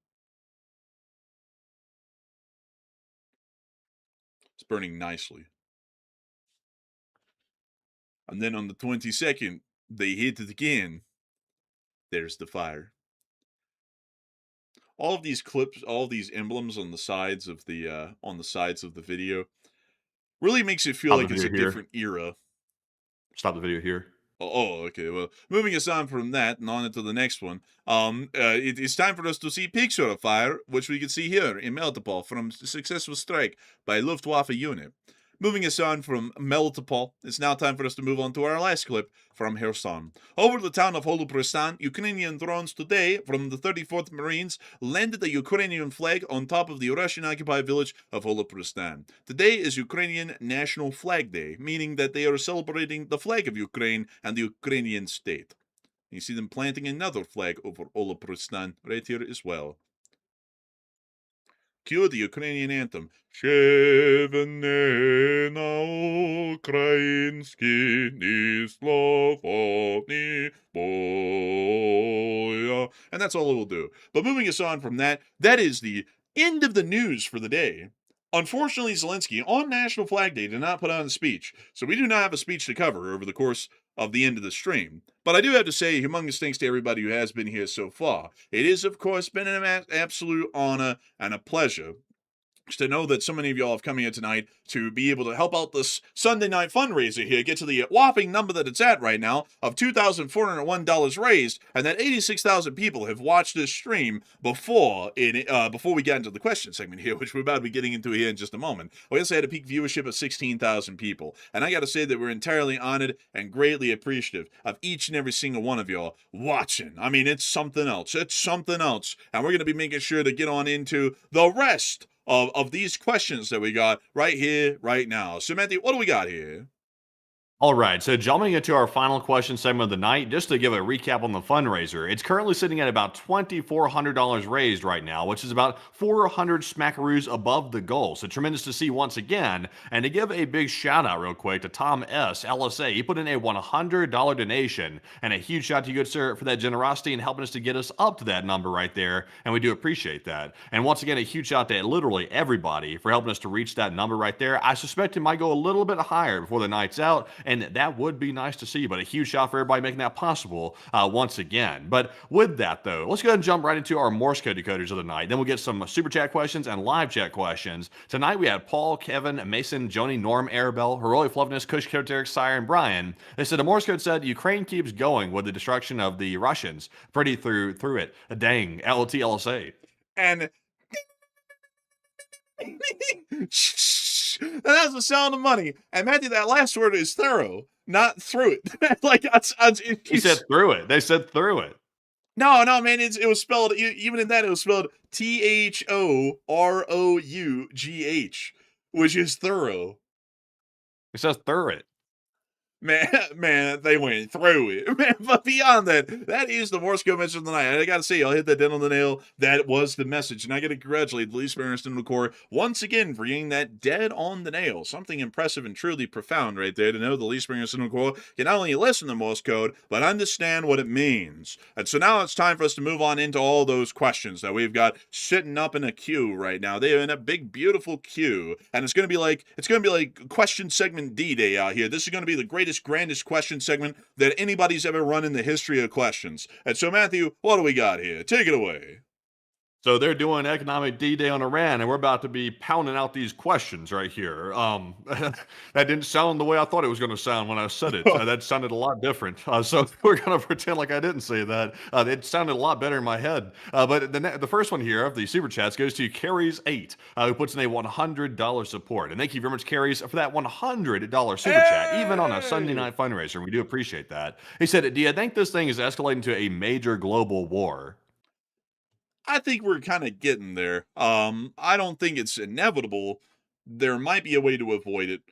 Burning nicely. And then on the 22nd, they hit it again. There's the fire. All of these clips, all of these emblems on the sides of the video really makes it feel like it's a different era. Stop the video here. Oh, okay. Well, moving us on from that and on into the next one. It is time for us to see a picture of fire, which we can see here in Melitopol from successful strike by Luftwaffe unit. Moving us on from Melitopol, it's now time for us to move on to our last clip from Kherson. Over the town of Holoprostan, Ukrainian drones today from the 34th Marines landed a Ukrainian flag on top of the Russian-occupied village of Holoprostan. Today is Ukrainian National Flag Day, meaning that they are celebrating the flag of Ukraine and the Ukrainian state. You see them planting another flag over Holoprostan right here as well. Cue the Ukrainian anthem. Shevene na ukrainski ni slova ni boya. And that's all it will do. But moving us on from that, that is the end of the news for the day. Unfortunately, Zelensky on National Flag Day did not put on a speech, so we do not have a speech to cover over the course of the end of the stream. But I do have to say humongous thanks to everybody who has been here so far. It has, of course, been an absolute honor and a pleasure to know that so many of y'all have come here tonight to be able to help out this Sunday night fundraiser here, get to the whopping number that it's at right now of $2,401 raised, and that 86,000 people have watched this stream before we get into the question segment here, which we're about to be getting into here in just a moment. We also had a peak viewership of 16,000 people, and I got to say that we're entirely honored and greatly appreciative of each and every single one of y'all watching. I mean, it's something else. It's something else, and we're going to be making sure to get on into the rest of these questions that we got right here, right now. So, Matthew, what do we got here? All right, so jumping into our final question segment of the night, just to give a recap on the fundraiser, it's currently sitting at about $2,400 raised right now, which is about 400 smackaroos above the goal. So tremendous to see once again. And to give a big shout out real quick to Tom S. LSA, he put in a $100 donation, and a huge shout out to you, good sir, for that generosity and helping us to get us up to that number right there. And we do appreciate that. And once again, a huge shout out to literally everybody for helping us to reach that number right there. I suspect it might go a little bit higher before the night's out, and that would be nice to see, but a huge shout out for everybody making that possible once again. But with that, though, let's go ahead and jump right into our Morse code decoders of the night. Then we'll get some super chat questions and live chat questions. Tonight we have Paul, Kevin, Mason, Joni, Norm, Arabelle, Heroic Fluffiness, Kush, Koteric, Sire, and Brian. They said the Morse code said Ukraine keeps going with the destruction of the Russians. Pretty through it. Dang, LT LSA. And that's the sound of money. And Matthew, that last word is thorough, not through it. He said through it. They said through it. No, man, it was spelled, even in that, it was spelled THOROUGH, which is thorough. It says through it. Man, they went through it. Man, but beyond that, that is the Morse code message of the night. And I gotta say, I'll hit that dead on the nail. That was the message. And I gotta congratulate the Least Mariners in the Corps once again for getting that dead on the nail. Something impressive and truly profound right there to know the Least Mariners in the Corps can not only listen to Morse code, but understand what it means. And so now it's time for us to move on into all those questions that we've got sitting up in a queue right now. They're in a big, beautiful queue. And it's gonna be like question segment D-Day out here. This is gonna be the grandest question segment that anybody's ever run in the history of questions. And so, Matthew, what do we got here? Take it away. So they're doing economic D-Day on Iran, and we're about to be pounding out these questions right here. That didn't sound the way I thought it was going to sound when I said it. That sounded a lot different. So we're going to pretend like I didn't say that. It sounded a lot better in my head. But the first one here of the super chats goes to Carries8, who puts in a $100 support. And thank you very much, Carries, for that $100 super chat, even on a Sunday night fundraiser. We do appreciate that. He said, do you think this thing is escalating to a major global war? I think we're kind of getting there. I don't think it's inevitable. There might be a way to avoid it.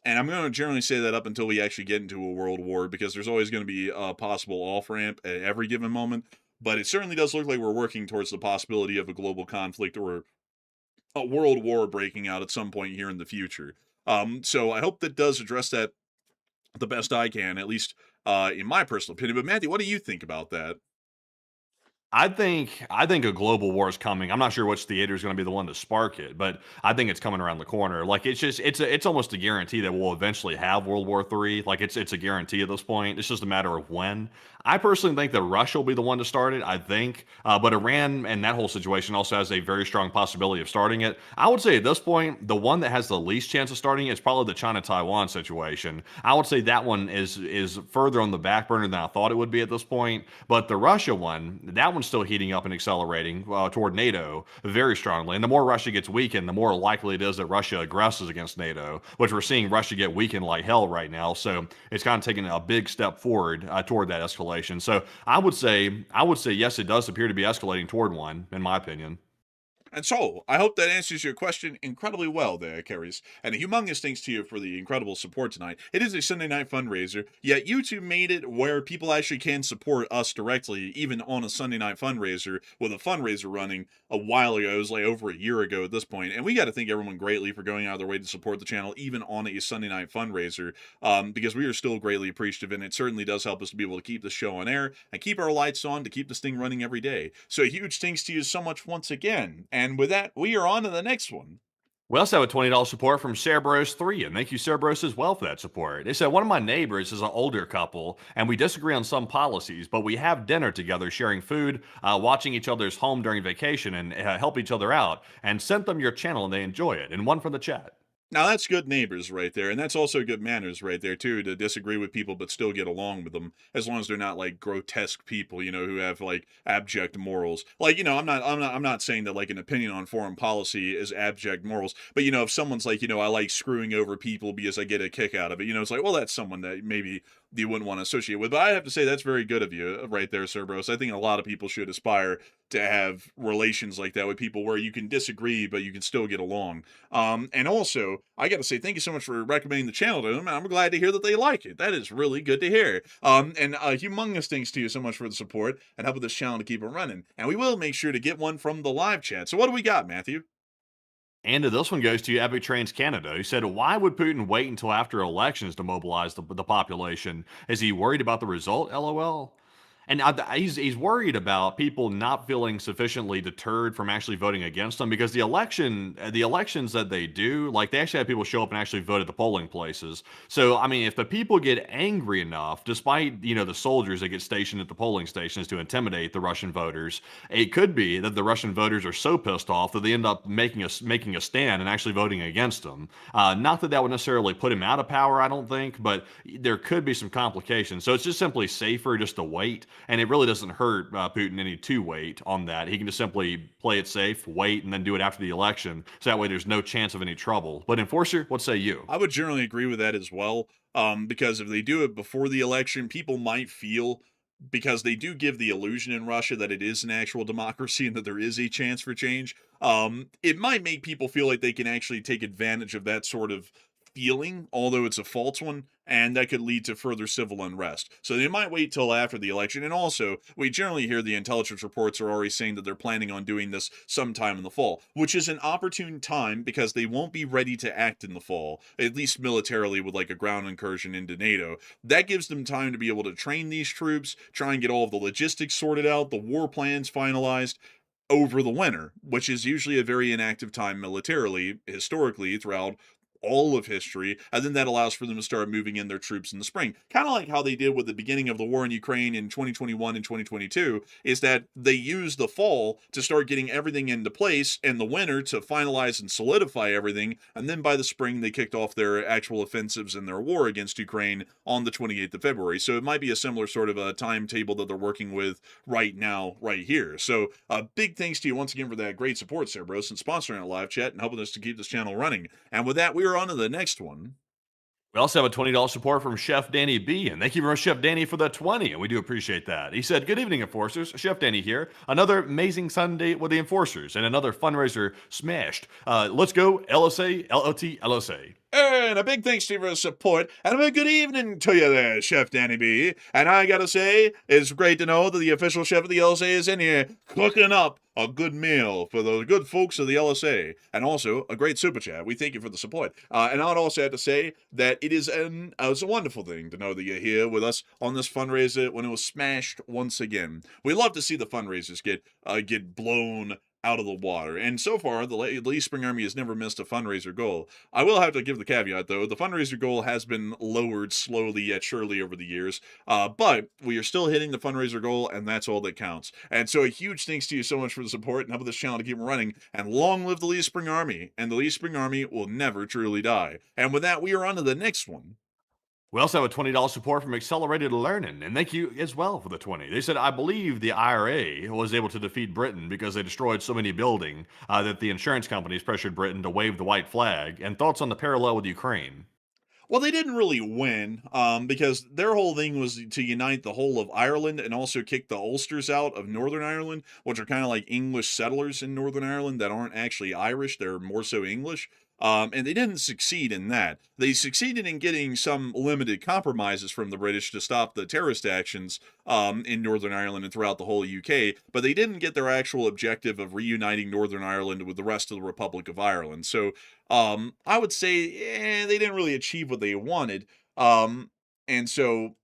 And I'm going to generally say that up until we actually get into a world war, because there's always going to be a possible off-ramp at every given moment. But it certainly does look like we're working towards the possibility of a global conflict or a world war breaking out at some point here in the future. So I hope that does address that the best I can, at least in my personal opinion. But Matthew, what do you think about that? I think a global war is coming. I'm not sure which theater is going to be the one to spark it, but I think it's coming around the corner. Like it's almost a guarantee that we'll eventually have World War III. Like it's a guarantee at this point. It's just a matter of when. I personally think that Russia will be the one to start it. I think, but Iran and that whole situation also has a very strong possibility of starting it. I would say at this point, the one that has the least chance of starting it is probably the China-Taiwan situation. I would say that one is further on the back burner than I thought it would be at this point. But the Russia one, that one's one's still heating up and accelerating toward NATO very strongly. And the more Russia gets weakened, the more likely it is that Russia aggresses against NATO, which we're seeing Russia get weakened like hell right now. So it's kind of taking a big step forward toward that escalation. So I would say yes, it does appear to be escalating toward one, in my opinion. And so, I hope that answers your question incredibly well there, Carries. And a humongous thanks to you for the incredible support tonight. It is a Sunday night fundraiser, yet YouTube made it where people actually can support us directly, even on a Sunday night fundraiser, with a fundraiser running a while ago. It was like over a year ago at this point. And we got to thank everyone greatly for going out of their way to support the channel, even on a Sunday night fundraiser, because we are still greatly appreciative, and it certainly does help us to be able to keep the show on air and keep our lights on to keep this thing running every day. So a huge thanks to you so much once again. And with that, we are on to the next one. We also have a $20 support from Cerberus3, and thank you, Cerberus, as well for that support. They said, one of my neighbors is an older couple, and we disagree on some policies, but we have dinner together, sharing food, watching each other's home during vacation, and help each other out, and sent them your channel, and they enjoy it. And one from the chat. Now that's good neighbors right there, and that's also good manners right there too, to disagree with people but still get along with them, as long as they're not like grotesque people, who have like abject morals. Like, I'm not saying that like an opinion on foreign policy is abject morals, but if someone's like, I like screwing over people because I get a kick out of it, it's like, well, that's someone that maybe you wouldn't want to associate with. But I have to say that's very good of you right there, Cerberus. I think a lot of people should aspire to have relations like that with people where you can disagree but you can still get along. And also, I got to say thank you so much for recommending the channel to them. I'm glad to hear that they like it. That is really good to hear. And humongous thanks to you so much for the support and helping this channel to keep it running. And we will make sure to get one from the live chat. So what do we got, Matthew? And this one goes to Epic Trains Canada, who said, why would Putin wait until after elections to mobilize the population? Is he worried about the result? LOL. And he's worried about people not feeling sufficiently deterred from actually voting against them, because the elections that they do, like, they actually have people show up and actually vote at the polling places. So, I mean, if the people get angry enough, despite, the soldiers that get stationed at the polling stations to intimidate the Russian voters, it could be that the Russian voters are so pissed off that they end up making a stand and actually voting against them. Not that would necessarily put him out of power, I don't think, but there could be some complications. So it's just simply safer just to wait. And it really doesn't hurt Putin any to wait on that. He can just simply play it safe, wait, and then do it after the election. So that way there's no chance of any trouble. But Enforcer, what say you? I would generally agree with that as well. Because if they do it before the election, people might feel, because they do give the illusion in Russia that it is an actual democracy and that there is a chance for change. It might make people feel like they can actually take advantage of that sort of feeling, although it's a false one, and that could lead to further civil unrest. So they might wait till after the election. And also, we generally hear the intelligence reports are already saying that they're planning on doing this sometime in the fall, which is an opportune time because they won't be ready to act in the fall, at least militarily, with like a ground incursion into NATO. That gives them time to be able to train these troops, try and get all of the logistics sorted out, the war plans finalized over the winter, which is usually a very inactive time militarily, historically, throughout all of history, and then that allows for them to start moving in their troops in the spring. Kind of like how they did with the beginning of the war in Ukraine in 2021 and 2022, is that they used the fall to start getting everything into place, and the winter to finalize and solidify everything, and then by the spring they kicked off their actual offensives in their war against Ukraine on the 28th of February. So it might be a similar sort of a timetable that they're working with right now, right here. So big thanks to you once again for that great support, Cerberus, and sponsoring our live chat and helping us to keep this channel running. And with that, we are on to the next one. We also have a $20 support from Chef Danny B, and thank you very much, Chef Danny, for the 20, and we do appreciate that. He said, good evening, Enforcers. Chef Danny here. Another amazing Sunday with the Enforcers, and another fundraiser smashed. Let's go, LSA, LOT, LSA. And a big thanks to you for the support, and a good evening to you there, Chef Danny B. And I gotta say, it's great to know that the official chef of the LSA is in here cooking up a good meal for the good folks of the LSA, and also a great super chat. We thank you for the support. And I would also have to say that it's a wonderful thing to know that you're here with us on this fundraiser when it was smashed once again. We love to see the fundraisers get blown out of the water. And so far, the Lee Spring Army has never missed a fundraiser goal. I will have to give the caveat, though. The fundraiser goal has been lowered slowly yet surely over the years. But we are still hitting the fundraiser goal, and that's all that counts. And so a huge thanks to you so much for the support and helping this channel to keep running. And long live the Lee Spring Army. And the Lee Spring Army will never truly die. And with that, we are on to the next one. We also have a $20 support from Accelerated Learning, and thank you as well for the 20. They said, I believe the IRA was able to defeat Britain because they destroyed so many buildings that the insurance companies pressured Britain to wave the white flag. And thoughts on the parallel with Ukraine? Well, they didn't really win, because their whole thing was to unite the whole of Ireland and also kick the Ulsters out of Northern Ireland, which are kind of like English settlers in Northern Ireland that aren't actually Irish, they're more so English. And they didn't succeed in that. They succeeded in getting some limited compromises from the British to stop the terrorist actions in Northern Ireland and throughout the whole UK, but they didn't get their actual objective of reuniting Northern Ireland with the rest of the Republic of Ireland. So I would say they didn't really achieve what they wanted. And so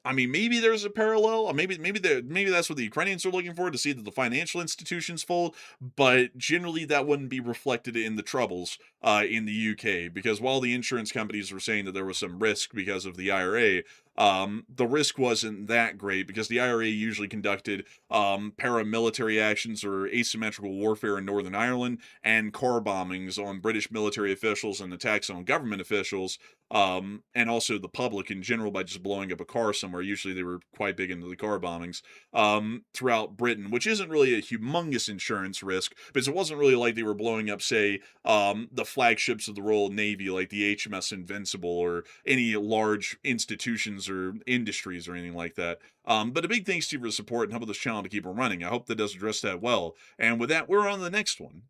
I mean, maybe there's a parallel, or maybe that's what the Ukrainians are looking for, to see that the financial institutions fold. But generally, that wouldn't be reflected in the troubles in the UK, because while the insurance companies were saying that there was some risk because of the IRA, the risk wasn't that great, because the IRA usually conducted paramilitary actions or asymmetrical warfare in Northern Ireland and car bombings on British military officials and attacks on government officials, and also the public in general, by just blowing up a car somewhere. Usually they were quite big into the car bombings throughout Britain, which isn't really a humongous insurance risk, because it wasn't really like they were blowing up, say, the flagships of the Royal Navy, like the HMS Invincible, or any large institutions or industries or anything like that. But a big thanks to you for the support and helping this channel to keep it running. I hope that does address that well. And with that, we're on to the next one.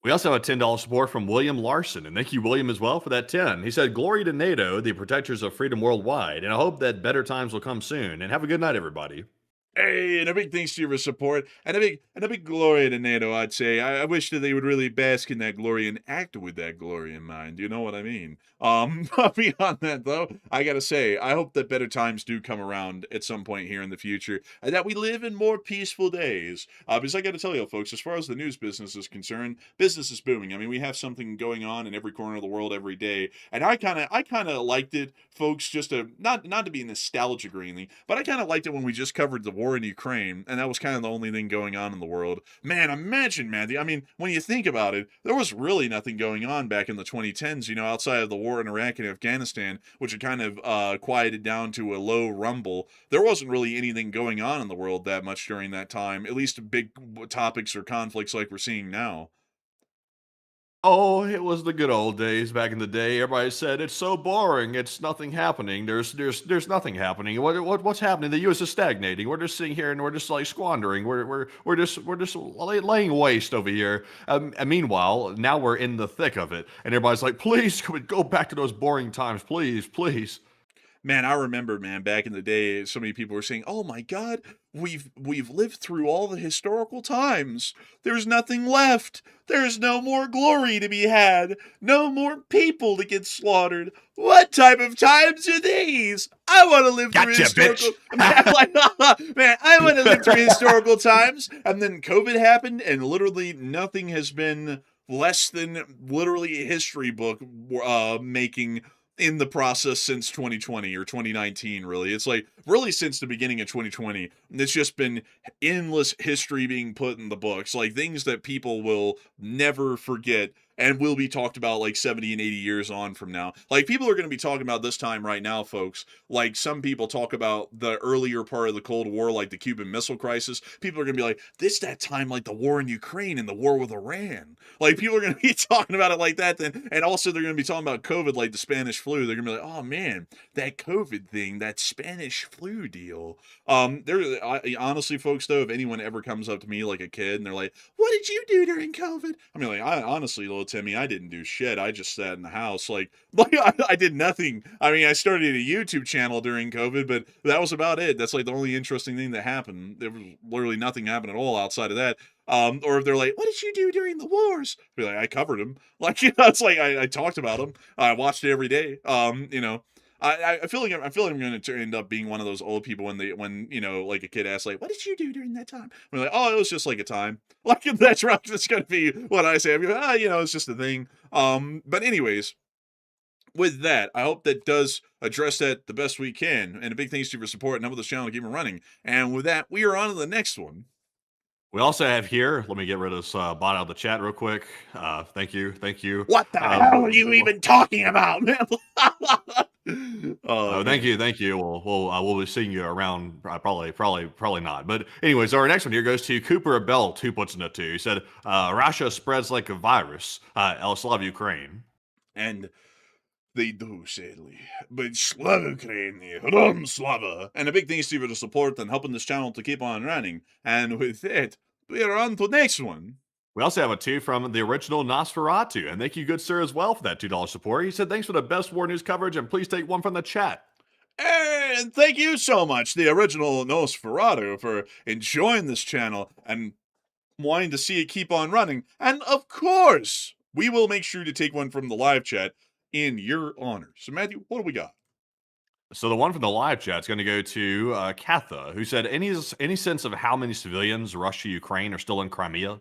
We also have a $10 support from William Larson, and thank you, William, as well for that 10. He said, Glory to NATO, the protectors of freedom worldwide, and I hope that better times will come soon. And have a good night, everybody. Hey, and a big thanks to you for support, and a big glory to NATO, I'd say. I wish that they would really bask in that glory and act with that glory in mind. You know what I mean? Beyond that, though, I gotta say, I hope that better times do come around at some point here in the future, and that we live in more peaceful days. Because I gotta tell you, folks, as far as the news business is concerned, business is booming. I mean, we have something going on in every corner of the world every day, and I kind of liked it, folks, just to, not to be nostalgic or anything, but I kind of liked it when we just covered the war in Ukraine, and that was kind of the only thing going on in the world. Man, imagine, man. I mean, when you think about it, there was really nothing going on back in the 2010s, outside of the war in Iraq and Afghanistan, which had kind of quieted down to a low rumble. There wasn't really anything going on in the world that much during that time, at least big topics or conflicts like we're seeing now. Oh, it was the good old days back in the day. Everybody said it's so boring. It's nothing happening. There's nothing happening. What's happening? The U.S. is stagnating. We're just sitting here and we're just like squandering. We're just laying waste over here. And meanwhile, now we're in the thick of it, and everybody's like, please, can we go back to those boring times, please, please. Man, I remember, man, back in the day, so many people were saying, "Oh my God, we've lived through all the historical times. There's nothing left. There's no more glory to be had. No more people to get slaughtered. What type of times are these? I want to live through Gotcha, historical." bitch. Man, I want to live through historical times. And then COVID happened, and literally nothing has been less than literally a history book making in the process since 2020 or 2019. Really, it's like really since the beginning of 2020, it's just been endless history being put in the books, like things that people will never forget and will be talked about like 70 and 80 years on from now. Like, people are going to be talking about this time right now, folks. Like, some people talk about the earlier part of the Cold War, like the Cuban Missile Crisis. People are going to be like, this that time like the war in Ukraine and the war with Iran. Like, people are going to be talking about it like that then. And also they're going to be talking about COVID, like the Spanish flu. They're going to be like, oh man, that COVID thing, that Spanish flu deal. Honestly, folks, though, if anyone ever comes up to me like a kid and they're like, what did you do during COVID? I mean, like, honestly, little Timmy, I didn't do shit. I just sat in the house. Like I did nothing. I mean, I started a YouTube channel during COVID, but that was about it. That's like the only interesting thing that happened. There was literally nothing happened at all outside of that. Or if they're like, what did you do during the wars? Be like, I covered them. Like, it's like I talked about them. I watched it every day. I feel like I'm going to end up being one of those old people when like a kid asks like, what did you do during that time? We're like, oh, it was just like a time. Like, that's right. That's going to be what I say. I'm like, it's just a thing. But anyways, with that, I hope that does address that the best we can. And a big thanks to you for support and helping this channel to keep it running. And with that, we are on to the next one. We also have here, let me get rid of this bot out of the chat real quick. Thank you. What the hell are you even talking about, man? Oh, Oh, man. thank you. We'll be seeing you around. Probably not. But anyways, our next one here goes to Cooper Belt, who puts in it too. He said, "Russia spreads like a virus. Slav Ukraine." And they do, sadly. But Slava Ukraine, Rom Slava. And a big thanks to you for the support and helping this channel to keep on running. And with that, we're on to the next one. We also have a two from the original Nosferatu, and thank you, good sir, as well for that $2 support. He said, "Thanks for the best war news coverage, and please take one from the chat." And thank you so much, the original Nosferatu, for enjoying this channel and wanting to see it keep on running. And of course, we will make sure to take one from the live chat in your honor. So, Matthew, what do we got? So the one from the live chat is going to go to Katha, who said, "Any sense of how many civilians Russia, Ukraine are still in Crimea?"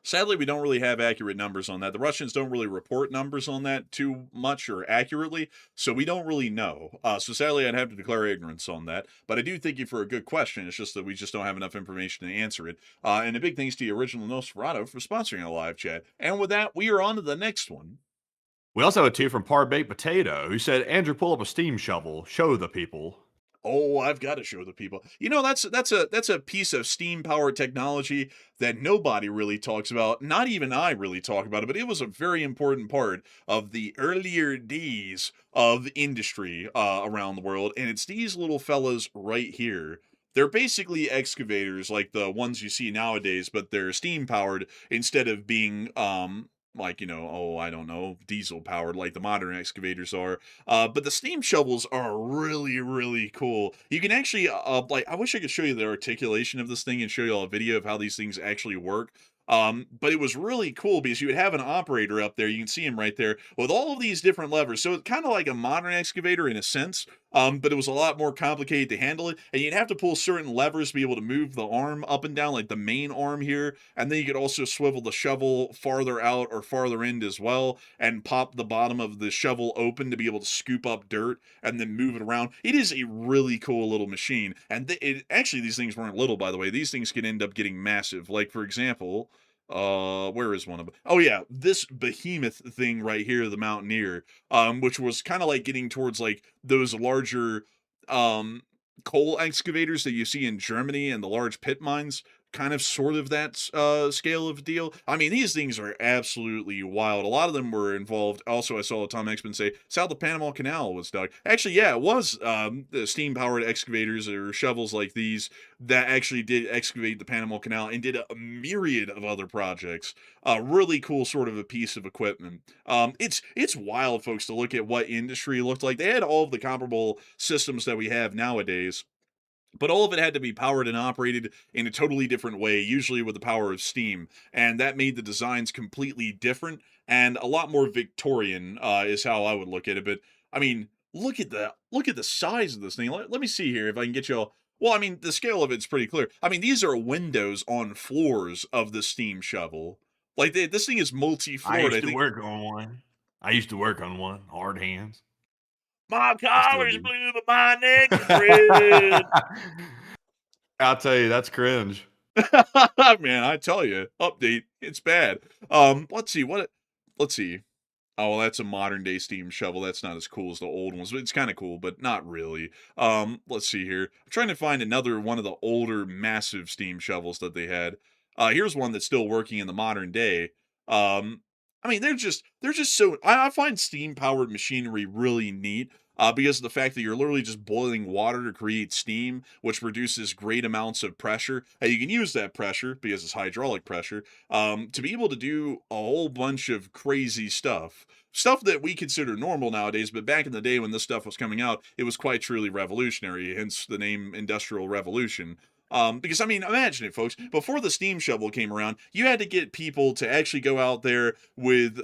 Sadly, we don't really have accurate numbers on that. The Russians don't really report numbers on that too much or accurately, so we don't really know. So sadly, I'd have to declare ignorance on that. But I do thank you for a good question. It's just that we just don't have enough information to answer it. And a big thanks to the original Nosferatu for sponsoring a live chat. And with that, we are on to the next one. We also have a two from Par Baked Potato, who said, "Andrew, pull up a steam shovel. Show the people." Oh, I've got to show the people. You know, that's a piece of steam powered technology that nobody really talks about. Not even I really talk about it, but it was a very important part of the earlier days of industry around the world. And it's these little fellas right here. They're basically excavators like the ones you see nowadays, but they're steam powered instead of being like, I don't know, diesel powered like the modern excavators are. But the steam shovels are really, really cool. You can actually, like, I wish I could show you the articulation of this thing and show you all a video of how these things actually work. But it was really cool because you would have an operator up there. You can see him right there with all of these different levers. So it's kind of like a modern excavator in a sense, but it was a lot more complicated to handle it. And you'd have to pull certain levers to be able to move the arm up and down, like the main arm here. And then you could also swivel the shovel farther out or farther in as well and pop the bottom of the shovel open to be able to scoop up dirt and then move it around. It is a really cool little machine. And actually, these things weren't little, by the way. These things could end up getting massive. Like, for example, where is one of them? Oh yeah, this behemoth thing right here, the Mountaineer, which was kind of like getting towards like those larger um coal excavators that you see in Germany and the large pit mines, kind of sort of that scale of deal. I mean, these things are absolutely wild. A lot of them were involved. Also, I saw Tom Exman say south of Panama Canal was dug. Actually, yeah, it was the steam powered excavators or shovels like these that actually did excavate the Panama Canal and did a myriad of other projects. Really cool sort of a piece of equipment. It's wild, folks, to look at what industry looked like. They had all of the comparable systems that we have nowadays, but all of it had to be powered and operated in a totally different way, usually with the power of steam. And that made the designs completely different and a lot more Victorian, is how I would look at it. But I mean, look at the size of this thing. Let me see here if I can get you all. Well, I mean, the scale of it's pretty clear. I mean, these are windows on floors of the steam shovel. Like this thing is I multi-floored. used I to think work on one. I used to work on one. Hard hands. my I still collar's do. blue, but my neck is red. I'll tell you, that's cringe. Man, I tell you, update, it's bad. Let's see let's see. Oh, well, that's a modern day steam shovel. That's not as cool as the old ones, but it's kind of cool, but not really. Let's see here. I'm trying to find another one of the older massive steam shovels that they had. Here's one that's still working in the modern day. I mean, they're just so I find steam powered machinery really neat. Because of the fact that you're literally just boiling water to create steam, which produces great amounts of pressure. And you can use that pressure, because it's hydraulic pressure, to be able to do a whole bunch of crazy stuff. Stuff that we consider normal nowadays, but back in the day when this stuff was coming out, it was quite truly revolutionary, hence the name Industrial Revolution. Because I mean, imagine it, folks. Before the steam shovel came around, you had to get people to actually go out there with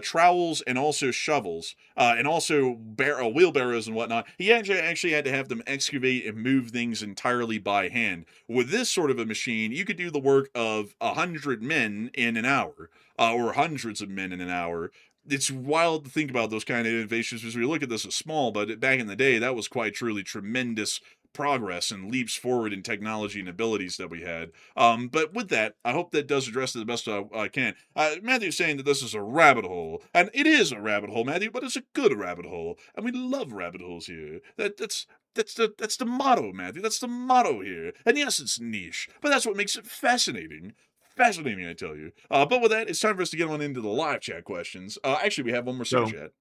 trowels and also shovels, and also wheelbarrows and whatnot. He actually had to have them excavate and move things entirely by hand. With this sort of a machine, you could do the work of 100 men in an hour, or hundreds of men in an hour. It's wild to think about those kind of innovations because we look at this as small, but back in the day, that was quite truly tremendous progress and leaps forward in technology and abilities that we had. But with that, I hope that does address it the best I can. Matthew's saying that this is a rabbit hole, and it is a rabbit hole, Matthew, but it's a good rabbit hole, and we love rabbit holes here. That's the motto, Matthew. That's the motto here. And yes, it's niche, but that's what makes it fascinating. Fascinating, I tell you. But with that, it's time for us to get on into the live chat questions. Actually, we have one more super So, chat.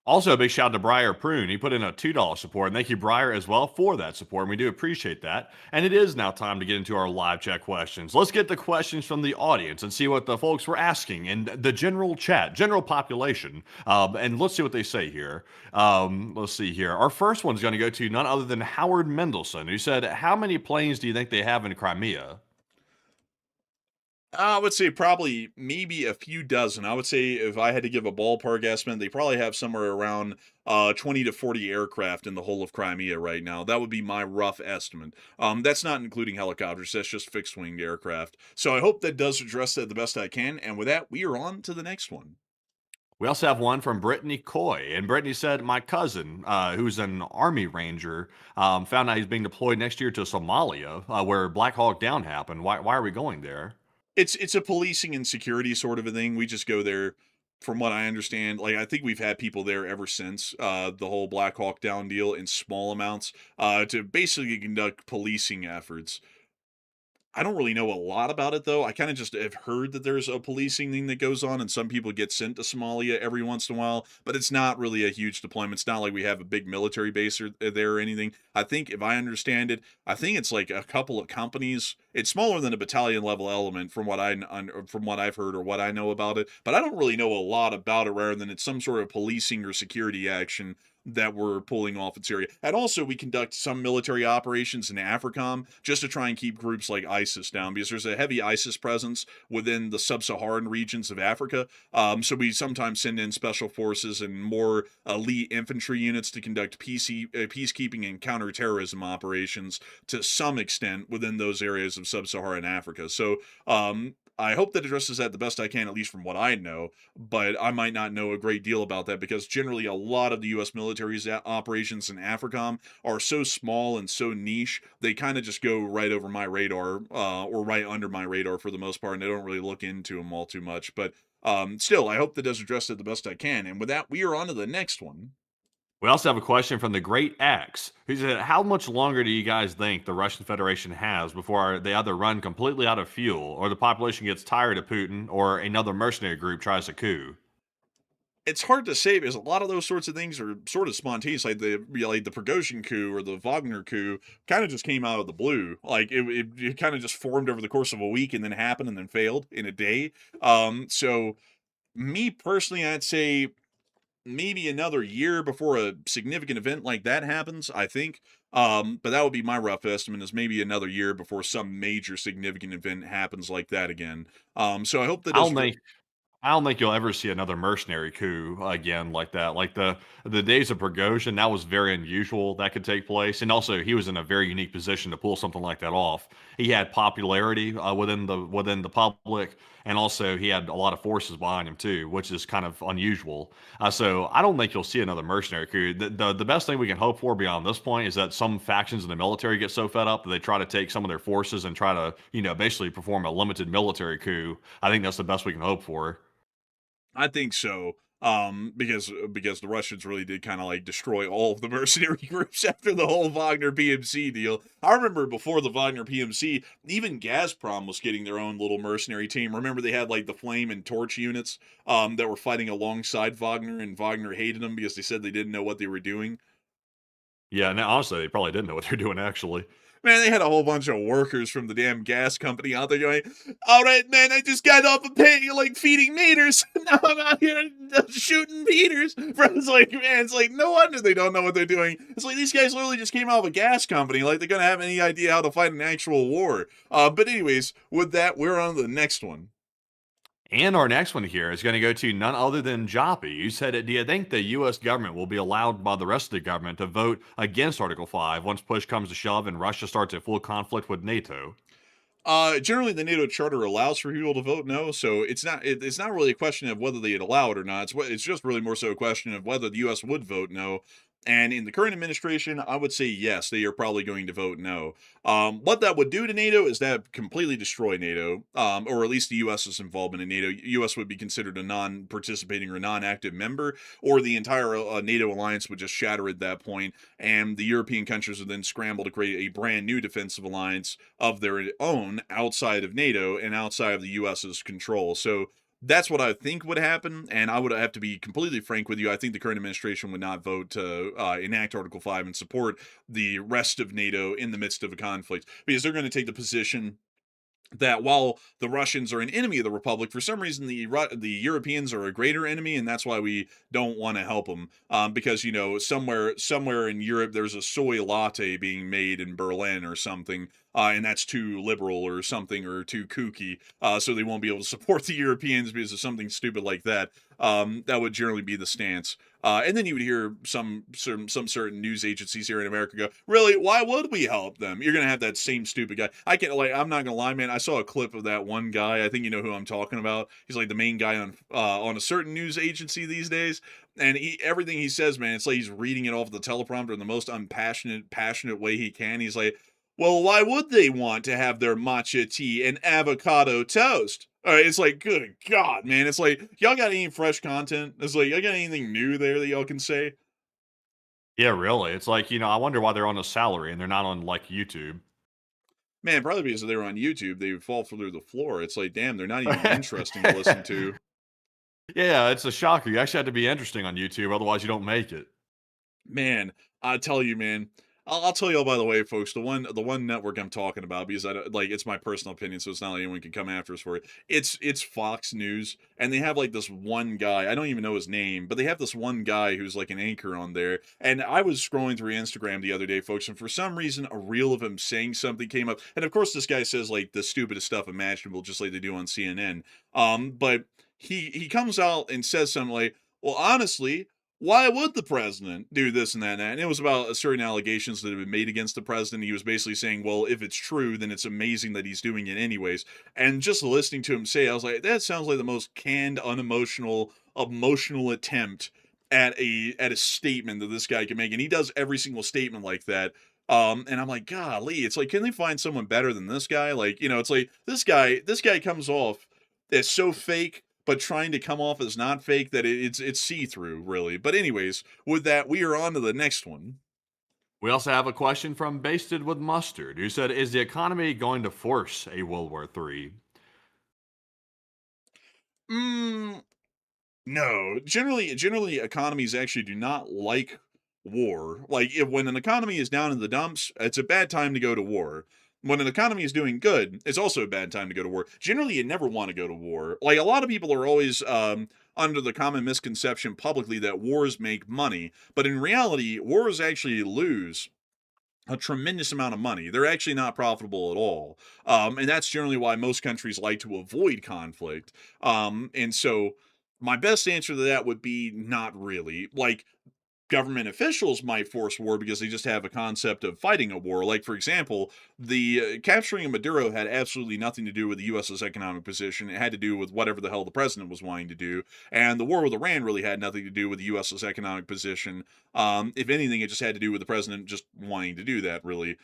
also, a big shout out to Briar Prune. He put in a $2 support, and thank you, Briar, as well, for that support. And we do appreciate that. And it is now time to get into our live chat questions. Let's get the questions from the audience and see what the folks were asking in the general chat, general population. And let's see what they say here. Let's see here. Our first one's going to go to none other than Howard Mendelson, who said, "How many planes do you think they have in Crimea?" I would say probably maybe a few dozen. I would say if I had to give a ballpark estimate, they probably have somewhere around 20 to 40 aircraft in the whole of Crimea right now. That would be my rough estimate. That's not including helicopters. That's just fixed-winged aircraft. So I hope that does address that the best I can. And with that, we are on to the next one. We also have one from Brittany Coy. And Brittany said, "My cousin, who's an Army Ranger, found out he's being deployed next year to Somalia, where Black Hawk Down happened. Why are we going there?" It's a policing and security sort of a thing. We just go there, from what I understand. Like, I think we've had people there ever since the whole Black Hawk Down deal in small amounts to basically conduct policing efforts. I don't really know a lot about it, though. I kind of just have heard that there's a policing thing that goes on, and some people get sent to Somalia every once in a while, but it's not really a huge deployment. It's not like we have a big military base there or anything. I think, if I understand it, I think it's like a couple of companies. It's smaller than a battalion level element from what from what I've heard or what I know about it, but I don't really know a lot about it rather than it's some sort of policing or security action that we're pulling off in Syria. And also, we conduct some military operations in AFRICOM just to try and keep groups like ISIS down, because there's a heavy ISIS presence within the sub-Saharan regions of Africa. So we sometimes send in special forces and more elite infantry units to conduct peacekeeping and counterterrorism operations to some extent within those areas of sub-Saharan Africa. So I hope that addresses that the best I can, at least from what I know, but I might not know a great deal about that because generally a lot of the U.S. military's operations in AFRICOM are so small and so niche, they kind of just go right over my radar or right under my radar for the most part, and I don't really look into them all too much. But still, I hope that does address it the best I can. And with that, we are on to the next one. We also have a question from the Great Axe, who said, "How much longer do you guys think the Russian Federation has before they either run completely out of fuel, or the population gets tired of Putin, or another mercenary group tries a coup?" It's hard to say because a lot of those sorts of things are sort of spontaneous, like the Prigozhin coup or the Wagner coup kind of just came out of the blue. Like it kind of just formed over the course of a week and then happened and then failed in a day. So me personally, I'd say maybe another year before a significant event like that happens, I think. But that would be my rough estimate, is maybe another year before some major significant event happens like that again. So I hope that I does. don't think I don't think you'll ever see another mercenary coup again like that. Like the days of Prigozhin, that was very unusual that could take place, and also he was in a very unique position to pull something like that off. He had popularity within the public, and also he had a lot of forces behind him too, which is kind of unusual. So I don't think you'll see another mercenary coup. The best thing we can hope for beyond this point is that some factions in the military get so fed up that they try to take some of their forces and try to basically perform a limited military coup. I think that's the best we can hope for. I think so. Because the Russians really did kind of like destroy all of the mercenary groups after the whole Wagner PMC deal. I remember before the Wagner PMC, even Gazprom was getting their own little mercenary team. Remember they had like the Flame and Torch units that were fighting alongside Wagner, and Wagner hated them because they said they didn't know what they were doing. Yeah, and honestly, they probably didn't know what they're doing actually. Man, they had a whole bunch of workers from the damn gas company out there going, "All right, man, I just got off of pay, like feeding meters. Now I'm out here shooting meters." It's like, man, it's like, no wonder they don't know what they're doing. It's like these guys literally just came out of a gas company. Like they're going to have any idea how to fight an actual war. But anyways, with that, we're on to the next one. And our next one here is going to go to none other than Joppy, who said, "Do you think the U.S. government will be allowed by the rest of the government to vote against Article 5 once push comes to shove and Russia starts a full conflict with NATO?" Generally, the NATO Charter allows for people to vote no, so it's not really a question of whether they'd allow it or not. It's just really more so a question of whether the U.S. would vote no. And in the current administration, I would say yes, they are probably going to vote no. What that would do to NATO is that completely destroy NATO, or at least the U.S.'s involvement in NATO. U.S. would be considered a non-participating or non-active member, or the entire NATO alliance would just shatter at that point, and the European countries would then scramble to create a brand new defensive alliance of their own outside of NATO and outside of the U.S.'s control. So that's what I think would happen, and I would have to be completely frank with you. I think the current administration would not vote to enact Article 5 and support the rest of NATO in the midst of a conflict, because they're going to take the position that while the Russians are an enemy of the Republic, for some reason the Europeans are a greater enemy, and that's why we don't want to help them. Because somewhere in Europe there's a soy latte being made in Berlin or something, and that's too liberal or something, or too kooky, so they won't be able to support the Europeans because of something stupid like that. That would generally be the stance. And then you would hear some certain news agencies here in America go, "Really? Why would we help them?" You're gonna have that same stupid guy. I'm not gonna lie, man. I saw a clip of that one guy. I think you know who I'm talking about. He's like the main guy on a certain news agency these days, and everything he says, man, it's like he's reading it off the teleprompter in the most passionate way he can. He's like, "Well, why would they want to have their matcha tea and avocado toast?" It's like, good God, man. It's like, y'all got any fresh content? It's like, y'all got anything new there that y'all can say? Yeah, really. It's like, I wonder why they're on a salary and they're not on like YouTube. Man, probably because if they were on YouTube, they would fall through the floor. It's like, damn, they're not even interesting to listen to. Yeah, it's a shocker. You actually have to be interesting on YouTube, otherwise you don't make it. Man, I tell you, man. I'll tell you all, by the way, folks. The one network I'm talking about, because it's my personal opinion, so it's not like anyone can come after us for it. It's Fox News, and they have like this one guy. I don't even know his name, but they have this one guy who's like an anchor on there. And I was scrolling through Instagram the other day, folks, and for some reason, a reel of him saying something came up. And of course, this guy says like the stupidest stuff imaginable, just like they do on CNN. But he comes out and says something like, "Well, honestly, why would the president do this and that and that?" And it was about certain allegations that have been made against the president. He was basically saying, well, if it's true, then it's amazing that he's doing it anyways. And just listening to him say, I was like, that sounds like the most canned, unemotional, emotional attempt at a statement that this guy can make. And he does every single statement like that. And I'm like, golly, it's like, can they find someone better than this guy? Like, it's like this guy comes off as so fake, but trying to come off as not fake that it's see-through, really. But anyways, with that, we are on to the next one. We also have a question from Basted with Mustard, who said, is the economy going to force a World War III? No. Generally, economies actually do not like war. Like, when an economy is down in the dumps, it's a bad time to go to war. When an economy is doing good, it's also a bad time to go to war. Generally, you never want to go to war. Like, a lot of people are always under the common misconception publicly that wars make money. But in reality, wars actually lose a tremendous amount of money. They're actually not profitable at all. And that's generally why most countries like to avoid conflict. And so my best answer to that would be not really. Like, government officials might force war because they just have a concept of fighting a war. Like, for example, the capturing of Maduro had absolutely nothing to do with the U.S.'s economic position. It had to do with whatever the hell the president was wanting to do. And the war with Iran really had nothing to do with the U.S.'s economic position. If anything, it just had to do with the president just wanting to do that, really.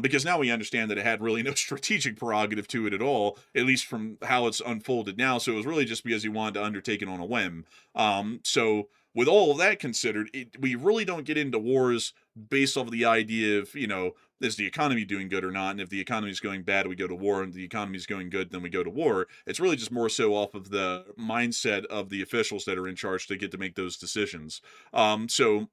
Because now we understand that it had really no strategic prerogative to it at all, at least from how it's unfolded now. So it was really just because he wanted to undertake it on a whim. So with all of that considered, we really don't get into wars based off of the idea of, is the economy doing good or not? And if the economy is going bad, we go to war. And if the economy is going good, then we go to war. It's really just more so off of the mindset of the officials that are in charge to get to make those decisions. So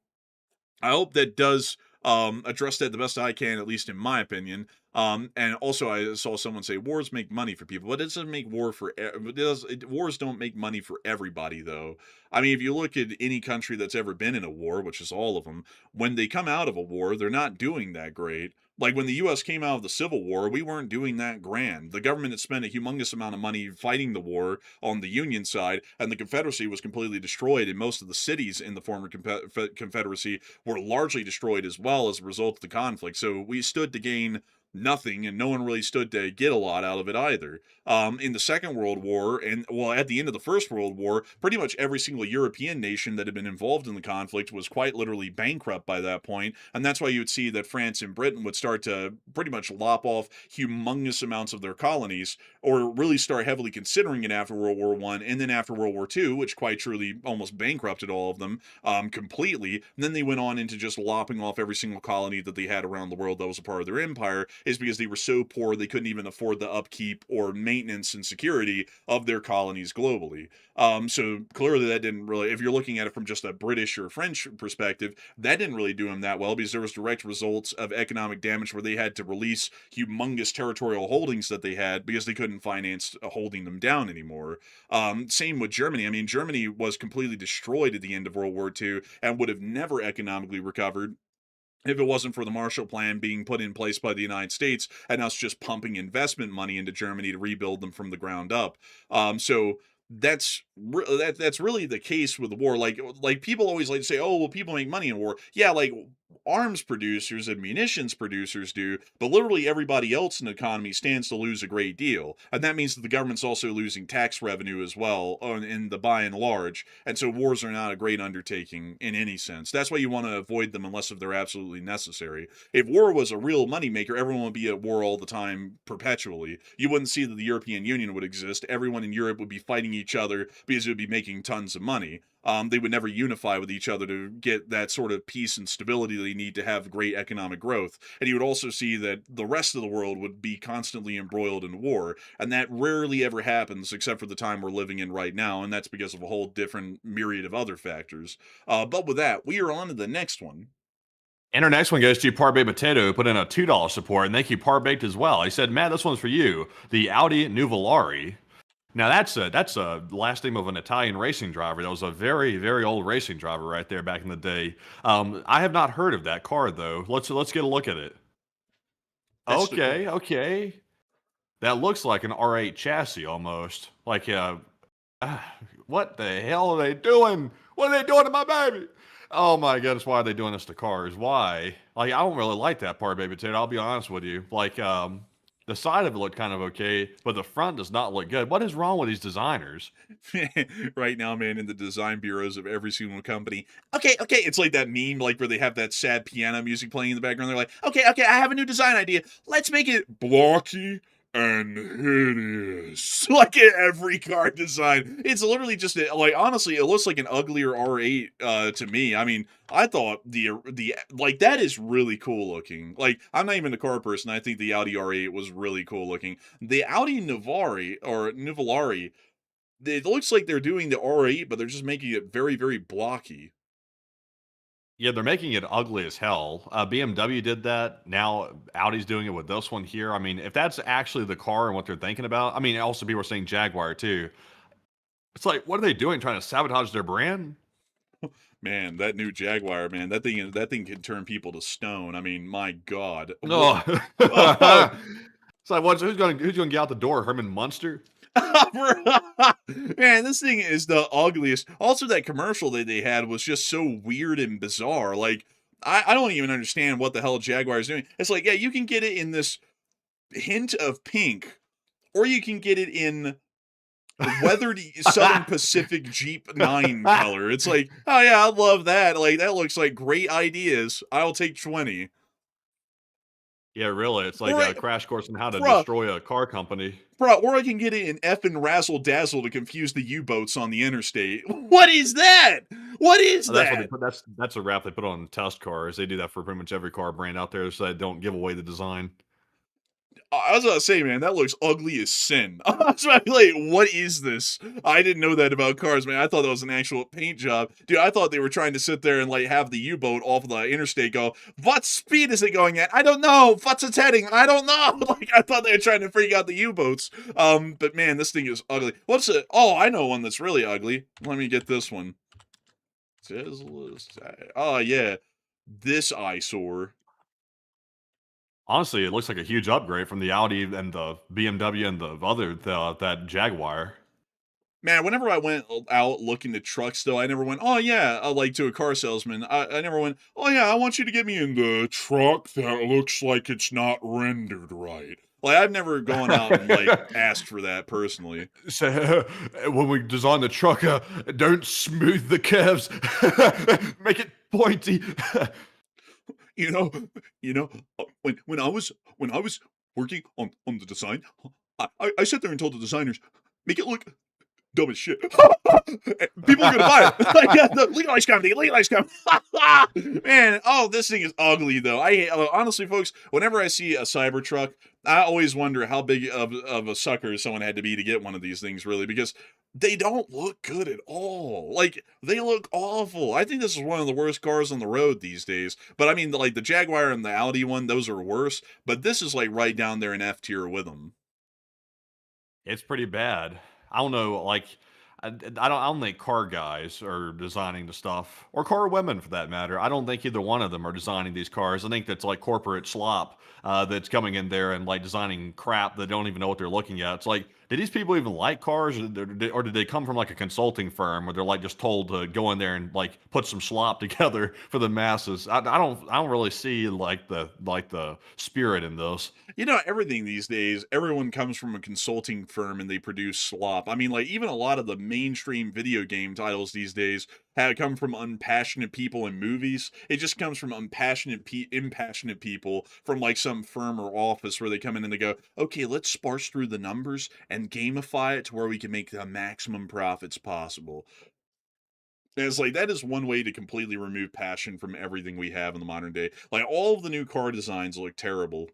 I hope that does address that the best I can, at least in my opinion. And also, I saw someone say wars make money for people, but it doesn't make wars don't make money for everybody, though. I mean, if you look at any country that's ever been in a war, which is all of them, when they come out of a war, they're not doing that great. Like, when the U.S. came out of the Civil War, we weren't doing that grand. The government had spent a humongous amount of money fighting the war on the Union side, and the Confederacy was completely destroyed, and most of the cities in the former Confederacy were largely destroyed as well as a result of the conflict. So we stood to gain nothing, and no one really stood to get a lot out of it either. In the Second World War, and well, at the end of the First World War, pretty much every single European nation that had been involved in the conflict was quite literally bankrupt by that point, and that's why you would see that France and Britain would start to pretty much lop off humongous amounts of their colonies, or really start heavily considering it after World War One, and then after World War Two, which quite truly almost bankrupted all of them completely. And then they went on into just lopping off every single colony that they had around the world that was a part of their empire, is because they were so poor they couldn't even afford the upkeep or maintenance and security of their colonies globally. So clearly that didn't really, if you're looking at it from just a British or French perspective, that didn't really do them that well, because there was direct results of economic damage where they had to release humongous territorial holdings that they had because they couldn't finance holding them down anymore. Same with Germany. I mean, Germany was completely destroyed at the end of World War II and would have never economically recovered if it wasn't for the Marshall Plan being put in place by the United States and us just pumping investment money into Germany to rebuild them from the ground up. So that's that's really the case with the war. Like people always like to say, oh, well, people make money in war. Yeah, like arms producers and munitions producers do, but literally everybody else in the economy stands to lose a great deal. And that means that the government's also losing tax revenue as well in the by and large. And so wars are not a great undertaking in any sense. That's why you want to avoid them unless if they're absolutely necessary. If war was a real moneymaker, everyone would be at war all the time perpetually. You wouldn't see that the European Union would exist. Everyone in Europe would be fighting each other because it would be making tons of money. They would never unify with each other to get that sort of peace and stability they need to have great economic growth. And you would also see that the rest of the world would be constantly embroiled in war, and that rarely ever happens except for the time we're living in right now, and that's because of a whole different myriad of other factors. But with that, we are on to the next one. And our next one goes to Par Baked Potato, who put in a $2 support, and thank you, Par Baked, as well. He said, Matt, this one's for you. The Audi Nuvolari. Now that's a last name of an Italian racing driver. That was a very, very old racing driver right there back in the day. I have not heard of that car though. Let's get a look at it. Okay. That looks like an R8 chassis almost. Like what the hell are they doing? What are they doing to my baby? Oh my goodness, why are they doing this to cars? Why? Like I don't really like that part, baby potato. I'll be honest with you. Like the side of it looked kind of okay, but the front does not look good. What is wrong with these designers? Right now, man, in the design bureaus of every single company. Okay, it's like that meme, like where they have that sad piano music playing in the background. They're like, okay, I have a new design idea. Let's make it blocky and hideous. Like in every car design. It's literally just, like, honestly, it looks like an uglier R8 to me. I mean, I thought the like, that is really cool looking. Like, I'm not even a car person. I think the Audi R8 was really cool looking. The Audi Nuvolari, it looks like they're doing the R8, but they're just making it very, very blocky. Yeah, they're making it ugly as hell. BMW did that. Now Audi's doing it with this one here. I mean, if that's actually the car and what they're thinking about, I mean, also people are saying Jaguar too. It's like, what are they doing? Trying to sabotage their brand? Man, that new Jaguar, man, that thing can turn people to stone. I mean, my God. No. It's like, who's gonna get out the door? Herman Munster? Man, this thing is the ugliest. Also, that commercial that they had was just so weird and bizarre. Like, I don't even understand what the hell Jaguar is doing. It's like, yeah, you can get it in this hint of pink, or you can get it in weathered Southern Pacific Jeep 9 color. It's like, oh yeah, I love that. Like, that looks like great ideas. I'll take 20. Yeah, really. It's like a crash course on how to Bruh. destroy a car company. Bro, or I can get it in effing razzle dazzle to confuse the U-boats on the interstate. What is that? What is that? That's a wrap they put on test cars. They do that for pretty much every car brand out there, so they don't give away the design. I was gonna say, man, that looks ugly as sin. I was like, what is this? I didn't know that about cars, man. I thought that was an actual paint job. Dude, I thought they were trying to sit there and, like, have the U-boat off of the interstate go, what speed is it going at? I don't know. What's its heading? I don't know. Like, I thought they were trying to freak out the U-boats. But man, this thing is ugly. What's it? Oh, I know one that's really ugly. Let me get this one. Oh, yeah. This eyesore. Honestly, it looks like a huge upgrade from the Audi and the BMW and that Jaguar. Man, whenever I went out looking at trucks, though, I never went, oh, yeah, like to a car salesman. I never went, oh, yeah, I want you to get me in the truck that looks like it's not rendered right. Like, I've never gone out and, like, asked for that personally. So when we design the truck, don't smooth the curves, make it pointy. You know, you know, when I was working on the design, I sat there and told the designers, make it look dumb as shit. People are gonna buy it. Like, yeah, the legalized comedy, legalized comedy. Man, oh, this thing is ugly though. Honestly, folks, whenever I see a Cybertruck, I always wonder how big of a sucker someone had to be to get one of these things, really, because they don't look good at all. Like, they look awful. I think this is one of the worst cars on the road these days. But I mean, like the Jaguar and the Audi one, those are worse. But this is like right down there in F tier with them. It's pretty bad. I don't know, like I don't think car guys are designing the stuff, or car women for that matter. I don't think either one of them are designing these cars. I think that's like corporate slop that's coming in there and like designing crap that don't even know what they're looking at. It's like, did these people even like cars, or did they come from like a consulting firm where they're like just told to go in there and like put some slop together for the masses? I don't really see like the spirit in this. You know, everything these days, everyone comes from a consulting firm and they produce slop. I mean, like, even a lot of the mainstream video game titles these days have come from unpassionate people in movies. It just comes from impassionate people from like some firm or office where they come in and they go, okay, let's sparse through the numbers and gamify it to where we can make the maximum profits possible. And it's like that is one way to completely remove passion from everything we have in the modern day. Like, all of the new car designs look terrible.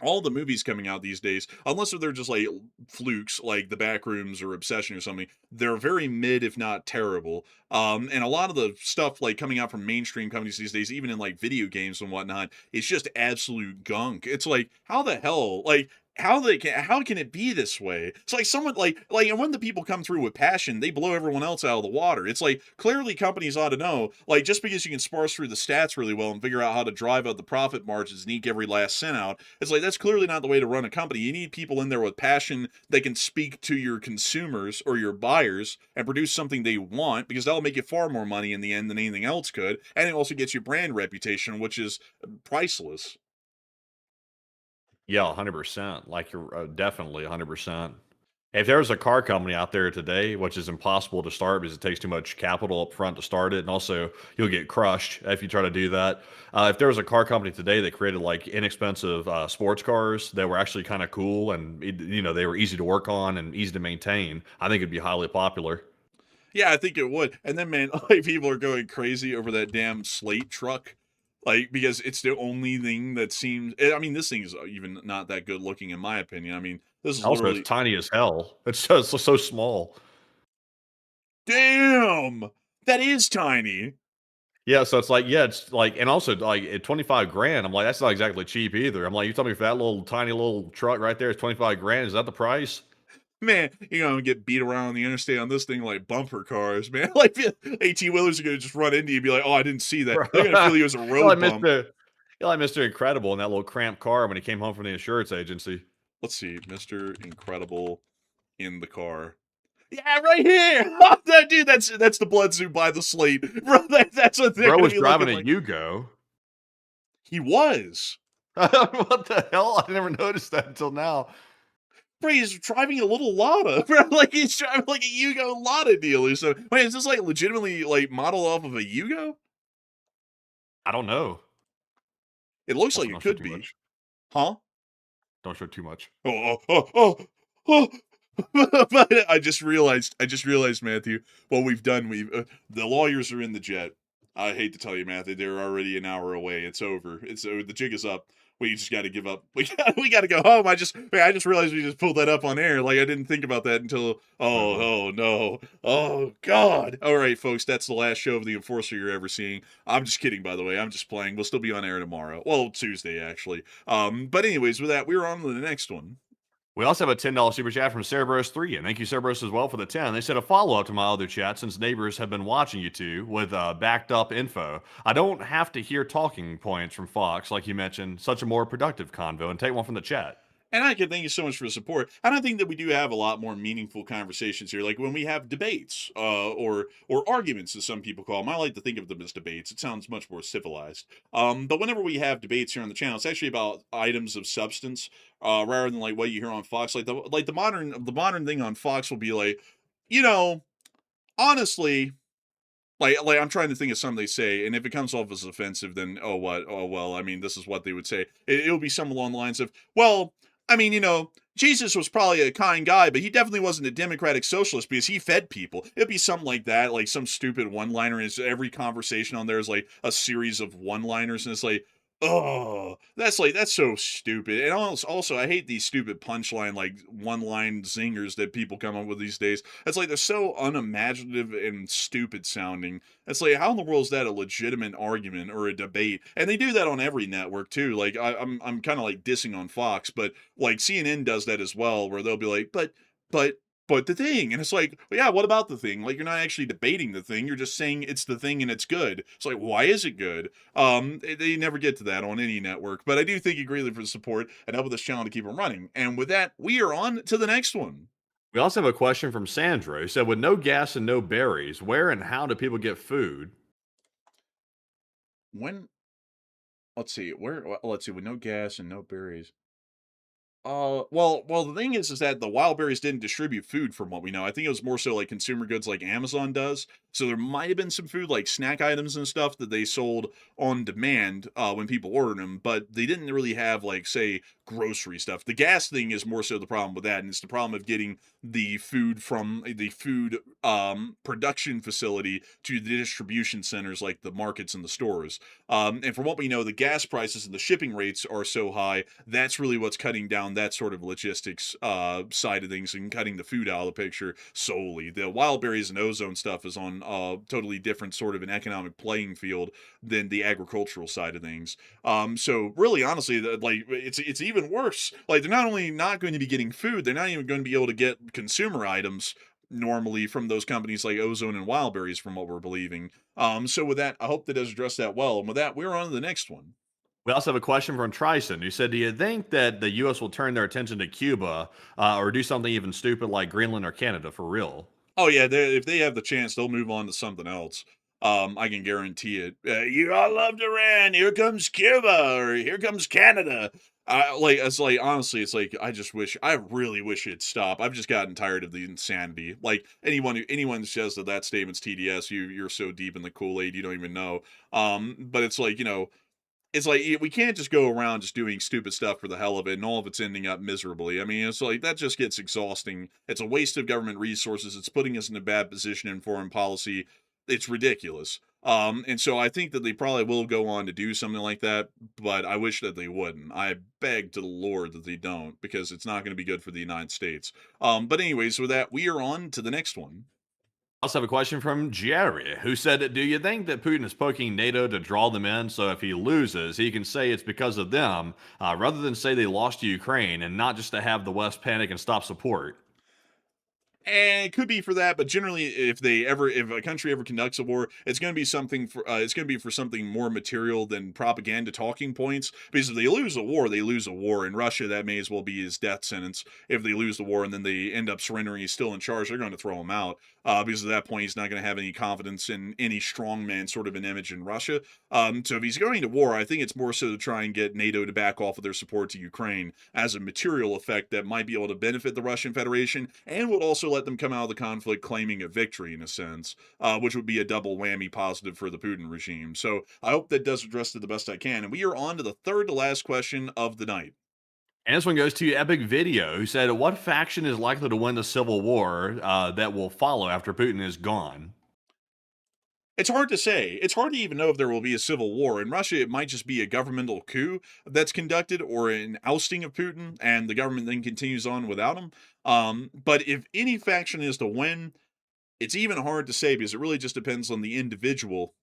All the movies coming out these days, unless they're just like flukes, like The Backrooms or Obsession or something, they're very mid, if not terrible. And a lot of the stuff like coming out from mainstream companies these days, even in like video games and whatnot, it's just absolute gunk. It's like, how the hell, like, how can it be this way? It's like someone and when the people come through with passion, they blow everyone else out of the water. It's like, clearly companies ought to know, like, just because you can sparse through the stats really well and figure out how to drive out the profit margins and eke every last cent out, it's like that's clearly not the way to run a company. You need people in there with passion that can speak to your consumers or your buyers and produce something they want, because that'll make you far more money in the end than anything else could, and it also gets you brand reputation, which is priceless. Yeah, 100%. Like you're definitely 100%. If there was a car company out there today, which is impossible to start because it takes too much capital up front to start it, and also you'll get crushed if you try to do that. If there was a car company today that created like inexpensive sports cars that were actually kind of cool and they were easy to work on and easy to maintain, I think it'd be highly popular. Yeah, I think it would. And then, man, like, people are going crazy over that damn slate truck. Like, because it's the only thing that seems. I mean, this thing is even not that good looking, in my opinion. I mean, this is Also, it's literally. tiny as hell. It's just so small. Damn! That is tiny. Yeah, so it's like, yeah, it's like, and also like at 25 grand, I'm like, that's not exactly cheap either. I'm like, you tell me for that little tiny little truck right there is 25 grand, is that the price? Man, you're going to get beat around on the interstate on this thing like bumper cars, man. Like, 18 wheelers are going to just run into you and be like, oh, I didn't see that. They're going to feel you as a You're like road bump. you're like Mr. Incredible in that little cramped car when he came home from the insurance agency. Let's see. Mr. Incredible in the car. Yeah, right here. Dude, that's the blood suit by the slate. Bro, that's what they're Bro gonna was be driving looking a like. Yugo. He was. What the hell? I never noticed that until now. Bro, he's driving a little Lada. Bro, like, he's driving like a Yugo Lada dealer. So, wait, is this like legitimately like modeled off of a Yugo? I don't know. It looks Also, like it don't show could too be. much. Huh? Don't show too much. Oh. But I just realized, Matthew, what we've done. The lawyers are in the jet. I hate to tell you, Matthew, they're already an hour away. It's over. The jig is up. We just got to give up. We got to go home. I just realized we just pulled that up on air. Like, I didn't think about that until. Oh no. Oh God. All right, folks, that's the last show of the Enforcer you're ever seeing. I'm just kidding, by the way. I'm just playing. We'll still be on air tomorrow. Well, Tuesday actually. But anyways, with that, we're on to the next one. We also have a $10 super chat from Cerberus3, and thank you, Cerberus, as well for the 10. They said a follow-up to my other chat, since neighbors have been watching you two with backed up info. I don't have to hear talking points from Fox, like you mentioned, such a more productive convo, and take one from the chat. And I can thank you so much for the support. And I think that we do have a lot more meaningful conversations here, like when we have debates, or arguments, as some people call them. I like to think of them as debates. It sounds much more civilized. But whenever we have debates here on the channel, it's actually about items of substance, rather than like what you hear on Fox. Like the modern thing on Fox will be like, you know, honestly. Like I'm trying to think of something they say, and if it comes off as offensive, then oh what? Oh well, I mean, this is what they would say. It'll be something along the lines of, well, I mean, Jesus was probably a kind guy, but he definitely wasn't a democratic socialist because he fed people. It'd be something like that, like some stupid one-liner. Is every conversation on there is like a series of one-liners, and it's like, oh, that's so stupid. And also, I hate these stupid punchline, like one-line zingers that people come up with these days. It's like they're so unimaginative and stupid sounding. It's like, how in the world is that a legitimate argument or a debate? And they do that on every network too. Like I'm kind of like dissing on Fox, but like CNN does that as well, where they'll be like, but but the thing, and it's like, well, yeah, what about the thing? Like, you're not actually debating the thing, you're just saying it's the thing and it's good. It's like, why is it good? They never get to that on any network, but I do thank you greatly for the support and help with this channel to keep them running. And with that, we are on to the next one. We also have a question from Sandra who said, with no gas and no berries, where and how do people get food? When, let's see, with no gas and no berries. The thing is that the wild berries didn't distribute food from what we know. I think it was more so like consumer goods like Amazon does. So there might have been some food like snack items and stuff that they sold on demand when people ordered them, but they didn't really have like, say, grocery stuff. The gas thing is more so the problem with that, and it's the problem of getting the food from the food production facility to the distribution centers like the markets and the stores. And from what we know, the gas prices and the shipping rates are so high, that's really what's cutting down that sort of logistics side of things and cutting the food out of the picture solely. The wild berries and ozone stuff is on a totally different sort of an economic playing field than the agricultural side of things. So really, honestly, like it's even worse. Like they're not only not going to be getting food, they're not even going to be able to get consumer items normally from those companies like Ozone and Wildberries, from what we're believing. So with that, I hope that does address that well. And with that, we're on to the next one. We also have a question from Trison who said, do you think that the U.S. will turn their attention to Cuba or do something even stupid like Greenland or Canada for real? Oh yeah, if they have the chance, they'll move on to something else. I can guarantee it. You all loved Iran. Here comes Cuba, or here comes Canada. Honestly, it's like I really wish it'd stop. I've just gotten tired of the insanity. Like anyone who says that statement's TDS, you're so deep in the Kool-Aid you don't even know. But it's like, it's like we can't just go around just doing stupid stuff for the hell of it, and all of it's ending up miserably. I mean, it's like that just gets exhausting. It's a waste of government resources. It's putting us in a bad position in foreign policy. It's ridiculous. And so I think that they probably will go on to do something like that, but I wish that they wouldn't. I beg to the Lord that they don't, because it's not going to be good for the United States. But anyways, with that, we are on to the next one. I also have a question from Jerry, who said, do you think that Putin is poking NATO to draw them in so if he loses, he can say it's because of them, rather than say they lost to Ukraine, and not just to have the West panic and stop support? And it could be for that, but generally, if a country ever conducts a war, it's going to be for something more material than propaganda talking points. Because if they lose a war, they lose a war. In Russia, that may as well be his death sentence. If they lose the war and then they end up surrendering, he's still in charge, they're going to throw him out. Because at that point, he's not going to have any confidence in any strongman sort of an image in Russia. So if he's going to war, I think it's more so to try and get NATO to back off of their support to Ukraine as a material effect that might be able to benefit the Russian Federation, and would also let them come out of the conflict claiming a victory in a sense, which would be a double whammy positive for the Putin regime. So I hope that does address it the best I can. And we are on to the third to last question of the night. And this one goes to Epic Video, who said, what faction is likely to win the civil war that will follow after Putin is gone? It's hard to say. It's hard to even know if there will be a civil war. In Russia, it might just be a governmental coup that's conducted, or an ousting of Putin, and the government then continues on without him. But if any faction is to win, it's even hard to say, because it really just depends on the individual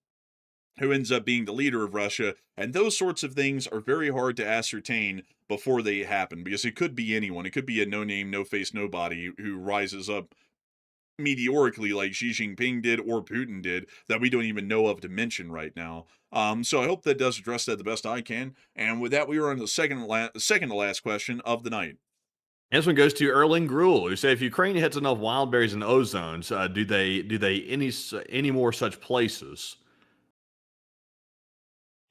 who ends up being the leader of Russia, and those sorts of things are very hard to ascertain before they happen, because it could be anyone. It could be a no-name, no-face, nobody who rises up meteorically like Xi Jinping did or Putin did that we don't even know of to mention right now. So I hope that does address that the best I can. And with that, we are on the second to last question of the night. This one goes to Erling Gruel, who said, "If Ukraine hits enough wild berries and ozones, do they any more such places?"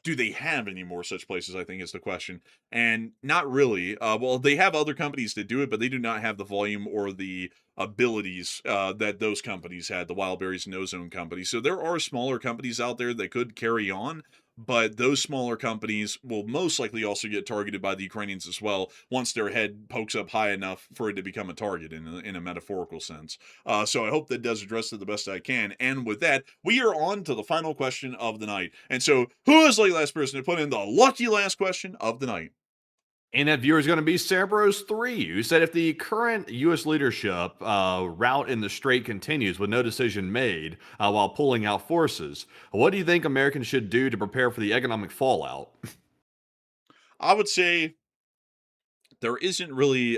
Do they have any more such places? I think is the question, and not really. Well, they have other companies that do it, but they do not have the volume or the abilities that those companies had, the Wildberries and Ozone companies. So there are smaller companies out there that could carry on, but those smaller companies will most likely also get targeted by the Ukrainians as well once their head pokes up high enough for it to become a target in a metaphorical sense. So I hope that does address it the best I can. And with that, we are on to the final question of the night. And so, who is the last person to put in the lucky last question of the night? And that viewer is going to be Cerberus3, who said, "If the current U.S. leadership route in the strait continues with no decision made while pulling out forces, what do you think Americans should do to prepare for the economic fallout?" I would say there isn't really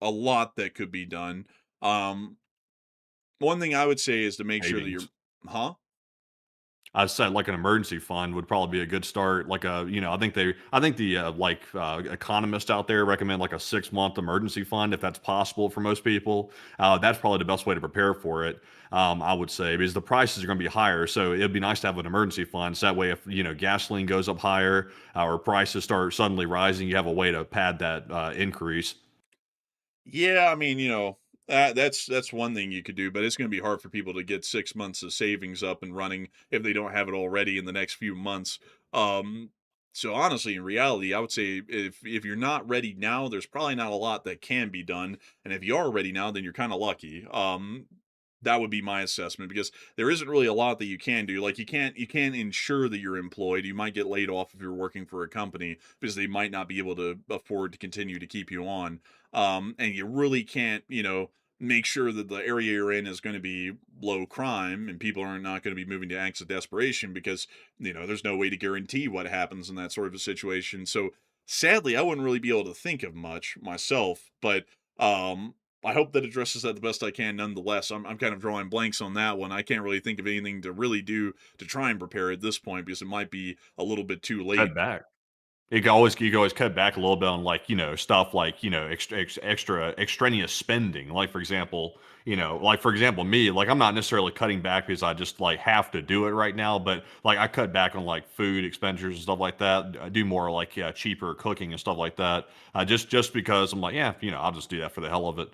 a lot that could be done. Um, One thing I would say is to make sure that you're, Savings. huh? I said like an emergency fund would probably be a good start. Like I think the economists out there recommend like a 6 month emergency fund if that's possible for most people. That's probably the best way to prepare for it. I would say because the prices are going to be higher, so it'd be nice to have an emergency fund. So that way, if gasoline goes up higher or prices start suddenly rising, you have a way to pad that increase. Yeah, I mean, that's one thing you could do, but it's going to be hard for people to get 6 months of savings up and running if they don't have it already in the next few months. Um, so honestly, in reality, I would say if you're not ready now, there's probably not a lot that can be done, and if you are ready now, then you're kind of lucky. That would be my assessment because there isn't really a lot that you can do. Like you can't ensure that you're employed. You might get laid off if you're working for a company because they might not be able to afford to continue to keep you on. And you really can't, make sure that the area you're in is going to be low crime and people are not going to be moving to acts of desperation because, there's no way to guarantee what happens in that sort of a situation. So sadly, I wouldn't really be able to think of much myself, but I hope that addresses that the best I can nonetheless. I'm kind of drawing blanks on that one. I can't really think of anything to really do to try and prepare at this point because it might be a little bit too late. Cut back. You can always cut back a little bit on like stuff like extra extraneous spending. Like for example me, like I'm not necessarily cutting back because I just like have to do it right now, but like I cut back on like food expenditures and stuff like that. I do more like cheaper cooking and stuff like that. Just because I'm like I'll just do that for the hell of it.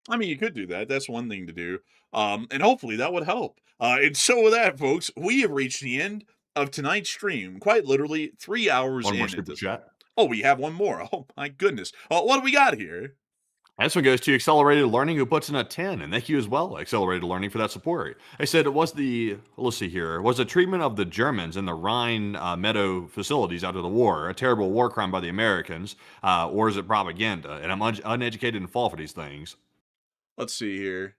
I mean, you could do that. That's one thing to do. And hopefully that would help. And so with that, folks, we have reached the end of tonight's stream. Quite literally 3 hours One more in at super this. chat. Oh, we have one more. Oh my goodness. What do we got here? This one goes to Accelerated Learning, who puts in a 10, and thank you as well, Accelerated Learning, for that support. They said it was let's see here, was the treatment of the Germans in the Rhine Meadow facilities after the war a terrible war crime by the Americans, or is it propaganda? And I'm uneducated and fall for these things. Let's see here.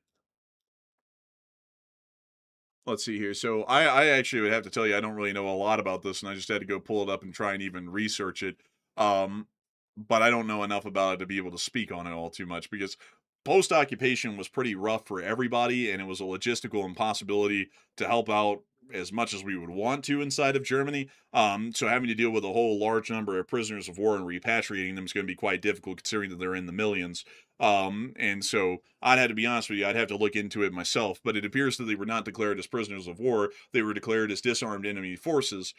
Let's see here. So I actually would have to tell you I don't really know a lot about this, and I just had to go pull it up and try and even research it. Um, but I don't know enough about it to be able to speak on it all too much because post occupation was pretty rough for everybody, and it was a logistical impossibility to help out as much as we would want to inside of Germany. So having to deal with a whole large number of prisoners of war and repatriating them is going to be quite difficult considering that they're in the millions. And so I'd have to be honest with you, I'd have to look into it myself, but it appears that they were not declared as prisoners of war. They were declared as disarmed enemy forces,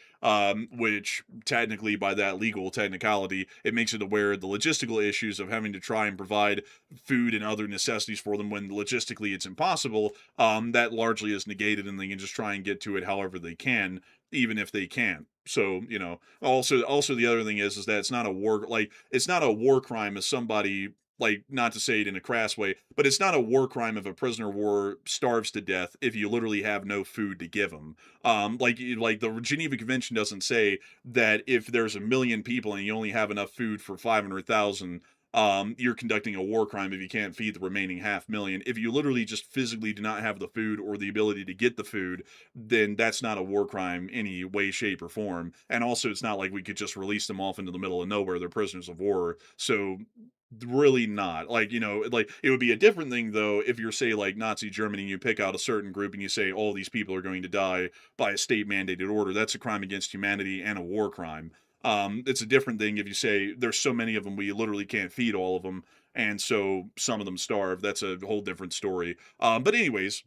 which technically by that legal technicality, it makes it aware of the logistical issues of having to try and provide food and other necessities for them when logistically it's impossible. That largely is negated and they can just try and get to it however they can, even if they can. So, also the other thing is that it's not a war crime if somebody, like, not to say it in a crass way, but it's not a war crime if a prisoner of war starves to death if you literally have no food to give them. Like the Geneva Convention doesn't say that if there's 1 million people and you only have enough food for 500,000, you're conducting a war crime if you can't feed the remaining 500,000. If you literally just physically do not have the food or the ability to get the food, then that's not a war crime any way, shape, or form. And also, it's not like we could just release them off into the middle of nowhere. They're prisoners of war. So Really not. Like, like it would be a different thing though if you're say like Nazi Germany and you pick out a certain group and you say all these people are going to die by a state mandated order. That's a crime against humanity and a war crime. It's a different thing if you say there's so many of them we literally can't feed all of them and so some of them starve. That's a whole different story. But anyways,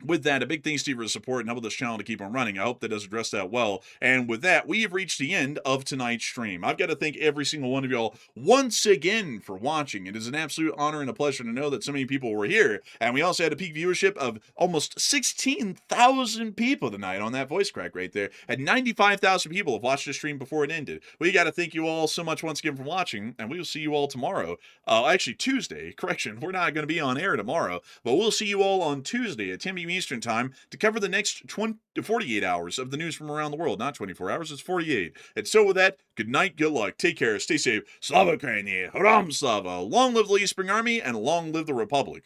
with that, a big thanks to you for the support and helping this channel to keep on running. I hope that does address that well. And with that, we have reached the end of tonight's stream. I've got to thank every single one of y'all once again for watching. It is an absolute honor and a pleasure to know that so many people were here. And we also had a peak viewership of almost 16,000 people tonight on that voice crack right there. And 95,000 people have watched the stream before it ended. We got to thank you all so much once again for watching. And we will see you all tomorrow. Actually, Tuesday. Correction. We're not going to be on air tomorrow. But we'll see you all on Tuesday at 10 p.m. Eastern Time to cover the next 48 hours of the news from around the world. Not 24 hours, it's 48. And so with that, good night, good luck, take care, stay safe. Slava Ukraini, Haram Slava, long live the East Spring Army, and long live the Republic.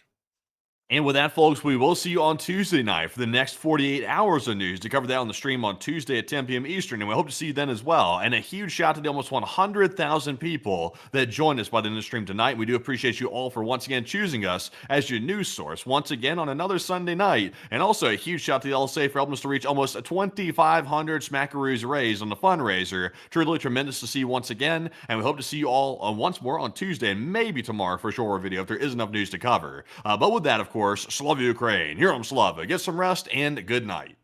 And with that, folks, we will see you on Tuesday night for the next 48 hours of news to cover that on the stream on Tuesday at 10 p.m. Eastern. And we hope to see you then as well. And a huge shout out to the almost 100,000 people that joined us by the end of the stream tonight. We do appreciate you all for once again choosing us as your news source once again on another Sunday night. And also a huge shout out to the LSA for helping us to reach almost 2,500 smackaroos raised on the fundraiser. Truly tremendous to see you once again. And we hope to see you all once more on Tuesday and maybe tomorrow for a shorter video if there is enough news to cover. But with that, of course, Slava Ukraine. Here on Slava. Get some rest and good night.